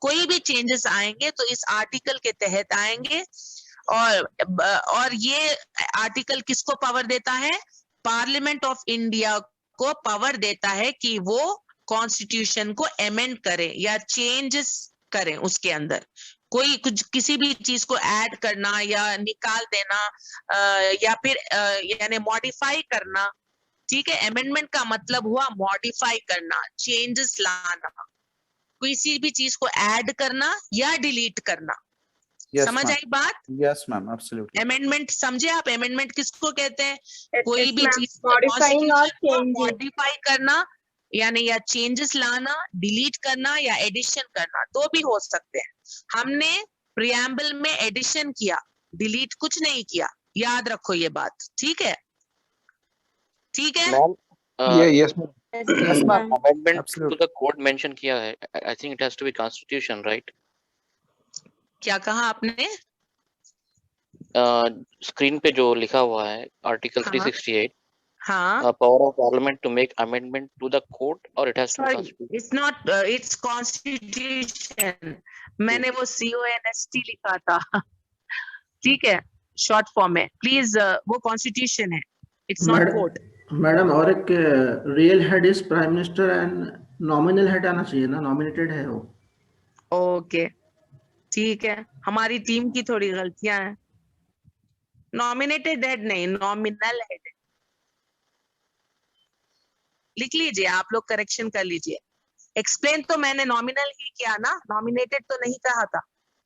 S7: कोई भी चेंजेस आएंगे तो इस आर्टिकल के तहत आएंगे. और ये आर्टिकल किसको पावर देता है? पार्लियामेंट ऑफ इंडिया को पावर देता है कि वो कॉन्स्टिट्यूशन को अमेंड करे या चेंजेस करें. उसके अंदर कोई कुछ किसी भी चीज को ऐड करना या निकाल देना, या फिर यानी मॉडिफाई करना. ठीक है, अमेंडमेंट का मतलब हुआ मॉडिफाई करना, चेंजेस लाना, किसी भी चीज को ऐड करना या डिलीट करना.
S15: Yes,
S7: समझ आई बात?
S15: Yes, ma'am, absolutely.
S7: अमेंडमेंट समझे आप? अमेंडमेंट किसको कहते हैं? कोई भी चीज मॉडिफाई करना, यानी या चेंजेस लाना, डिलीट करना या एडिशन करना, 2 भी हो सकते हैं. हमने प्रियम्बल में एडिशन किया, डिलीट कुछ नहीं किया. याद रखो ये बात. ठीक है, ठीक है.
S5: Yes, ma'am.
S15: Yes, ma'am.
S12: Amendment to the code mention किया है. I think it has to be constitution, right?
S7: क्या कहा आपने?
S12: स्क्रीन पे जो लिखा हुआ है आर्टिकल
S7: हाँ
S12: 368,
S7: हाँ,
S12: power of parliament to make amendment to the code or it has to be
S7: sorry,
S12: constitution.
S7: It's not, it's constitution. मैंने वो CONST लिखा था। ठीक है, शॉर्ट फॉर्म में प्लीज, वो कॉन्स्टिट्यूशन है, इट्स नॉट कोड।
S8: मैडम और एक real head is prime minister and nominal head आना चाहिए ना, नॉमिनेटेड है वो।
S7: ओके ठीक है, हमारी टीम की थोड़ी गलतियां हैं। नॉमिनेटेड हेड नहीं, नॉमिनल हेड लिख लीजिए, आप लोग करेक्शन कर लीजिए। एक्सप्लेन तो मैंने नॉमिनल ही किया ना, नॉमिनेटेड तो नहीं कहा था।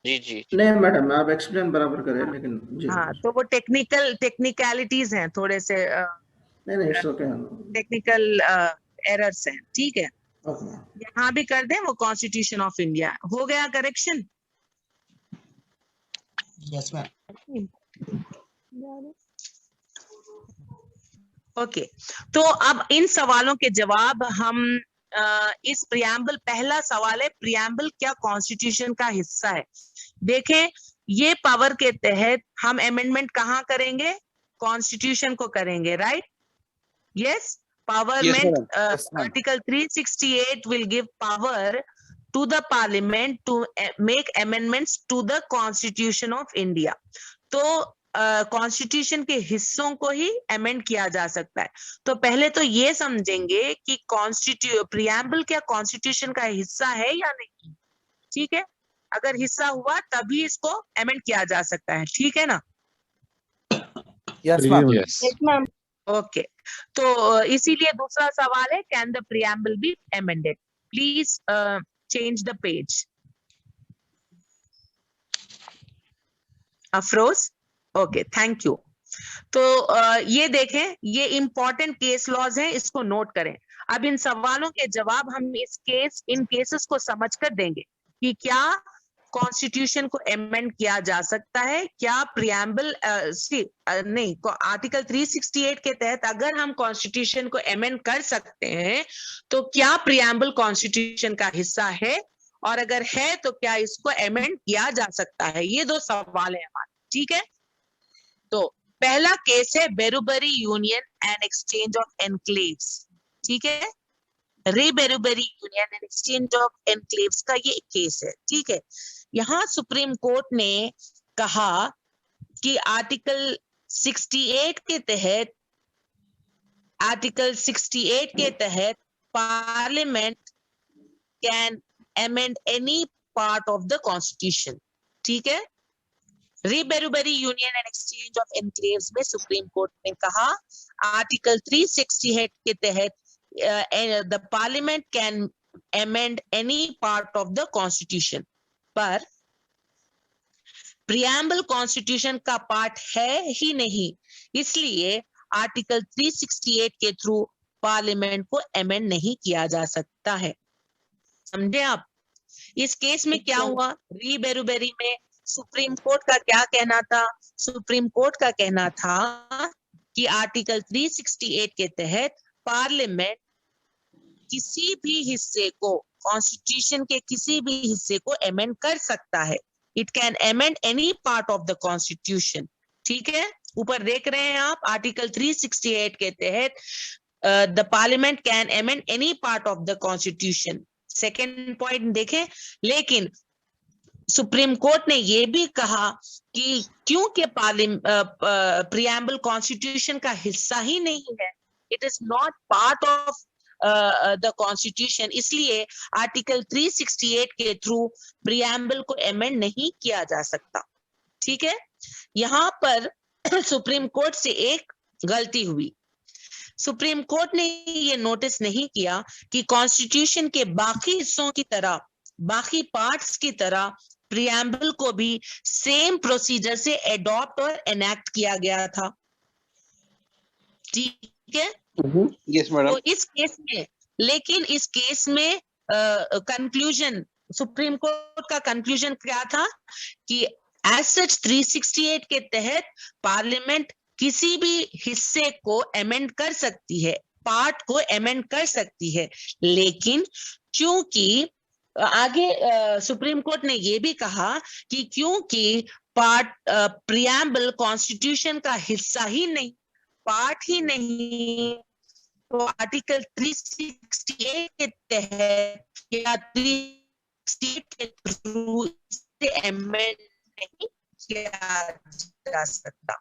S12: जी जी
S8: नहीं मैडम आप एक्सप्लेन बराबर करें, लेकिन जी
S7: हाँ, तो वो टेक्निकलिटीज हैं, थोड़े से
S8: नहीं इट्स ओके।
S7: टेक्निकल एरर्स हैं, ठीक है।
S8: ओके
S7: यहाँ भी कर दें, वो कॉन्स्टिट्यूशन ऑफ इंडिया हो गया करेक्शन।
S8: Yes ma'am.
S7: ओके, तो अब इन सवालों के जवाब हम इस प्रियम्बल, पहला सवाल है प्रियम्बल क्या कॉन्स्टिट्यूशन का हिस्सा है। देखें, ये पावर के तहत हम अमेंडमेंट कहाँ करेंगे? कॉन्स्टिट्यूशन को करेंगे, right? Yes, empowerment article 368 will give power to the parliament to make amendments to the constitution of India. तो कॉन्स्टिट्यूशन के हिस्सों को ही अमेंड किया जा सकता है। तो पहले तो ये समझेंगे कि प्रियम्बल क्या कॉन्स्टिट्यूशन का हिस्सा है या नहीं, ठीक है? अगर हिस्सा हुआ तभी इसको अमेंड किया जा सकता है, ठीक है ना?
S15: Yes ma'am.
S7: ओके, तो इसीलिए दूसरा सवाल है, can the preamble be amended? Please change the page. Afroz, okay, thank you. तो ये देखें, ये इंपॉर्टेंट केस लॉज हैं, इसको नोट करें। अब इन सवालों के जवाब हम इन केसेस को समझकर देंगे कि क्या कॉन्स्टिट्यूशन को अमेंड किया जा सकता है, क्या प्रियम्बल नहीं, आर्टिकल 368 के तहत अगर हम कॉन्स्टिट्यूशन को अमेंड कर सकते हैं तो क्या प्रियम्बल कॉन्स्टिट्यूशन का हिस्सा है, और अगर है तो क्या इसको अमेंड किया जा सकता है? ये दो सवाल है हमारे, ठीक है? तो पहला केस है Berubari union and exchange of enclaves, ठीक है? Berubari union and exchange of enclaves का ये केस है, ठीक है? यहाँ सुप्रीम कोर्ट ने कहा कि आर्टिकल 68 के तहत parliament can amend any part of the constitution, ठीक है? Berubari union and exchange of enclaves में सुप्रीम कोर्ट ने कहा आर्टिकल 368 के तहत the parliament can amend any part of the constitution, पर प्रियम्बल कॉन्स्टिट्यूशन का पार्ट है ही नहीं, इसलिए आर्टिकल 368 के थ्रू पार्लियामेंट को अमेंड नहीं किया जा सकता है। समझे आप? इस केस में क्या हुआ? बेरुबरी में सुप्रीम कोर्ट का क्या कहना था? सुप्रीम कोर्ट का कहना था कि आर्टिकल 368 के तहत पार्लियामेंट किसी भी हिस्से को, कॉन्स्टिट्यूशन के किसी भी हिस्से को अमेंड कर सकता है। It can amend any part of the constitution, ठीक है? ऊपर देख रहे हैं आप, आर्टिकल 368 के तहत the parliament can amend any part of the constitution. Second point देखें, लेकिन सुप्रीम कोर्ट ने यह भी कहा कि क्योंकि प्रियम्बल कॉन्स्टिट्यूशन का हिस्सा ही नहीं है, it is not part of the constitution, इसलिए आर्टिकल 368 के थ्रू प्रियम्बल को अमेंड नहीं किया जा सकता, ठीक है? यहाँ पर सुप्रीम कोर्ट से एक गलती हुई। सुप्रीम कोर्ट ने ये नोटिस नहीं किया कि कॉन्स्टिट्यूशन के बाकी हिस्सों की तरह, बाकी पार्ट्स की तरह प्रियम्बल को भी सेम प्रोसीजर से एडॉप्ट और एनेक्ट किया गया था, ठीक है?
S5: Yes madam.
S7: तो इस केस में, लेकिन इस केस में कंक्लूजन, सुप्रीम कोर्ट का कंक्लूजन क्या था कि एज सच 368 के तहत पार्लियामेंट किसी भी हिस्से को अमेंड कर सकती है, पार्ट को अमेंड कर सकती है, लेकिन चूंकि आगे सुप्रीम कोर्ट ने ये भी कहा कि क्योंकि पार्ट प्रियम्बल कॉन्स्टिट्यूशन का हिस्सा ही नहीं, पार्ट ही नहीं, तो आर्टिकल 368 के तहत या 368 के थ्रू अमेंड नहीं किया जा सकता।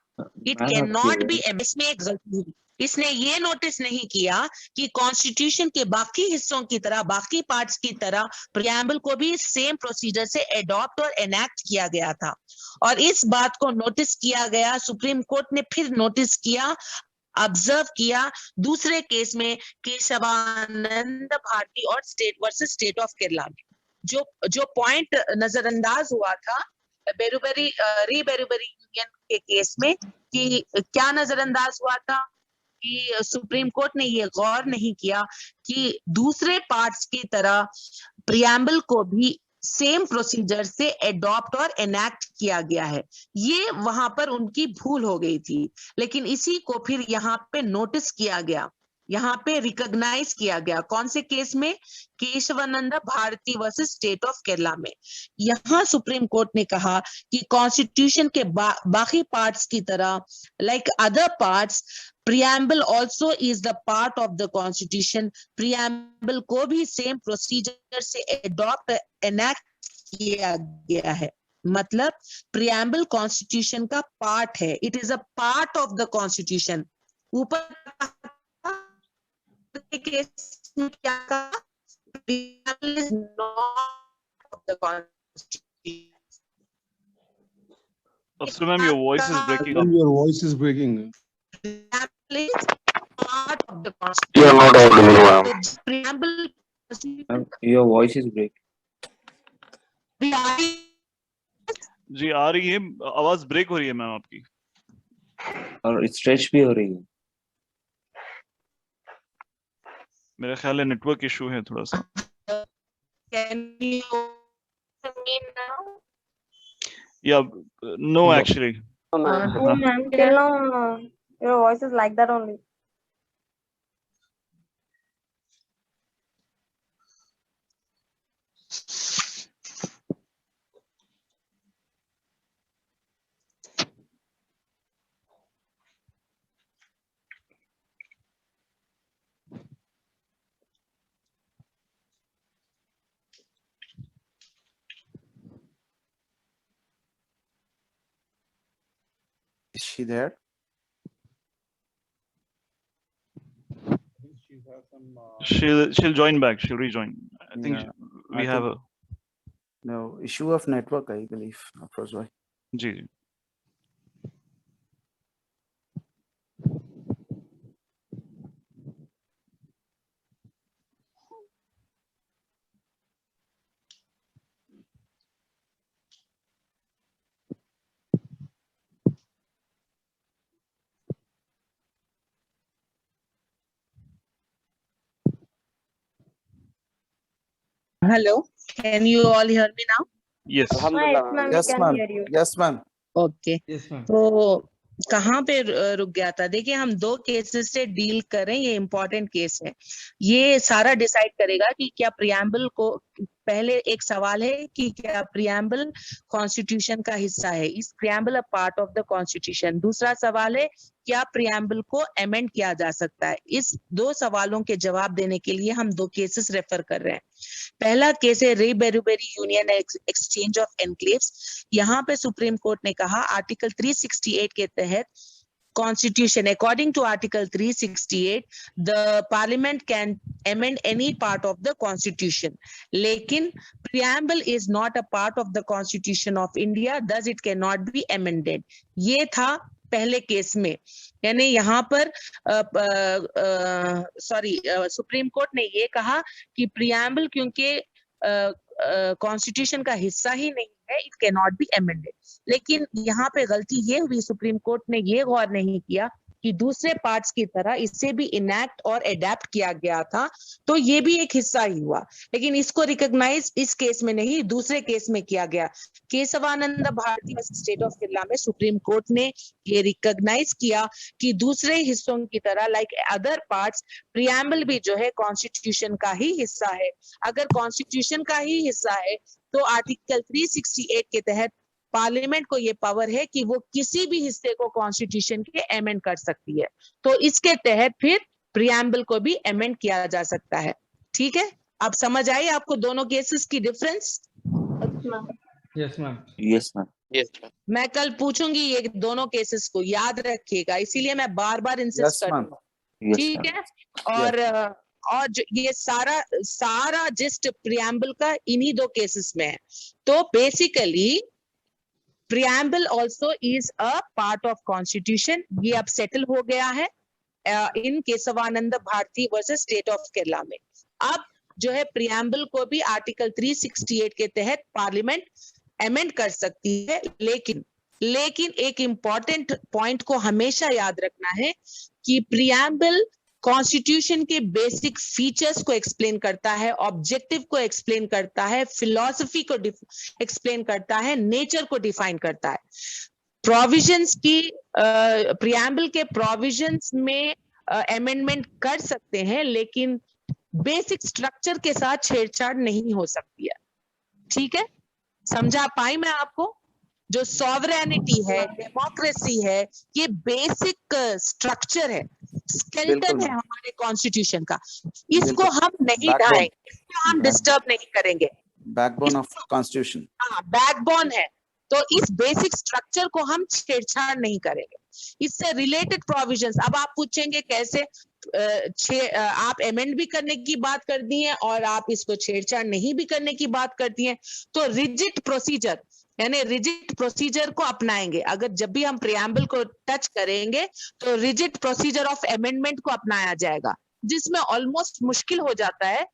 S7: इट कैन नॉट बी, इसमें एक गलती हुई, इसने ये नोटिस नहीं किया कि कॉन्स्टिट्यूशन के बाकी हिस्सों की तरह, बाकी पार्ट्स की तरह प्रियम्बल को भी सेम प्रोसीजर से एडॉप्ट और एनैक्ट किया गया था। और इस बात को नोटिस किया गया, सुप्रीम कोर्ट ने फिर नोटिस किया, ऑब्जर्व किया दूसरे केस में केशवानंद भारती और state versus state of Kerala में। जो पॉइंट नजरअंदाज हुआ था बेरुबरी यूनियन के केस में, कि क्या नजरअंदाज हुआ था कि सुप्रीम कोर्ट ने ये गौर नहीं किया कि दूसरे पार्ट्स की तरह प्रियम्बल को भी सेम प्रोसीजर से एडॉप्ट और एनैक्ट किया गया है। ये वहां पर उनकी भूल हो गई थी, लेकिन इसी को फिर यहाँ पे नोटिस किया गया, यहाँ पे रिकॉग्नाइज किया गया। कौन से केस में? Kesavananda Bharati versus state of Kerala में। यहाँ सुप्रीम कोर्ट ने कहा कि कॉन्स्टिट्यूशन के बाकी पार्ट्स की तरह, like other parts, preamble also is the part of the constitution. Preamble को भी सेम प्रोसीजर से एडॉप्ट एनैक्ट किया गया है। मतलब प्रियम्बल कॉन्स्टिट्यूशन का पार्ट है, it is a part of the constitution. ऊपर केस में क्या कहा? Preamble is not of the Constitution.
S2: So ma'am, your voice is breaking up.
S22: Your voice is breaking.
S7: Preamble is part of the Constitution.
S11: You are not audible, ma'am.
S7: Preamble.
S4: Your voice is breaking.
S2: जी आ रही है, आवाज ब्रेक हो रही है मैम आपकी,
S4: और स्ट्रेच भी हो रही है।
S2: मेरा ख्याल है नेटवर्क इशू है थोड़ा सा।
S7: Can you hear me now?
S2: Yeah, no, actually.
S20: Oh, ma'am, till now your voice is like that only.
S15: Is she there?
S2: She'll join back. She'll rejoin. I think
S15: Yeah,
S2: we have a
S15: no issue of network, I believe. Afroz bhai.
S2: जी।
S7: Hello, can you all hear me now?
S2: Yes.
S20: Yes, ma'am, we
S15: Yes,
S20: can
S15: ma'am.
S20: hear you.
S15: Yes, ma'am.
S7: Okay तो कहाँ पे रुक गया था? देखिए, हम दो केसेस से डील करें, ये इम्पोर्टेंट केस है। ये सारा डिसाइड करेगा कि क्या प्रियम्बल को, पहले एक सवाल है कि क्या प्रियम्बल कॉन्स्टिट्यूशन का हिस्सा है, इस preamble a part of the constitution. दूसरा सवाल है क्या प्रियम्बल को अमेंड किया जा सकता है। इस दो सवालों के जवाब देने के लिए हम दो केसेस रेफर कर रहे हैं। पहला केस है रे बेरुबेरी यूनियन एक्सचेंज ऑफ एनक्लेव्स। यहाँ पे सुप्रीम कोर्ट ने कहा आर्टिकल 368 के तहत Constitution, according to Article 368, the Parliament can amend any part of the Constitution. लेकिन preamble is not a part of the Constitution of India, thus it cannot be amended. ये था पहले केस में, यानी यहाँ पर सुप्रीम कोर्ट ने ये कहा कि preamble क्योंकि कॉन्स्टिट्यूशन का हिस्सा ही नहीं है, it can not be amended. लेकिन यहाँ पे गलती ये हुई, सुप्रीम कोर्ट ने ये गौर नहीं किया कि दूसरे पार्ट्स की तरह इसे भी इनैक्ट और एडेप्ट किया गया था, तो ये भी एक हिस्सा ही हुआ। लेकिन इसको रिकॉग्नाइज इस केस में नहीं, दूसरे केस में किया गया। केशवानंद भारती स्टेट ऑफ केरला में सुप्रीम कोर्ट ने ये रिकॉग्नाइज किया कि दूसरे हिस्सों की तरह लाइक अदर पार्ट्स प्रियम्बल भी जो है कॉन्स्टिट्यूशन का ही हिस्सा है। अगर कॉन्स्टिट्यूशन का ही हिस्सा है तो आर्टिकल 368 के तहत पार्लियामेंट को ये पावर है कि वो किसी भी हिस्से को कॉन्स्टिट्यूशन के अमेंड कर सकती है। तो इसके तहत फिर प्रियम्बल को भी अमेंड किया जा सकता है। ठीक है, अब समझ आई आपको दोनों केसेस की difference?
S11: Yes ma'am.
S12: Yes ma'am.
S7: मैं कल पूछूंगी ये दोनों केसेस को, याद रखिएगा, इसीलिए मैं बार बार इंसिस्ट करूंगा। ठीक है, और जो ये सारा जस्ट प्रियम्बल का इन्हीं दो केसेस में है। तो basically preamble also is a part of constitution. ये अब सेटल हो गया है in Kesavananda Bharati versus state of Kerala में। अब जो है प्रियम्बल को भी आर्टिकल 368 के तहत पार्लियामेंट अमेंड कर सकती है। लेकिन एक इंपॉर्टेंट पॉइंट को हमेशा याद रखना है कि प्रियम्बल कॉन्स्टिट्यूशन के बेसिक फीचर्स को एक्सप्लेन करता है, ऑब्जेक्टिव को एक्सप्लेन करता है, फिलॉसफी को एक्सप्लेन करता है, नेचर को डिफाइन करता है। प्रोविजंस की प्रियम्बल के प्रोविजंस में अमेंडमेंट कर सकते हैं, लेकिन बेसिक स्ट्रक्चर के साथ छेड़छाड़ नहीं हो सकती है। ठीक है, समझा पाई मैं आपको? जो सॉवरेनिटी है, डेमोक्रेसी है, ये बेसिक स्ट्रक्चर है, स्केलेटन है हमारे कॉन्स्टिट्यूशन का। इसको हम नहीं ढाएंगे, इसको हम डिस्टर्ब नहीं करेंगे।
S15: Backbone of constitution.
S7: हाँ, बैकबोन है, तो इस बेसिक स्ट्रक्चर को हम छेड़छाड़ नहीं करेंगे। इससे रिलेटेड प्रोविजंस, अब आप पूछेंगे कैसे, आप अमेंड भी करने की बात कर दी है और आप इसको छेड़छाड़ नहीं भी करने की बात करती हैं, तो रिजिड प्रोसीजर यानी रिजिड प्रोसीजर को अपनाएंगे। अगर जब भी हम प्रियम्बल को टच करेंगे तो रिजिड प्रोसीजर ऑफ अमेंडमेंट को अपनाया जाएगा, जिसमें ऑलमोस्ट मुश्किल हो जाता है।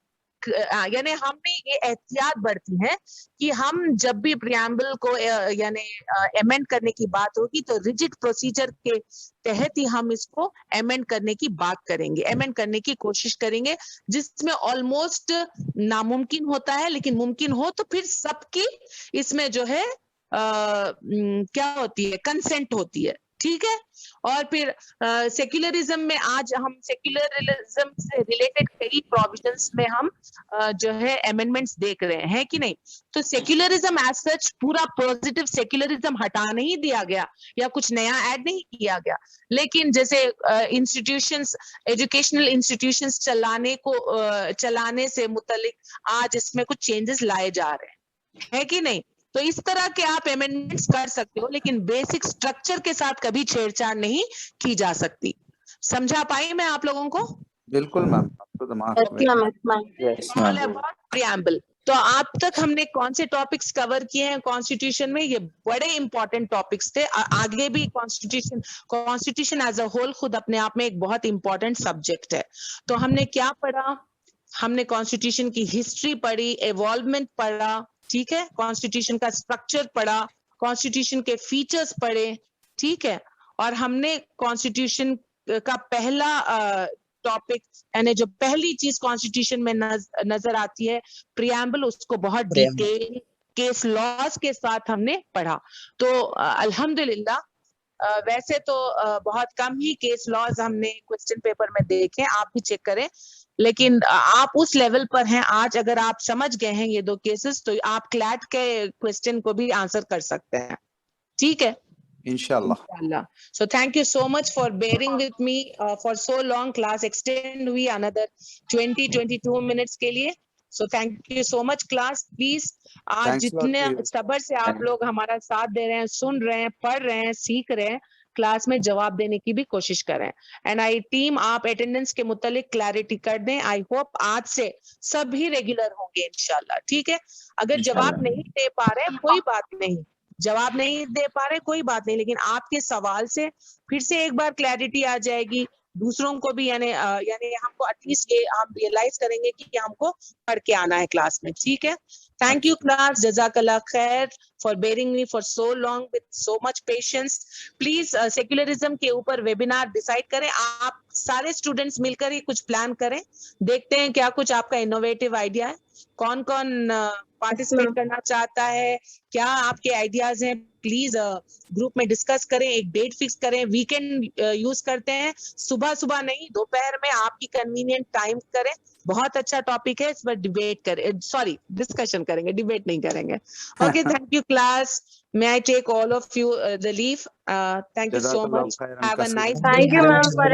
S7: यानी हमने ये एहतियात बरती है कि हम जब भी प्रियम्बल को यानी अमेंड करने की बात होगी तो रिजिड प्रोसीजर के तहत ही हम इसको अमेंड करने की बात करेंगे, अमेंड करने की कोशिश करेंगे, जिसमें ऑलमोस्ट नामुमकिन होता है। लेकिन मुमकिन हो तो फिर सबकी इसमें जो है क्या होती है, कंसेंट होती है। ठीक है, और फिर सेक्युलरिज्म में आज हम सेक्युलरिज्म से रिलेटेड कई प्रोविजंस में हम जो है अमेंडमेंट्स देख रहे हैं कि नहीं। तो सेक्युलरिज्म एज सच पूरा पॉजिटिव सेक्युलरिज्म हटा नहीं दिया गया या कुछ नया ऐड नहीं किया गया, लेकिन जैसे इंस्टीट्यूशंस, एजुकेशनल इंस्टीट्यूशंस चलाने से मुतल्लिक आज इसमें कुछ चेंजेस लाए जा रहे हैं, है कि नहीं। तो इस तरह के आप अमेंडमेंट्स कर सकते हो, लेकिन बेसिक स्ट्रक्चर के साथ कभी छेड़छाड़ नहीं की जा सकती। समझा पाई मैं आप लोगों को?
S15: बिल्कुल मैम।
S7: प्रियम्बल। तो आप तक हमने कौन से टॉपिक्स कवर किए हैं कॉन्स्टिट्यूशन में? ये बड़े इंपॉर्टेंट टॉपिक्स थे। आगे भी कॉन्स्टिट्यूशन एज अ होल खुद अपने आप में एक बहुत इंपॉर्टेंट सब्जेक्ट है। तो हमने क्या पढ़ा? हमने कॉन्स्टिट्यूशन की हिस्ट्री पढ़ी, एवॉल्वमेंट पढ़ा, ठीक है, कॉन्स्टिट्यूशन का स्ट्रक्चर पढ़ा, कॉन्स्टिट्यूशन के फीचर्स पढ़े, ठीक है, और हमने कॉन्स्टिट्यूशन का पहला टॉपिक यानी जो पहली चीज कॉन्स्टिट्यूशन में नजर आती है प्रियम्बल, उसको बहुत डिटेल केस लॉज के साथ हमने पढ़ा। तो अल्हम्दुलिल्लाह वैसे तो बहुत कम ही केस लॉज हमने क्वेश्चन पेपर में देखे, आप भी चेक करें, लेकिन आप उस लेवल पर हैं आज, अगर आप समझ गए हैं ये दो केसेस तो आप क्लैट के क्वेश्चन को भी आंसर कर सकते हैं। ठीक है, इंशाल्लाह। So thank you so much for bearing with me for so long. Class extend हुई another 20-22 minutes के लिए। So thank you so much class. Please आज जितने सब्र से आप लोग हमारा साथ दे रहे हैं, सुन रहे हैं, पढ़ रहे हैं, सीख रहे हैं, क्लास में जवाब देने की भी कोशिश करें। एंड आई टीम आप अटेंडेंस के मुतालिक क्लैरिटी कर दें। आई होप आज से सभी रेगुलर होंगे इंशाल्लाह। ठीक है, अगर जवाब नहीं दे पा रहे कोई बात नहीं, जवाब नहीं दे पा रहे कोई बात नहीं, लेकिन आपके सवाल से फिर से एक बार क्लैरिटी आ जाएगी दूसरों को भी यानी हमको एटलीस्ट ये हम रियलाइज करेंगे कि हमको पढ़ के आना है क्लास में, ठीक है। थैंक यू क्लास, जजाकल्ला खैर for bearing me for so long with so much patience. Please secularism के ऊपर वेबिनार डिसाइड करें, आप सारे स्टूडेंट्स मिलकर ही कुछ प्लान करें, देखते हैं क्या कुछ आपका इनोवेटिव आइडिया है, कौन कौन पार्टिसिपेट करना चाहता है, क्या आपके आइडियाज हैं, प्लीज ग्रुप में डिस्कस करें, एक डेट फिक्स करें, वीकेंड यूज करते हैं, सुबह सुबह नहीं दोपहर में आपकी कन्वीनियंट टाइम करें। बहुत अच्छा टॉपिक है, इस पर डिबेट करें, सॉरी डिस्कशन करेंगे, डिबेट नहीं करेंगे। Okay, thank you class, may I take all of you the leave? Thank you so much. Have a nice day.
S3: Thank you, ma'am, for